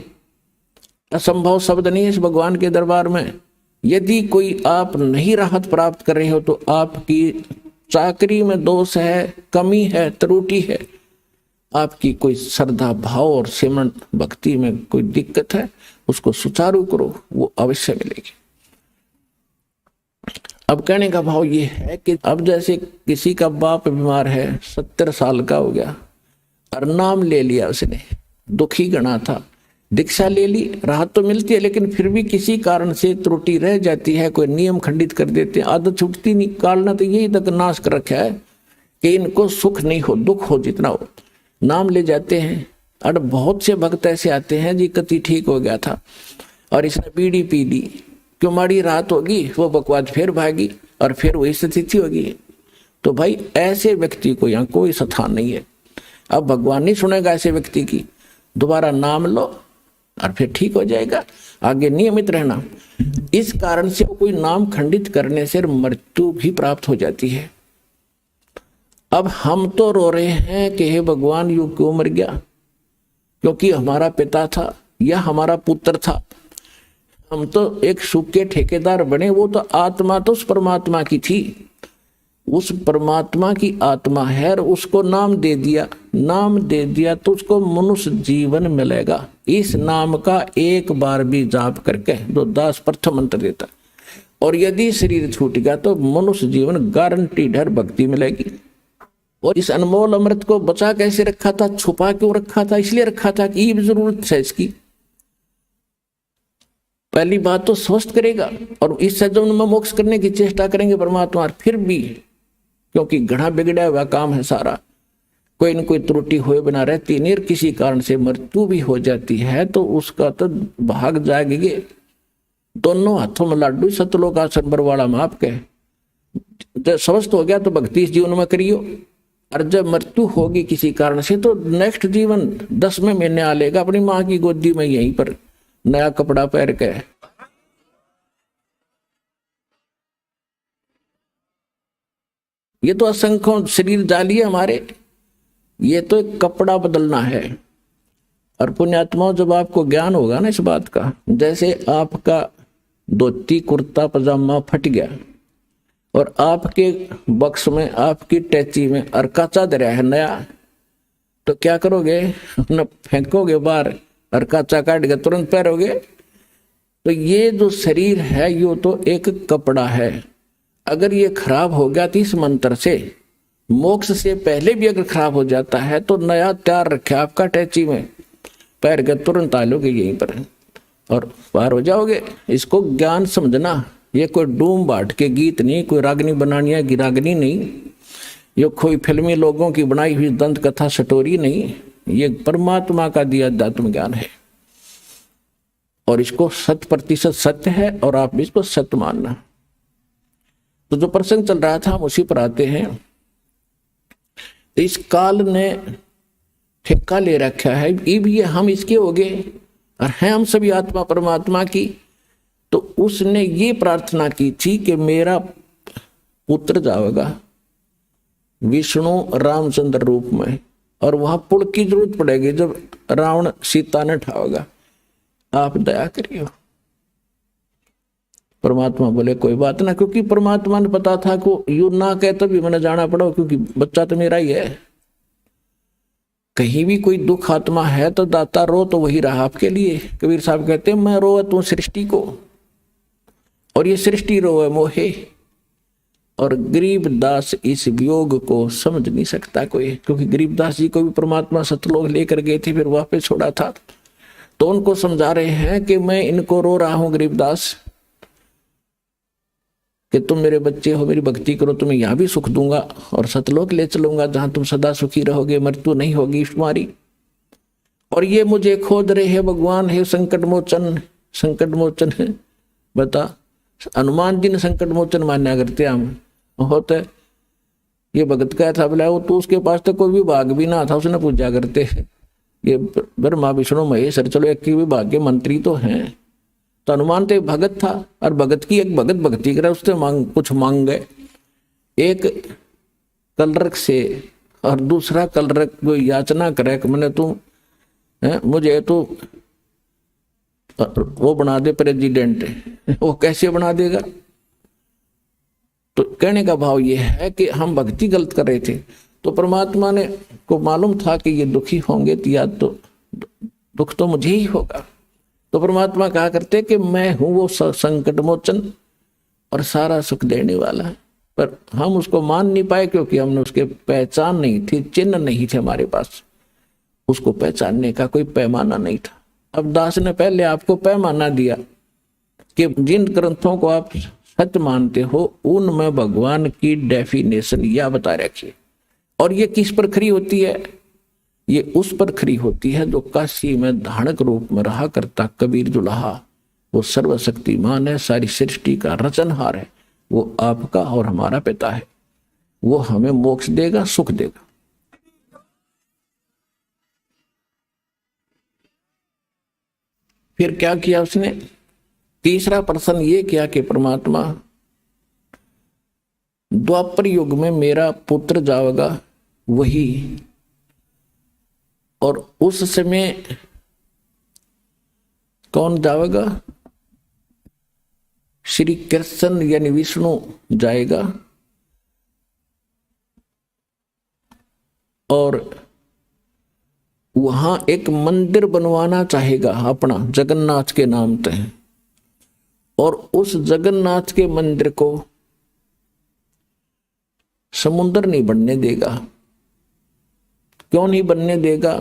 असंभव शब्द नहीं है इस भगवान के दरबार में। यदि कोई आप नहीं राहत प्राप्त कर रहे हो तो आपकी चाकरी में दोष है, कमी है, त्रुटि है, आपकी कोई श्रद्धा भाव और सिमरन भक्ति में कोई दिक्कत है, उसको सुचारू करो, वो अवश्य मिलेगी। अब कहने का भाव ये है कि अब जैसे किसी का बाप बीमार है, 70 साल का हो गया और नाम ले लिया उसने, दुखी गणा था, दीक्षा ले ली, राहत तो मिलती है, लेकिन फिर भी किसी कारण से त्रुटि रह जाती है, कोई नियम खंडित कर देते हैं, आदत छूटती नहीं। कालना तो यही तक नाश कर रखा है कि इनको सुख नहीं हो, दुख हो जितना हो, नाम ले जाते हैं। और बहुत से भक्त ऐसे आते हैं जी कति ठीक हो गया था और इसने बीड़ी पी ली, क्यों माड़ी रात होगी, वो बकवाद फिर भागी और फिर वही स्थिति होगी। तो भाई ऐसे व्यक्ति को यहाँ कोई स्थान नहीं है। अब भगवान नहीं सुनेगा ऐसे व्यक्ति की, दोबारा नाम लो और फिर ठीक हो जाएगा, आगे नियमित रहना। इस कारण से कोई नाम खंडित करने से मृत्यु भी प्राप्त हो जाती है। अब हम तो रो रहे हैं कि हे भगवान यू क्यों मर गया, क्योंकि हमारा पिता था या हमारा पुत्र था, हम तो एक सूखे ठेकेदार बने, वो तो आत्मा तो उस परमात्मा की थी, उस परमात्मा की आत्मा है और उसको नाम दे दिया, नाम दे दिया तो उसको मनुष्य जीवन मिलेगा। इस नाम का एक बार भी जाप करके जो दास प्रथम मंत्र देता, और यदि शरीर छूट गया तो मनुष्य जीवन गारंटीड है, भक्ति मिलेगी। और इस अनमोल अमृत को बचा कैसे रखा था, छुपा क्यों रखा था, इसलिए रखा था कि ये जरूरत है इसकी। पहली बात तो स्वस्थ करेगा और इस सज्जन में मोक्ष करने की चेष्टा करेंगे परमात्मा, और फिर भी क्योंकि घड़ा बिगड़ा हुआ काम है सारा, कोई न कोई त्रुटि हुए बिना रहती नहीं, किसी कारण से मृत्यु भी हो जाती है तो उसका तो भाग जाएंगे। दोनों हाथों में लाडू, सतलोक आसन बरवाड़ा में आपके। जब स्वस्थ हो गया तो भक्ति इस जीवन में करियो, और जब मृत्यु होगी किसी कारण से तो नेक्स्ट जीवन 10वें महीने आ लेगा अपनी माँ की गोदी में, यहीं पर नया कपड़ा पहन के। ये तो असंख्यों शरीर डाली है हमारे, ये तो एक कपड़ा बदलना है। और पुण्यात्माओं, जब आपको ज्ञान होगा ना इस बात का, जैसे आपका धोती कुर्ता पजामा फट गया और आपके बक्स में, आपकी टैची में अरका चादर है नया, तो क्या करोगे, न फेंकोगे बाहर, अरका चा काट के तुरंत पहनोगे। तो ये जो शरीर है ये तो एक कपड़ा है, अगर ये खराब हो गया तो इस मंत्र से मोक्ष से पहले भी अगर खराब हो जाता है तो नया तैयार रखे आपका टैची में, पैर के तुरंत आ लोगे यहीं पर और पार हो जाओगे। इसको ज्ञान समझना, ये कोई डूम बाट के गीत नहीं, कोई रागनी बनानी है गिरागनी नहीं, ये कोई फिल्मी लोगों की बनाई हुई दंत कथा स्टोरी नहीं, ये परमात्मा का दिया अध्यात्म ज्ञान है और इसको 100% सत्य है और आप इसको सत्य मानना। तो जो प्रसंग चल रहा था हम उसी पर आते हैं। इस काल ने ठेका ले रखा है, ये भी हम इसके हो गए और हैं हम सभी आत्मा परमात्मा की। तो उसने ये प्रार्थना की थी कि मेरा पुत्र जाएगा विष्णु रामचंद्र रूप में, और वहां पुल की जरूरत पड़ेगी जब रावण सीता ने ठावेगा, आप दया करियो। परमात्मा बोले कोई बात ना, क्योंकि परमात्मा ने पता था को यू ना कहे तो भी मैंने जाना पड़ा, क्योंकि बच्चा तो मेरा ही है। कहीं भी कोई दुख आत्मा है तो दाता रो तो वही रहा आपके लिए। कबीर साहब कहते हैं मैं रो तू सृष्टि को, और ये सृष्टि रोए मोहे, और गरीबदास इस वियोग को समझ नहीं सकता कोई, क्योंकि गरीबदास जी को भी परमात्मा सतलोक लेकर गए थे, फिर वापस छोड़ा था। तो उनको समझा रहे हैं कि मैं इनको रो रहा हूं गरीबदास, कि तुम मेरे बच्चे हो, मेरी भक्ति करो, तुम्हें यहां भी सुख दूंगा और सतलोक ले चलूंगा जहां तुम सदा सुखी रहोगे, मृत्यु नहीं होगी तुम्हारी। और ये मुझे खोद रहे हैं भगवान है संकट मोचन, संकट मोचन है। बता हनुमान जी ने संकट मोचन मान्या करते हम होते। ये भगत क्या था बोला, वो तो उसके पास तो कोई विभाग भी ना था, उसने पूजा करते ये ब्रह्मा विष्णु महेश, चलो एक ही विभाग के मंत्री तो हैं। तो हनुमान तो एक भगत था, और भगत की एक भगत भक्ति करे, उससे कुछ मांग गए, एक कलरक से और दूसरा कलरक को याचना करे कि मैंने तू मुझे तो वो बना दे प्रेसिडेंट। वो कैसे बना देगा? तो कहने का भाव ये है कि हम भक्ति गलत कर रहे थे, तो परमात्मा ने को मालूम था कि ये दुखी होंगे तो या तो दुख तो मुझे ही होगा। तो परमात्मा कहा करते कि मैं हूं वो संकट मोचन और सारा सुख देने वाला, पर हम उसको मान नहीं पाए क्योंकि हमने उसके पहचान नहीं थी, चिन्ह नहीं थे हमारे पास, उसको पहचानने का कोई पैमाना नहीं था। अब दास ने पहले आपको पैमाना दिया कि जिन ग्रंथों को आप सच मानते हो उनमें भगवान की डेफिनेशन यह बता रखी, और ये किस पर खरी होती है? ये उस पर खरी होती है जो काशी में धानक रूप में रहा करता कबीर जुलाहा, वो सर्वशक्तिमान है, सारी सृष्टि का रचनहार है, वो आपका और हमारा पिता है, वो हमें मोक्ष देगा, सुख देगा। फिर क्या किया उसने? तीसरा प्रश्न ये किया कि परमात्मा द्वापर युग में मेरा पुत्र जाएगा वही, और उस समय कौन जाएगा? श्री कृष्ण यानी विष्णु जाएगा, और वहां एक मंदिर बनवाना चाहेगा अपना जगन्नाथ के नाम पे, और उस जगन्नाथ के मंदिर को समुद्र नहीं बनने देगा। क्यों नहीं बनने देगा?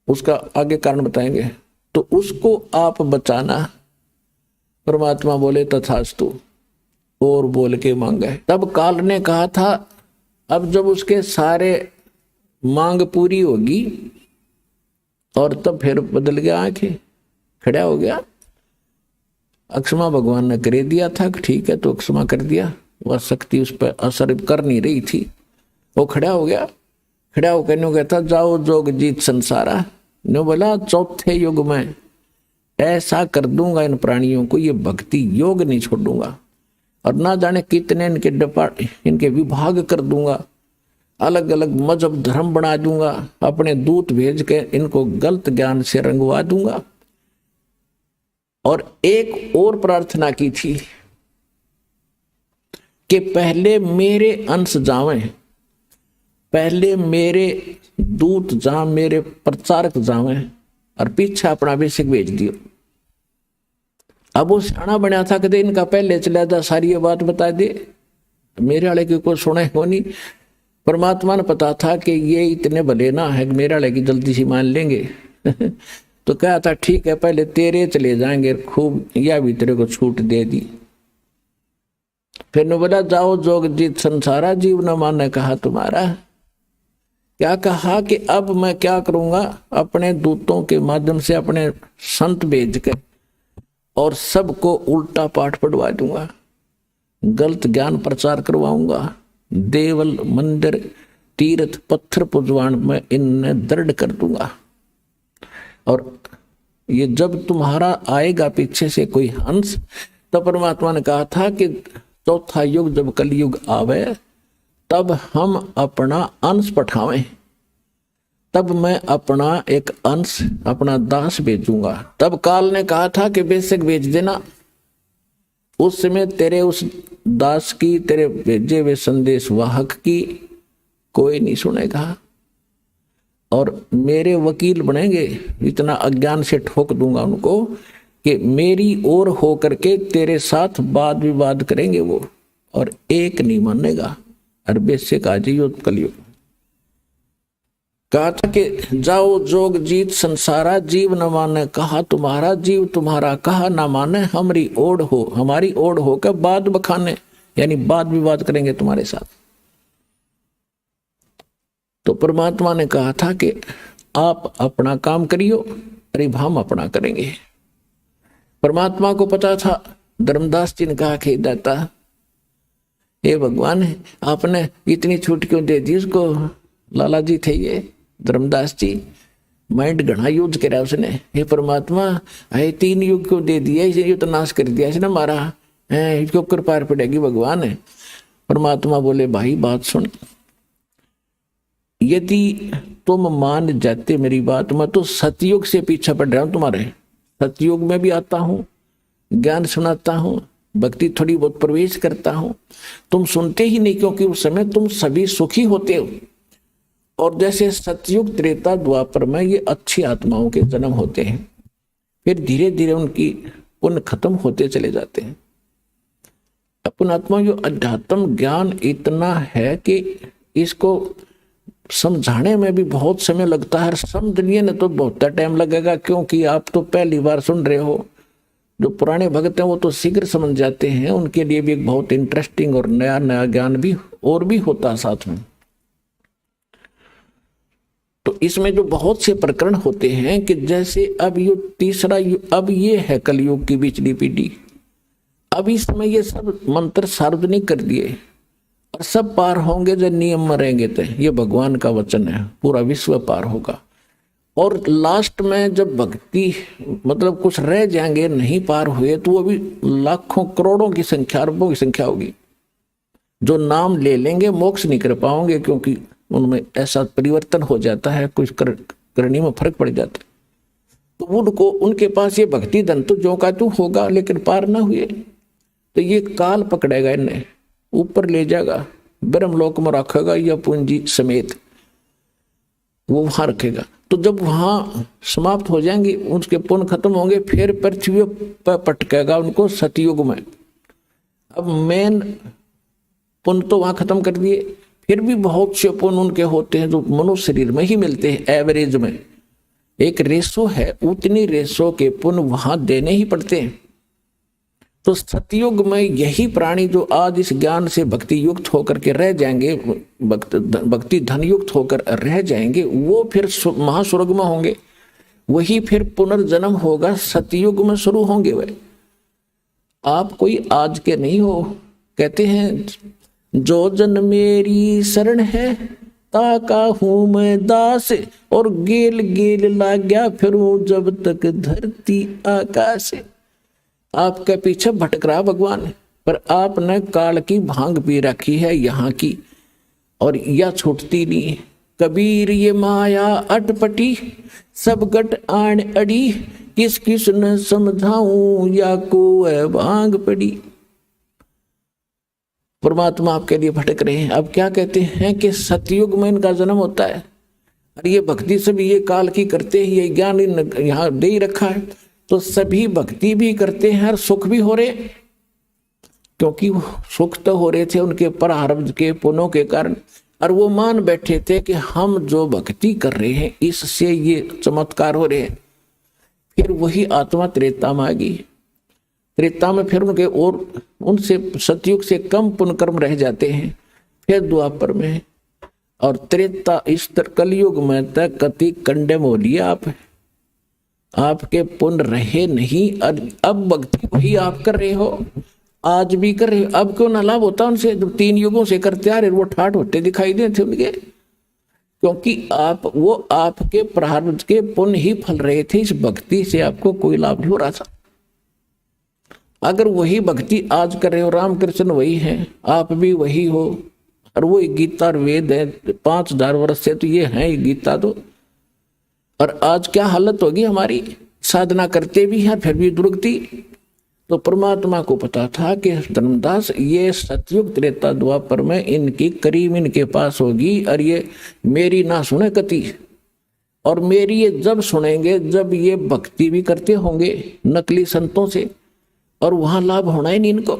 उसका आगे कारण बताएंगे। तो उसको आप बचाना। परमात्मा बोले तथास्तु, और बोल के मांगे। तब काल ने कहा था अब जब उसके सारे मांग पूरी होगी, और तब फिर बदल गया, आंखें खड़ा हो गया। अक्षमा भगवान ने कर दिया था कि ठीक है, तो अक्षमा कर दिया, वह शक्ति उस पर असर कर नहीं रही थी, वो खड़ा हो गया। खड़ा होकर न्यू कहता जाओ जोग जीत संसारा, न्यू बोला चौथे युग में ऐसा कर दूंगा इन प्राणियों को, ये भक्ति योग नहीं छोड़ूंगा, और ना जाने कितने इनके विभाग कर दूंगा, अलग अलग मजहब धर्म बना दूंगा, अपने दूत भेज के इनको गलत ज्ञान से रंगवा दूंगा। और एक और प्रार्थना की थी कि पहले मेरे अंश जावें, पहले मेरे दूत जा, मेरे प्रचारक जावें, और पीछे अपना बेसिक भेज दियो। अब वो सियाना बना था कि इनका पहले चला जा, सारी ये बात बता दे, मेरे वाले की कोई सुने हो नहीं। परमात्मा ने पता था कि ये इतने भले ना है, मेरे वाले की जल्दी से मान लेंगे तो कहा था ठीक है पहले तेरे चले जाएंगे, खूब या भी तेरे को छूट दे दी। फिर ने बोला जाओ जोग जीत संसारा, जीव न माने कहा तुम्हारा। क्या कहा कि अब मैं क्या करूंगा, अपने दूतों के माध्यम से अपने संत भेज कर और सबको उल्टा पाठ पढ़वा दूंगा, गलत ज्ञान प्रचार करवाऊंगा, देवल मंदिर तीर्थ पत्थर पुजवान में इन्हें दृढ़ कर दूंगा। और ये जब तुम्हारा आएगा पीछे से कोई हंस, तो परमात्मा ने कहा था कि चौथा युग जब कलयुग आवे तब हम अपना अंश पठावें, तब मैं अपना एक अंश अपना दास भेजूंगा। तब काल ने कहा था कि बेशक भेज देना, उस समय तेरे उस दास की, तेरे भेजे हुए संदेश वाहक की कोई नहीं सुनेगा और मेरे वकील बनेंगे। इतना अज्ञान से ठोक दूंगा उनको कि मेरी ओर होकर के तेरे साथ वाद विवाद करेंगे वो, और एक नहीं मानेगा। अरबे से काजी कलयुग कहा था कि जाओ जोग जीत संसारा, जीव न माने कहा तुम्हारा, जीव तुम्हारा कहा न माने, हमारी ओढ़ हो, हमारी ओढ़ होकर बाद बखाने, यानी वाद विवाद करेंगे तुम्हारे साथ। तो परमात्मा ने कहा था कि आप अपना काम करियो, अरे हम अपना करेंगे। परमात्मा को पता था। धर्मदास जी ने कहा कि दाता हे भगवान, आपने इतनी छूट क्यों दे दी उसको? लाला जी थे ये धर्मदास जी, माइंड घना यूज करा उसने। हे परमात्मा, अरे 3 युग क्यों दे दिया, इसे ये तो नाश कर दिया इसने मारा है, इसको कृपा पड़ेगी भगवान है। परमात्मा बोले भाई बात सुन, यदि तुम मान जाते मेरी बात, मैं तो सतयुग से पीछा पड़ रहा हूं तुम्हारे। सतयुग में भी आता हूं, ज्ञान सुनाता हूं, भक्ति थोड़ी बहुत प्रवेश करता हूं, तुम सुनते ही नहीं, क्योंकि उस समय तुम सभी सुखी होते हो। और जैसे सतयुग त्रेता द्वापर में ये अच्छी आत्माओं के जन्म होते हैं, फिर धीरे धीरे उनकी पुण्य खत्म होते चले जाते हैं। अपन आत्मा जो अध्यात्म ज्ञान इतना है कि इसको समझाने में भी बहुत समय लगता है। समझने में तो बहुत टाइम लगेगा, क्योंकि आप तो पहली बार सुन रहे हो। जो पुराने भक्त हैं वो तो शीघ्र समझ जाते हैं, उनके लिए भी एक बहुत इंटरेस्टिंग और नया नया ज्ञान भी और भी होता है साथ में। तो इसमें जो बहुत से प्रकरण होते हैं कि जैसे अब ये तीसरा युग, अब ये है कलयुग की पिछली पीढ़ी, अब इसमें ये सब मंत्र सार्वजनिक कर दिए और सब पार होंगे जो नियम में रहेंगे। तो ये भगवान का वचन है, पूरा विश्व पार होगा। और लास्ट में जब भक्ति मतलब कुछ रह जाएंगे नहीं पार हुए, तो वो भी लाखों करोड़ों की संख्या, अरबों की संख्या होगी जो नाम ले लेंगे, मोक्ष नहीं कर पाओगे, क्योंकि उनमें ऐसा परिवर्तन हो जाता है, कुछ करनी में फर्क पड़ जाता है। तो उनको उनके पास ये भक्ति धन तो जो का तू होगा, लेकिन पार ना हुए तो ये काल पकड़ेगा, इन्हें ऊपर ले जाएगा, ब्रह्मलोक में रखेगा या पूंजी समेत वो वहां रखेगा। तो जब वहां समाप्त हो जाएंगे, उसके पुण्य खत्म होंगे, फिर पृथ्वी पर पटकेगा उनको सतयुग में। अब मेन पुण्य तो वहां खत्म कर दिए, फिर भी बहुत से पुण्य उनके होते हैं जो मनुष्य शरीर में ही मिलते हैं। एवरेज में एक रेशो है, उतनी रेशो के पुण्य वहां देने ही पड़ते हैं। तो सतयुग में यही प्राणी जो आज इस ज्ञान से भक्ति युक्त होकर के रह जाएंगे, भक्ति धन युक्त होकर रह जाएंगे, वो फिर महास्वर्ग में होंगे। वही फिर पुनर्जन्म होगा, सतयुग में शुरू होंगे। वे आप कोई आज के नहीं हो। कहते हैं जो जन मेरी शरण है ताका हूं मैं दास, और गेल गेल लाग्या फिरूं जब तक धरती आकाश। आपके पीछे भटक रहा भगवान, पर आपने काल की भांग पी रखी है यहाँ की, और यह छूटती नहीं। कबीर ये माया अटपटी सब गट आन अड़ी, किस किस न समझाऊं या को है भांग पड़ी। परमात्मा आपके लिए भटक रहे हैं। अब क्या कहते हैं कि सतयुग में इनका जन्म होता है, और ये भक्ति सब ये काल की करते हैं, ये ज्ञान यहाँ दे ही रखा है, तो सभी भक्ति भी करते हैं और सुख भी हो रहे, क्योंकि सुख तो हो रहे थे उनके प्रारब्ध के पुण्यों के कारण, और वो मान बैठे थे कि हम जो भक्ति कर रहे हैं इससे ये चमत्कार हो रहे हैं। फिर वही आत्मा त्रेता में आ गई। त्रेता में फिर उनके और उनसे सतयुग से कम पुण्य कर्म रह जाते हैं, फिर द्वापर में, और त्रेता इस कलयुग में तक कति कंडेम हो लिया। आपके पुण्य रहे नहीं, अब भक्ति वही आप कर रहे हो, आज भी कर रहे हो। अब क्यों ना लाभ होता उनसे, जब 3 युगों से करते आ रहे, वो ठाठ होते दिखाई देते उनके। क्योंकि आप वो आपके प्रारब्ध के पुण्य ही फल रहे थे, इस भक्ति से आपको कोई लाभ नहीं हो रहा था। अगर वही भक्ति आज कर रहे हो, रामकृष्ण वही है, आप भी वही हो, और वो गीता और वेद है 5000 वर्ष से, तो ये है गीता तो। और आज क्या हालत होगी हमारी, साधना करते भी हैं फिर भी दुर्गति। तो परमात्मा को पता था कि धर्मदास ये सतयुग त्रेता द्वापर में इनकी करीब इनके पास होगी, और ये मेरी ना सुने कति, और मेरी ये जब सुनेंगे जब ये भक्ति भी करते होंगे नकली संतों से, और वहां लाभ होना ही नहीं इनको,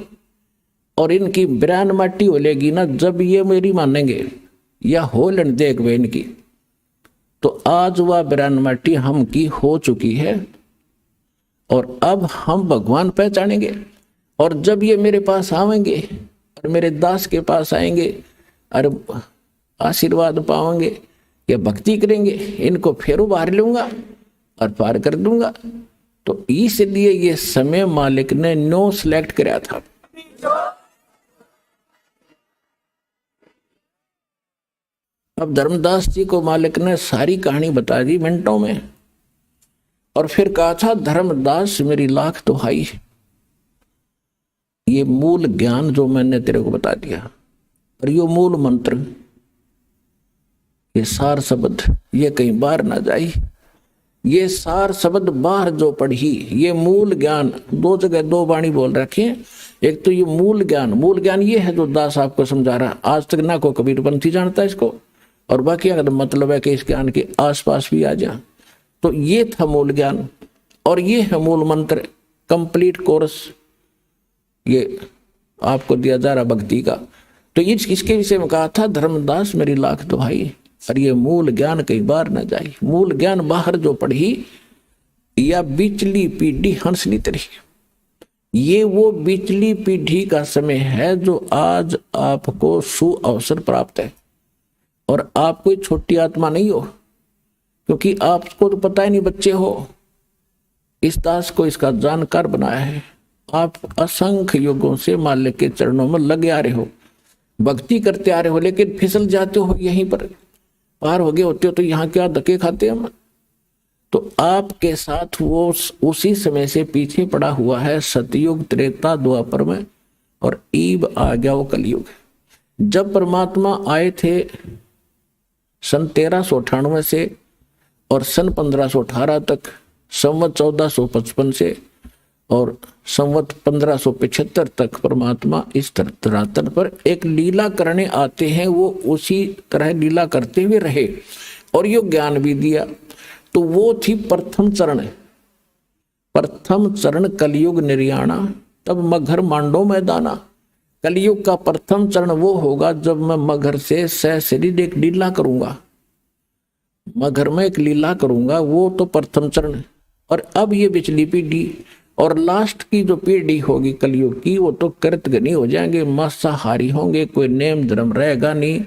और इनकी बिरान माटी हो लेगी ना जब ये मेरी मानेंगे या हो लेन देख वे इनकी। तो आज वह बिरान माटी हम की हो चुकी है, और अब हम भगवान पहचानेंगे। और जब ये मेरे पास आवेंगे और मेरे दास के पास आएंगे और आशीर्वाद पाएंगे या भक्ति करेंगे, इनको फिर उबार लूंगा और पार कर दूंगा। तो इसलिए ये समय मालिक ने नो सिलेक्ट कराया था। अब धर्मदास जी को मालिक ने सारी कहानी बता दी मिनटों में, और फिर कहा था धर्मदास मेरी लाख दुहाई, ये मूल ज्ञान जो मैंने तेरे को बता दिया, और ये मूल मंत्र, ये सार शब्द ये कहीं बाहर ना जाए, ये सार शब्द बाहर जो पढ़ी, ये मूल ज्ञान। दो जगह दो वाणी बोल रखे हैं, एक तो ये मूल ज्ञान ये है जो दास आपको समझा रहा, आज तक ना को कबीरपंथी जानता इसको, और बाकी अगर मतलब है कि इस ज्ञान के आसपास भी आ जा। तो ये था मूल ज्ञान, और ये है मूल मंत्र, कंप्लीट कोर्स ये आपको दिया जा रहा भक्ति का। तो इसके विषय में कहा था धर्मदास मेरी लाख दुहाई, और ये मूल ज्ञान कई बार न जाए। मूल ज्ञान बाहर जो पढ़ी या बिचली पीढ़ी हंसली तरी, ये वो बिचली पीढ़ी का समय है जो आज आपको सुअवसर प्राप्त है। और आप कोई छोटी आत्मा नहीं हो, क्योंकि आपको तो पता ही नहीं बच्चे हो, इस दास को इसका जानकार बनाया है। आप असंख्य युगों से मालिक के चरणों में लगे आ रहे हो, भक्ति करते आ रहे हो, लेकिन फिसल जाते हो, यहीं पर पार हो गए होते हो तो यहाँ क्या धक्के खाते हम। तो आपके साथ वो उसी समय से पीछे पड़ा हुआ है सतयुग त्रेता द्वापर में, और ईब आ गया वो कलयुग। जब परमात्मा आए थे सन 1398 से और सन 1518 तक, संवत 1455 से और संवत 1575 तक परमात्मा इस धरातल पर एक लीला करने आते हैं। वो उसी तरह लीला करते हुए रहे और यो ज्ञान भी दिया। तो वो थी प्रथम चरण कलयुग निर्याणा, तब मगर मांडो मैदाना। कलयुग का प्रथम चरण वो होगा जब मैं मगर से सशरीर एक लीला करूंगा, मगर में एक लीला करूंगा, वो तो प्रथम चरण। और अब ये पिछली पीढ़ी और लास्ट की जो पीढ़ी होगी कलयुग की, वो तो कृतघ्नी हो जाएंगे, मांसाहारी होंगे, कोई नेम धर्म रहेगा नहीं।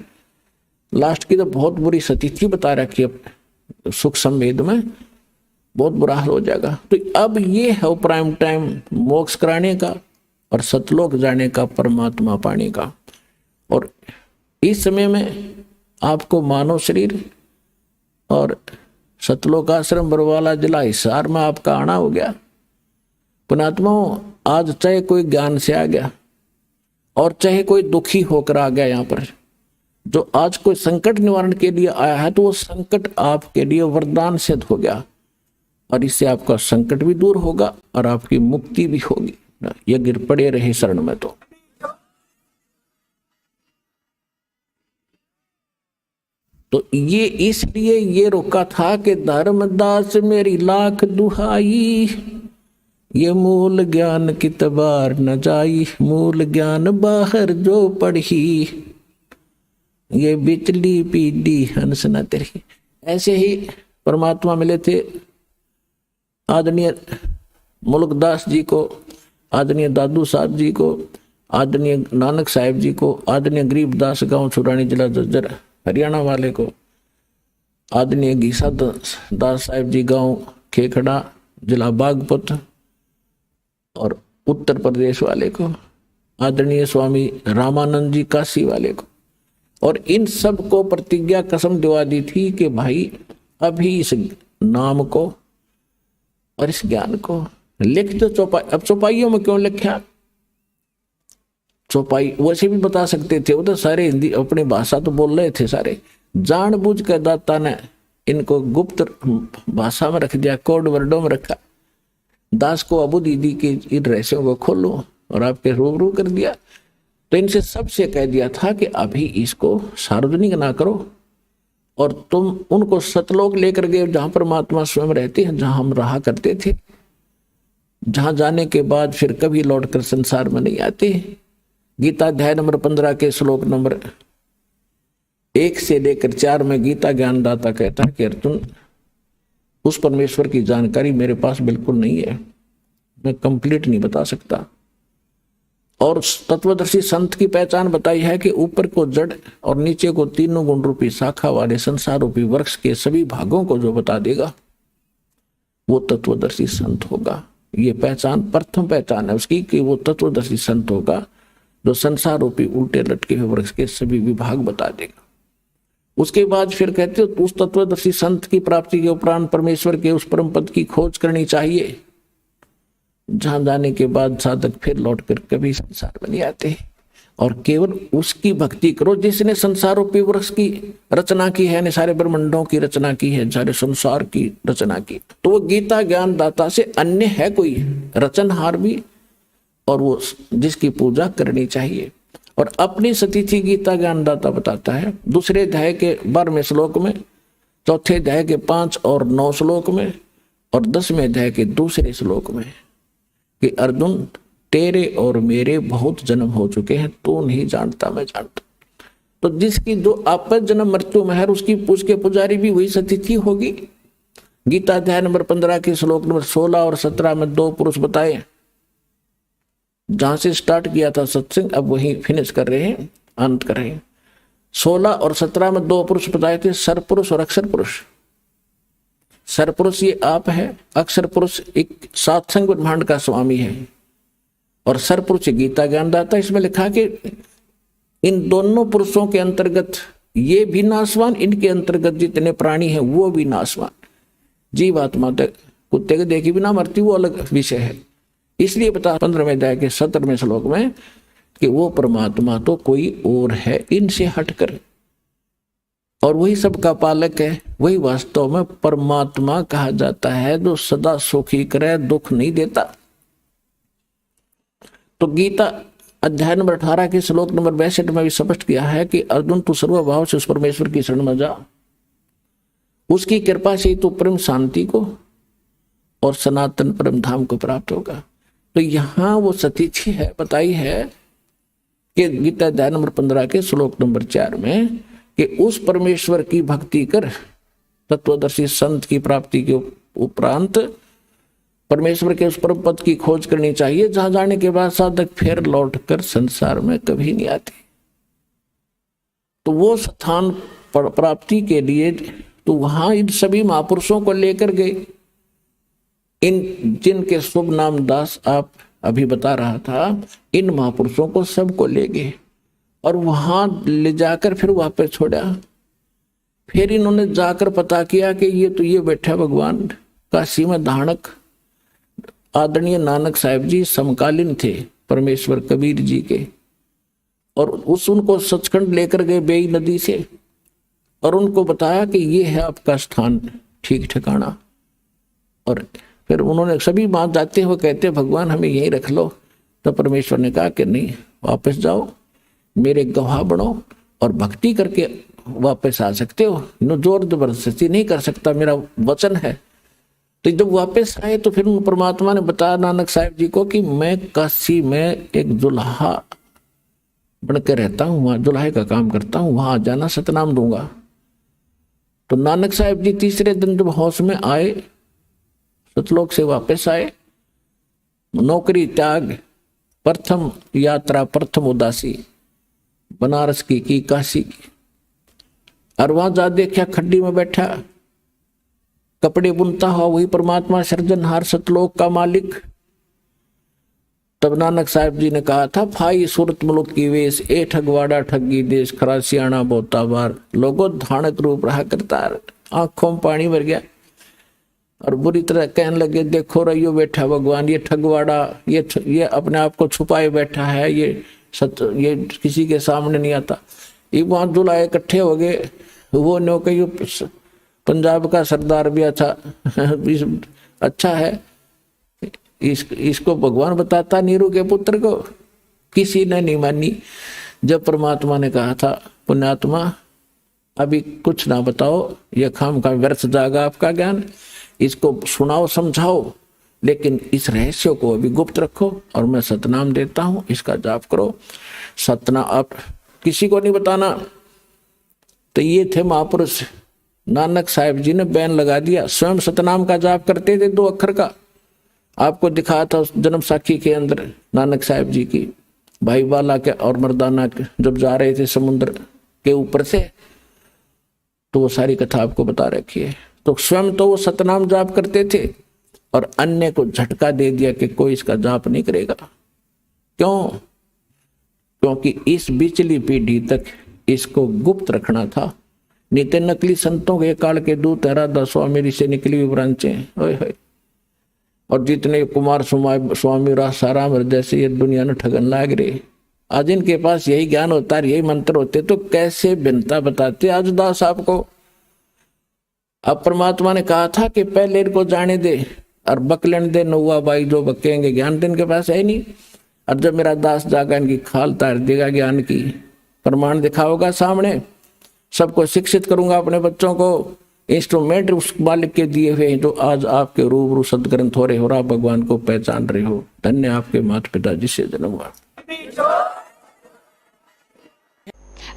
लास्ट की तो बहुत बुरी स्थिति बता रखी है सुख संवेद में, बहुत बुरा हाल हो जाएगा। तो अब ये है प्राइम टाइम मोक्ष कराने का और सतलोक जाने का, परमात्मा पाने का। और इस समय में आपको मानव शरीर और सतलोक आश्रम बरवाला जिला हिसार में आपका आना हो गया। पुणात्माओं, आज चाहे कोई ज्ञान से आ गया और चाहे कोई दुखी होकर आ गया यहाँ पर, जो आज कोई संकट निवारण के लिए आया है, तो वो संकट आपके लिए वरदान सिद्ध हो गया, और इससे आपका संकट भी दूर होगा और आपकी मुक्ति भी होगी। ये गिर पड़े रहे शरण में। तो ये इसलिए ये रोका था कि धर्मदास मेरी लाख दुहाई, ये मूल ज्ञान की तबार न जाई, मूल ज्ञान बाहर जो पढ़ी, ये बिचली पीढ़ी हंस न तेरी। ऐसे ही परमात्मा मिले थे आदरणीय मुल्कदास जी को, आदरणीय दादू साहब जी को, आदरणीय नानक साहिब जी को, आदरणीय गरीबदास गांव छुरानी जिला जज्जर हरियाणा वाले को, आदरणीय गीसा दास साहिब जी गांव खेखड़ा जिला बागपत और उत्तर प्रदेश वाले को, आदरणीय स्वामी रामानंद जी काशी वाले को, और इन सब को प्रतिज्ञा कसम दिवा दी थी कि भाई अभी इस नाम को और इस ज्ञान को लिख दो चौपाई। अब चौपाइयों में क्यों लिखा? चौपाई वैसे भी बता सकते थे, वो तो सारे हिंदी अपनी भाषा तो बोल रहे थे सारे। जानबूझ कर दाता ने इनको गुप्त भाषा में रख दिया, कोड वर्डों में रखा। दास को अबू दीदी के इन रहस्यों को खोलो और आपके रूबरू कर दिया। तो इनसे सबसे कह दिया था कि अभी इसको सार्वजनिक ना करो और तुम उनको सतलोक लेकर गए जहां परमात्मा स्वयं रहते हैं, जहां हम रहा करते थे, जहां जाने के बाद फिर कभी लौटकर संसार में नहीं आते। गीता अध्याय नंबर 15 के श्लोक नंबर 1 से लेकर 4 में गीता ज्ञानदाता कहता है कि अर्जुन, उस परमेश्वर की जानकारी मेरे पास बिल्कुल नहीं है, मैं कंप्लीट नहीं बता सकता। और तत्वदर्शी संत की पहचान बताई है कि ऊपर को जड़ और नीचे को तीनों गुण रूपी शाखा वाले संसार रूपी वृक्ष के सभी भागों को जो बता देगा वो तत्वदर्शी संत होगा। ये पहचान प्रथम पहचान है उसकी कि वो तत्वदर्शी संत होगा जो संसार रूपी उल्टे लटके हुए वृक्ष के सभी विभाग बता देगा। उसके बाद फिर कहते हो उस तत्वदर्शी संत की प्राप्ति के उपरांत परमेश्वर के उस परम पद की खोज करनी चाहिए, जहां जाने के बाद साधक फिर लौटकर कभी संसार में नहीं आते और केवल उसकी भक्ति करो जिसने संसार रूपी वृक्ष की रचना की है, सारे ब्रह्मांडों की रचना की है, सारे संसार की रचना की। तो वो गीता ज्ञान दाता से अन्य है कोई रचनहार भी, और वो जिसकी पूजा करनी चाहिए। और अपनी सतीथि गीता ज्ञानदाता बताता है दूसरे अध्याय के 12वें श्लोक में, चौथे अध्याय के 5 और 9 श्लोक में और 10वें अध्याय के दूसरे श्लोक में कि अर्जुन, तेरे और मेरे बहुत जन्म हो चुके हैं, तू नहीं जानता मैं जानता। तो जिसकी जो आपस जन्म मृत्यु में है उसकी पूछ के पुजारी भी वही सतीथि होगी। गीता अध्याय नंबर 15 के श्लोक नंबर 16 और 17 में 2 पुरुष बताए, जहां से स्टार्ट किया था सत्संग अब वही फिनिश कर रहे हैं, अंत कर रहे हैं। 16 और 17 में 2 पुरुष बताए थे, सरपुरुष और अक्षर पुरुष। सरपुरुष ये आप है, अक्षर पुरुष एक सात्संग ब्रह्मांड का स्वामी है और सरपुरुष गीता ज्ञानदाता। इसमें लिखा कि इन दोनों पुरुषों के अंतर्गत ये भी नाशवान, इनके अंतर्गत जितने प्राणी हैं वो भी नाशवान। जीवात्मा तक कुत्ते के देखी बिना मरती वो अलग विषय है। इसलिए बता 15वें अध्याय के 17वें श्लोक में कि वो परमात्मा तो कोई और है इनसे हटकर, और वही सबका पालक है। वही वास्तव में परमात्मा कहा जाता है जो सदा सुखी करे, दुख नहीं देता। तो गीता अध्याय नंबर 18 के श्लोक नंबर 62 में भी स्पष्ट किया है कि अर्जुन, तू सर्वभाव से उस परमेश्वर की शरण में जा, उसकी कृपा से तू परम शांति को और सनातन परम धाम को प्राप्त होगा। तो यहां वो सतीथि है बताई है कि गीता अध्याय नंबर 15 के श्लोक नंबर 4 में कि उस परमेश्वर की भक्ति कर तत्वदर्शी संत की प्राप्ति के उपरांत परमेश्वर के उस परम पद की खोज करनी चाहिए, जहां जाने के बाद साधक फिर लौटकर संसार में कभी नहीं आते। तो वो स्थान प्राप्ति के लिए तो वहां इन सभी महापुरुषों को लेकर गए, इन जिनके शुभ नाम दास आप अभी बता रहा था, इन महापुरुषों को सबको ले गए और वहां ले जाकर फिर वापस छोड़ा। फिर इन्होंने जाकर पता किया कि ये बैठा भगवान काशी में धारणक आदरणीय नानक साहिब जी समकालीन थे परमेश्वर कबीर जी के, और उनको सचखंड लेकर गए बेई नदी से और उनको बताया कि ये है आपका स्थान ठीक ठिकाना। और फिर उन्होंने सभी बात जाते हुए कहते भगवान हमें यहीं रख लो। तो परमेश्वर ने कहा कि नहीं, वापस जाओ, मेरे गवाह बनो और भक्ति करके वापस आ सकते हो, जोर जबरदस्ती नहीं कर सकता, मेरा वचन है। तो जब वापस आए तो फिर परमात्मा ने बताया नानक साहिब जी को कि मैं काशी में एक दुल्हा बनकर रहता हूँ, वहां दुल्हे का काम करता हूँ, वहां जाना सतनाम दूंगा। तो नानक साहिब जी तीसरे दिन जब होश में आए, सतलोक से वापस आए, नौकरी त्याग, प्रथम यात्रा, प्रथम उदासी बनारस की काशी की, और वहां जा देखा खड्डी में बैठा कपड़े बुनता हुआ वही परमात्मा सृजनहार सतलोक का मालिक। तब नानक साहब जी ने कहा था, फाई सूरत मुल्क की वेश, ए ठगवाड़ा ठगी देश, खरा सियाणा बोता बार, लोगों धानक रूप रहा करता। आंखों में पानी भर गया और बुरी तरह कहने लगे, देखो रहियो बैठा भगवान, ये ठगवाड़ा, ये अपने आप को छुपाए बैठा है, ये किसी के सामने नहीं आता। ये वहां दुलाए इकट्ठे हो गए, वो नो कही पंजाब का सरदार भी अच्छा है, इसको भगवान बताता नीरू के पुत्र को। किसी ने नहीं मानी। जब परमात्मा ने कहा था, पुण्यात्मा अभी कुछ ना बताओ, यह खाम का व्यर्थ जाएगा आपका ज्ञान, इसको सुनाओ समझाओ, लेकिन इस रहस्य को अभी गुप्त रखो और मैं सतनाम देता हूं, इसका जाप करो। सतनाम आप किसी को नहीं बताना। तो ये थे महापुरुष। नानक साहिब जी ने बैन लगा दिया, स्वयं सतनाम का जाप करते थे 2 अक्षर का। आपको दिखाया था जन्म साखी के अंदर नानक साहिब जी की, भाई बाला के और मर्दाना के जब जा रहे थे समुद्र के ऊपर से, तो वो सारी कथा आपको बता रखी है। तो स्वयं तो वो सतनाम जाप करते थे और अन्य को झटका दे दिया कि कोई इसका जाप नहीं करेगा। क्यों? क्योंकि इस बिचली पीढ़ी तक इसको गुप्त रखना था। नित्य नकली संतों के काल के दूत राधा स्वामी से निकली हुई ब्रांचे, और जितने कुमार स्वामी रासाराम जैसे ये दुनिया ने ठगन लाग रहे, आज इनके पास यही ज्ञान होता है, यही मंत्र होते, तो कैसे भिन्नता बताते आज दास आपको। अब परमात्मा ने कहा था कि पहले इनको जाने दे और बकलन दे, नौवा बाई जो बकेंगे, ज्ञान तो इनके पास है नहीं। और जब मेरा दास जागा इनकी खाल तार देगा, ज्ञान की प्रमाण दिखाओगा सामने, सबको शिक्षित करूंगा अपने बच्चों को। इंस्ट्रूमेंट उस मालिक के दिए हुए हैं जो आज आपके रूबरू सदग्रंथ हो रहे हो, आप भगवान को पहचान रहे हो। धन्य आपके माता पिता जिससे जन्म हुआ।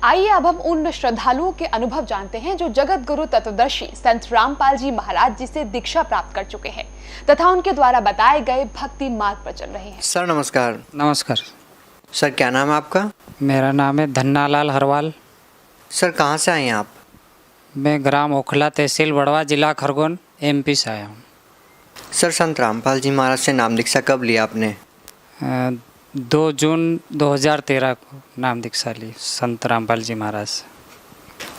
आइए अब हम उन श्रद्धालुओं के अनुभव जानते हैं जो जगत गुरु तत्वदर्शी संत रामपाल जी महाराज जी से दीक्षा प्राप्त कर चुके हैं तथा उनके द्वारा बताए गए भक्ति मार्ग पर चल रहे हैं। सर नमस्कार। नमस्कार सर क्या नाम है आपका? मेरा नाम है धन्नालाल हरवाल। सर कहाँ से आए हैं आप? मैं ग्राम ओखला, तहसील बड़वा, जिला खरगोन, MP से आया हूँ। सर संत रामपाल जी महाराज से नाम दीक्षा कब लिया आपने? 2 जून 2013 को नाम दीक्षा ली संत रामपाल जी महाराज से।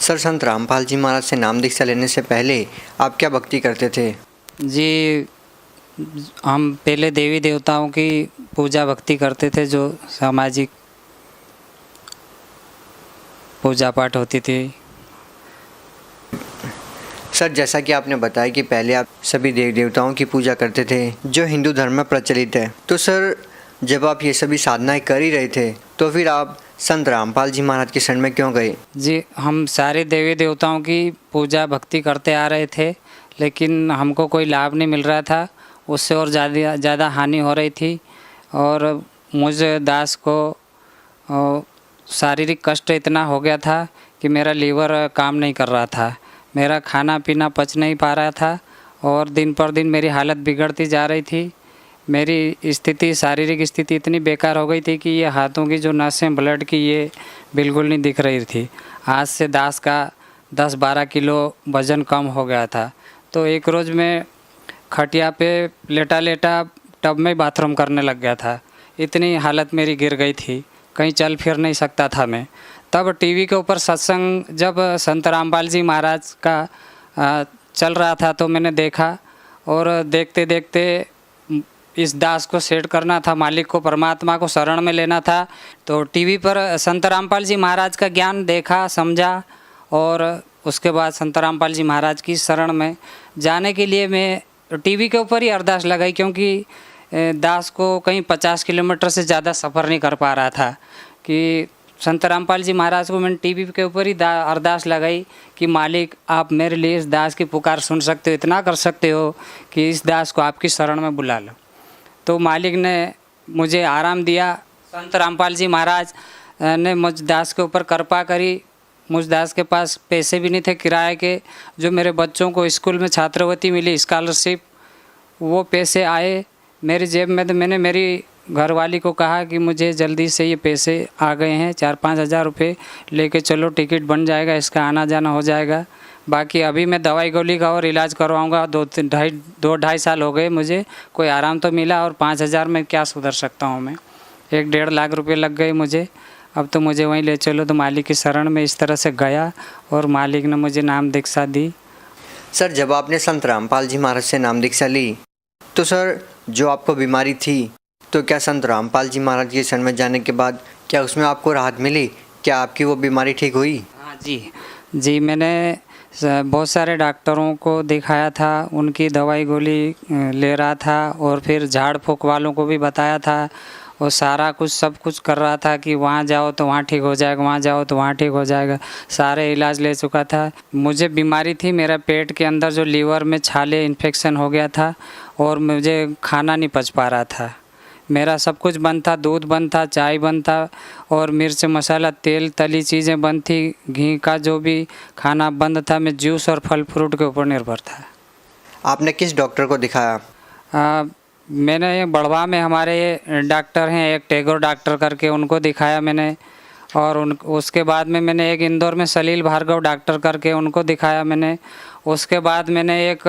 सर संत रामपाल जी महाराज से नाम दीक्षा लेने से पहले आप क्या भक्ति करते थे? जी हम पहले देवी देवताओं की पूजा भक्ति करते थे, जो सामाजिक पूजा पाठ होती थी। सर जैसा कि आपने बताया कि पहले आप सभी देवी देवताओं की पूजा करते थे जो हिंदू धर्म में प्रचलित है, तो सर जब आप ये सभी साधनाएं कर ही रहे थे तो फिर आप संत रामपाल जी महाराज के शरण में क्यों गए? जी हम सारे देवी देवताओं की पूजा भक्ति करते आ रहे थे, लेकिन हमको कोई लाभ नहीं मिल रहा था, उससे और ज़्यादा हानि हो रही थी। और मुझे दास को शारीरिक कष्ट इतना हो गया था कि मेरा लीवर काम नहीं कर रहा था, मेरा खाना पीना पच नहीं पा रहा था और दिन पर दिन मेरी हालत बिगड़ती जा रही थी। मेरी स्थिति, शारीरिक स्थिति इतनी बेकार हो गई थी कि ये हाथों की जो नसें ब्लड की ये बिल्कुल नहीं दिख रही थी। आज से दास का 10-12 किलो वज़न कम हो गया था। तो एक रोज़ मैं खटिया पे लेटा टब में बाथरूम करने लग गया था, इतनी हालत मेरी गिर गई थी, कहीं चल फिर नहीं सकता था मैं। तब टीवी के ऊपर सत्संग जब संत रामपाल जी महाराज का चल रहा था तो मैंने देखा, और देखते देखते इस दास को सेट करना था, मालिक को, परमात्मा को शरण में लेना था। तो टीवी पर संत रामपाल जी महाराज का ज्ञान देखा, समझा, और उसके बाद संत रामपाल जी महाराज की शरण में जाने के लिए मैं टीवी के ऊपर ही अरदास लगाई, क्योंकि दास को कहीं 50 किलोमीटर से ज़्यादा सफ़र नहीं कर पा रहा था। कि संत रामपाल जी महाराज को मैंने टीवी के ऊपर ही अरदास लगाई कि मालिक आप मेरे लिए इस दास की पुकार सुन सकते हो, इतना कर सकते हो कि इस दास को आपकी शरण में बुला लो। तो मालिक ने मुझे आराम दिया। संत रामपाल जी महाराज ने मुझ दास के ऊपर कृपा करी। मुझ दास के पास पैसे भी नहीं थे किराए के, जो मेरे बच्चों को स्कूल में छात्रवृत्ति मिली, स्कॉलरशिप, वो पैसे आए मेरी जेब में। तो मैंने मेरी घरवाली को कहा कि मुझे जल्दी से ये पैसे आ गए हैं, 4-5 हज़ार रुपये लेके चलो, टिकट बन जाएगा, इसका आना जाना हो जाएगा। बाकी अभी मैं दवाई गोली का और इलाज करवाऊंगा। 2-2.5 साल हो गए मुझे, कोई आराम तो मिला, और 5,000 में क्या सुधर सकता हूँ मैं। 1-1.5 लाख रुपए लग गए मुझे। अब तो मुझे वहीं ले चलो। तो मालिक की शरण में इस तरह से गया और मालिक ने मुझे नाम दीक्षा दी। सर जब आपने संत रामपाल जी महाराज से नाम दीक्षा ली तो सर जो आपको बीमारी थी, तो क्या संत रामपाल जी महाराज के शरण में जाने के बाद क्या उसमें आपको राहत मिली? क्या आपकी वो बीमारी ठीक हुई? हाँ जी, मैंने बहुत सारे डॉक्टरों को दिखाया था, उनकी दवाई गोली ले रहा था, और फिर झाड़ फूँक वालों को भी बताया था, और सारा कुछ सब कुछ कर रहा था कि वहाँ जाओ तो वहाँ ठीक हो जाएगा, वहाँ जाओ तो वहाँ ठीक हो जाएगा। सारे इलाज ले चुका था। मुझे बीमारी थी, मेरा पेट के अंदर जो लीवर में छाले इन्फेक्शन हो गया था, और मुझे खाना नहीं पच पा रहा था। मेरा सब कुछ बंद था, दूध बंद था, चाय बंद था, और मिर्च मसाला तेल तली चीज़ें बंद थी, घी का जो भी खाना बंद था। मैं जूस और फल फ्रूट के ऊपर निर्भर था। आपने किस डॉक्टर को दिखाया? मैंने बड़वा में हमारे डॉक्टर हैं, एक टैगोर डॉक्टर करके, उनको दिखाया मैंने। और उसके बाद में मैंने एक इंदौर में सलील भार्गव डॉक्टर करके, उनको दिखाया मैंने। उसके बाद मैंने एक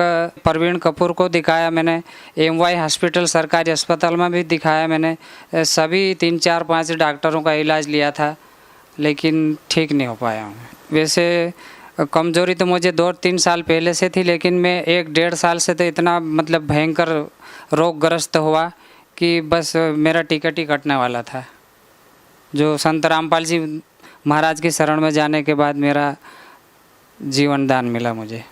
प्रवीण कपूर को दिखाया मैंने। MY हॉस्पिटल सरकारी अस्पताल में भी दिखाया मैंने। सभी 3-4-5 डॉक्टरों का इलाज लिया था, लेकिन ठीक नहीं हो पाया हूँ। वैसे कमज़ोरी तो मुझे 2-3 साल पहले से थी, लेकिन मैं 1-1.5 साल से तो इतना मतलब भयंकर रोगग्रस्त हुआ कि बस मेरा टिकट ही कटने वाला था। जो संत रामपाल जी महाराज की शरण में जाने के बाद मेरा जीवन दान मिला मुझे।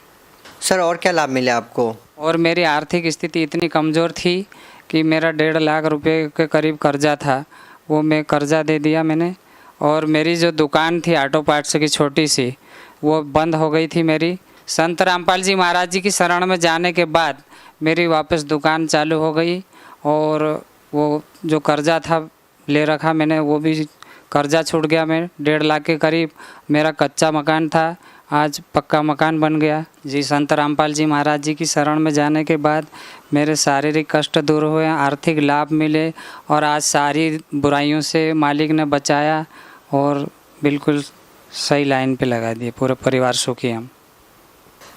सर और क्या लाभ मिले आपको? और मेरी आर्थिक स्थिति इतनी कमज़ोर थी कि मेरा 1.5 लाख रुपए के करीब कर्जा था, वो मैं कर्जा दे दिया मैंने। और मेरी जो दुकान थी ऑटो पार्ट्स की छोटी सी, वो बंद हो गई थी मेरी। संत रामपाल जी महाराज जी की शरण में जाने के बाद मेरी वापस दुकान चालू हो गई, और वो जो कर्जा था ले रखा मैंने, वो भी कर्जा छूट गया। मैं 1.5 लाख के करीब मेरा कच्चा मकान था, आज पक्का मकान बन गया। जी, संत रामपाल जी महाराज जी की शरण में जाने के बाद मेरे शारीरिक कष्ट दूर हुए, आर्थिक लाभ मिले, और आज सारी बुराइयों से मालिक ने बचाया और बिल्कुल सही लाइन पे लगा दिए। पूरे परिवार सुखी हम।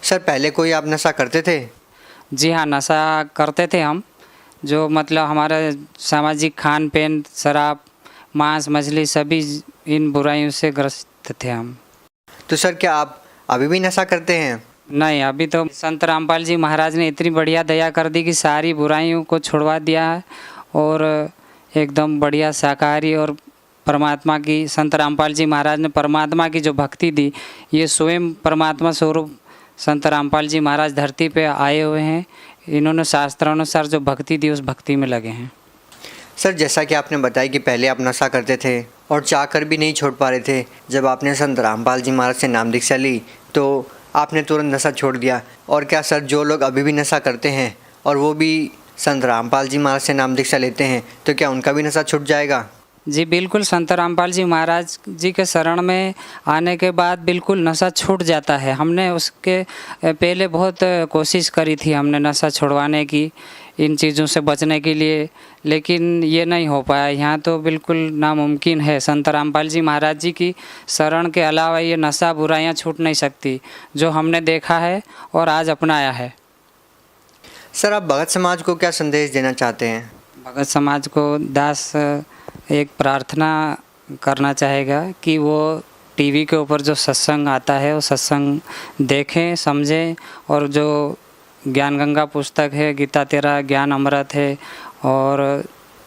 सर पहले कोई आप नशा करते थे? जी हाँ, नशा करते थे हम। जो मतलब हमारा सामाजिक खान पीन, शराब, मांस मछली, सभी इन बुराइयों से ग्रस्त थे हम। तो सर क्या आप अभी भी नशा करते हैं? नहीं, अभी तो संत रामपाल जी महाराज ने इतनी बढ़िया दया कर दी कि सारी बुराइयों को छुड़वा दिया है, और एकदम बढ़िया शाकाहारी, और परमात्मा की, संत रामपाल जी महाराज ने परमात्मा की जो भक्ति दी, ये स्वयं परमात्मा स्वरूप संत रामपाल जी महाराज धरती पे आए हुए हैं। इन्होंने शास्त्रानुसार जो भक्ति दी, उस भक्ति में लगे हैं। सर जैसा कि आपने बताया कि पहले आप नशा करते थे और चाहकर भी नहीं छोड़ पा रहे थे, जब आपने संत रामपाल जी महाराज से नाम दीक्षा ली तो आपने तुरंत नशा छोड़ दिया। और क्या सर जो लोग अभी भी नशा करते हैं और वो भी संत रामपाल जी महाराज से नाम दीक्षा लेते हैं, तो क्या उनका भी नशा छूट जाएगा? जी बिल्कुल, संत रामपाल जी महाराज जी के शरण में आने के बाद बिल्कुल नशा छूट जाता है। हमने उसके पहले बहुत कोशिश करी थी हमने नशा छुड़वाने की, इन चीज़ों से बचने के लिए, लेकिन ये नहीं हो पाया। यहाँ तो बिल्कुल नामुमकिन है। संत रामपाल जी महाराज जी की शरण के अलावा ये नशा बुराइयाँ छूट नहीं सकती, जो हमने देखा है और आज अपनाया है। सर आप भगत समाज को क्या संदेश देना चाहते हैं? भगत समाज को दास एक प्रार्थना करना चाहेगा कि वो टीवी के ऊपर जो सत्संग आता है वो सत्संग देखें, समझें, और जो ज्ञान गंगा पुस्तक है, गीता तेरा ज्ञान अमृत है, और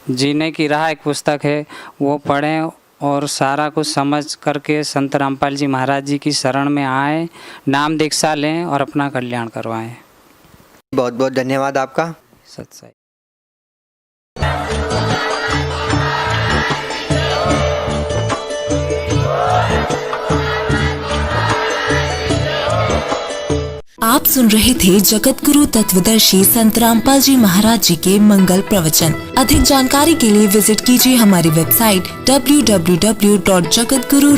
जीने की राह एक पुस्तक है, वो पढ़ें और सारा कुछ समझ करके संत रामपाल जी महाराज जी की शरण में आएँ, नाम दीक्षा लें और अपना कल्याण करवाएं। बहुत बहुत धन्यवाद आपका। सत्संग। आप सुन रहे थे जगत गुरु तत्वदर्शी संत रामपाल जी महाराज जी के मंगल प्रवचन। अधिक जानकारी के लिए विजिट कीजिए हमारी वेबसाइट www.jagatguru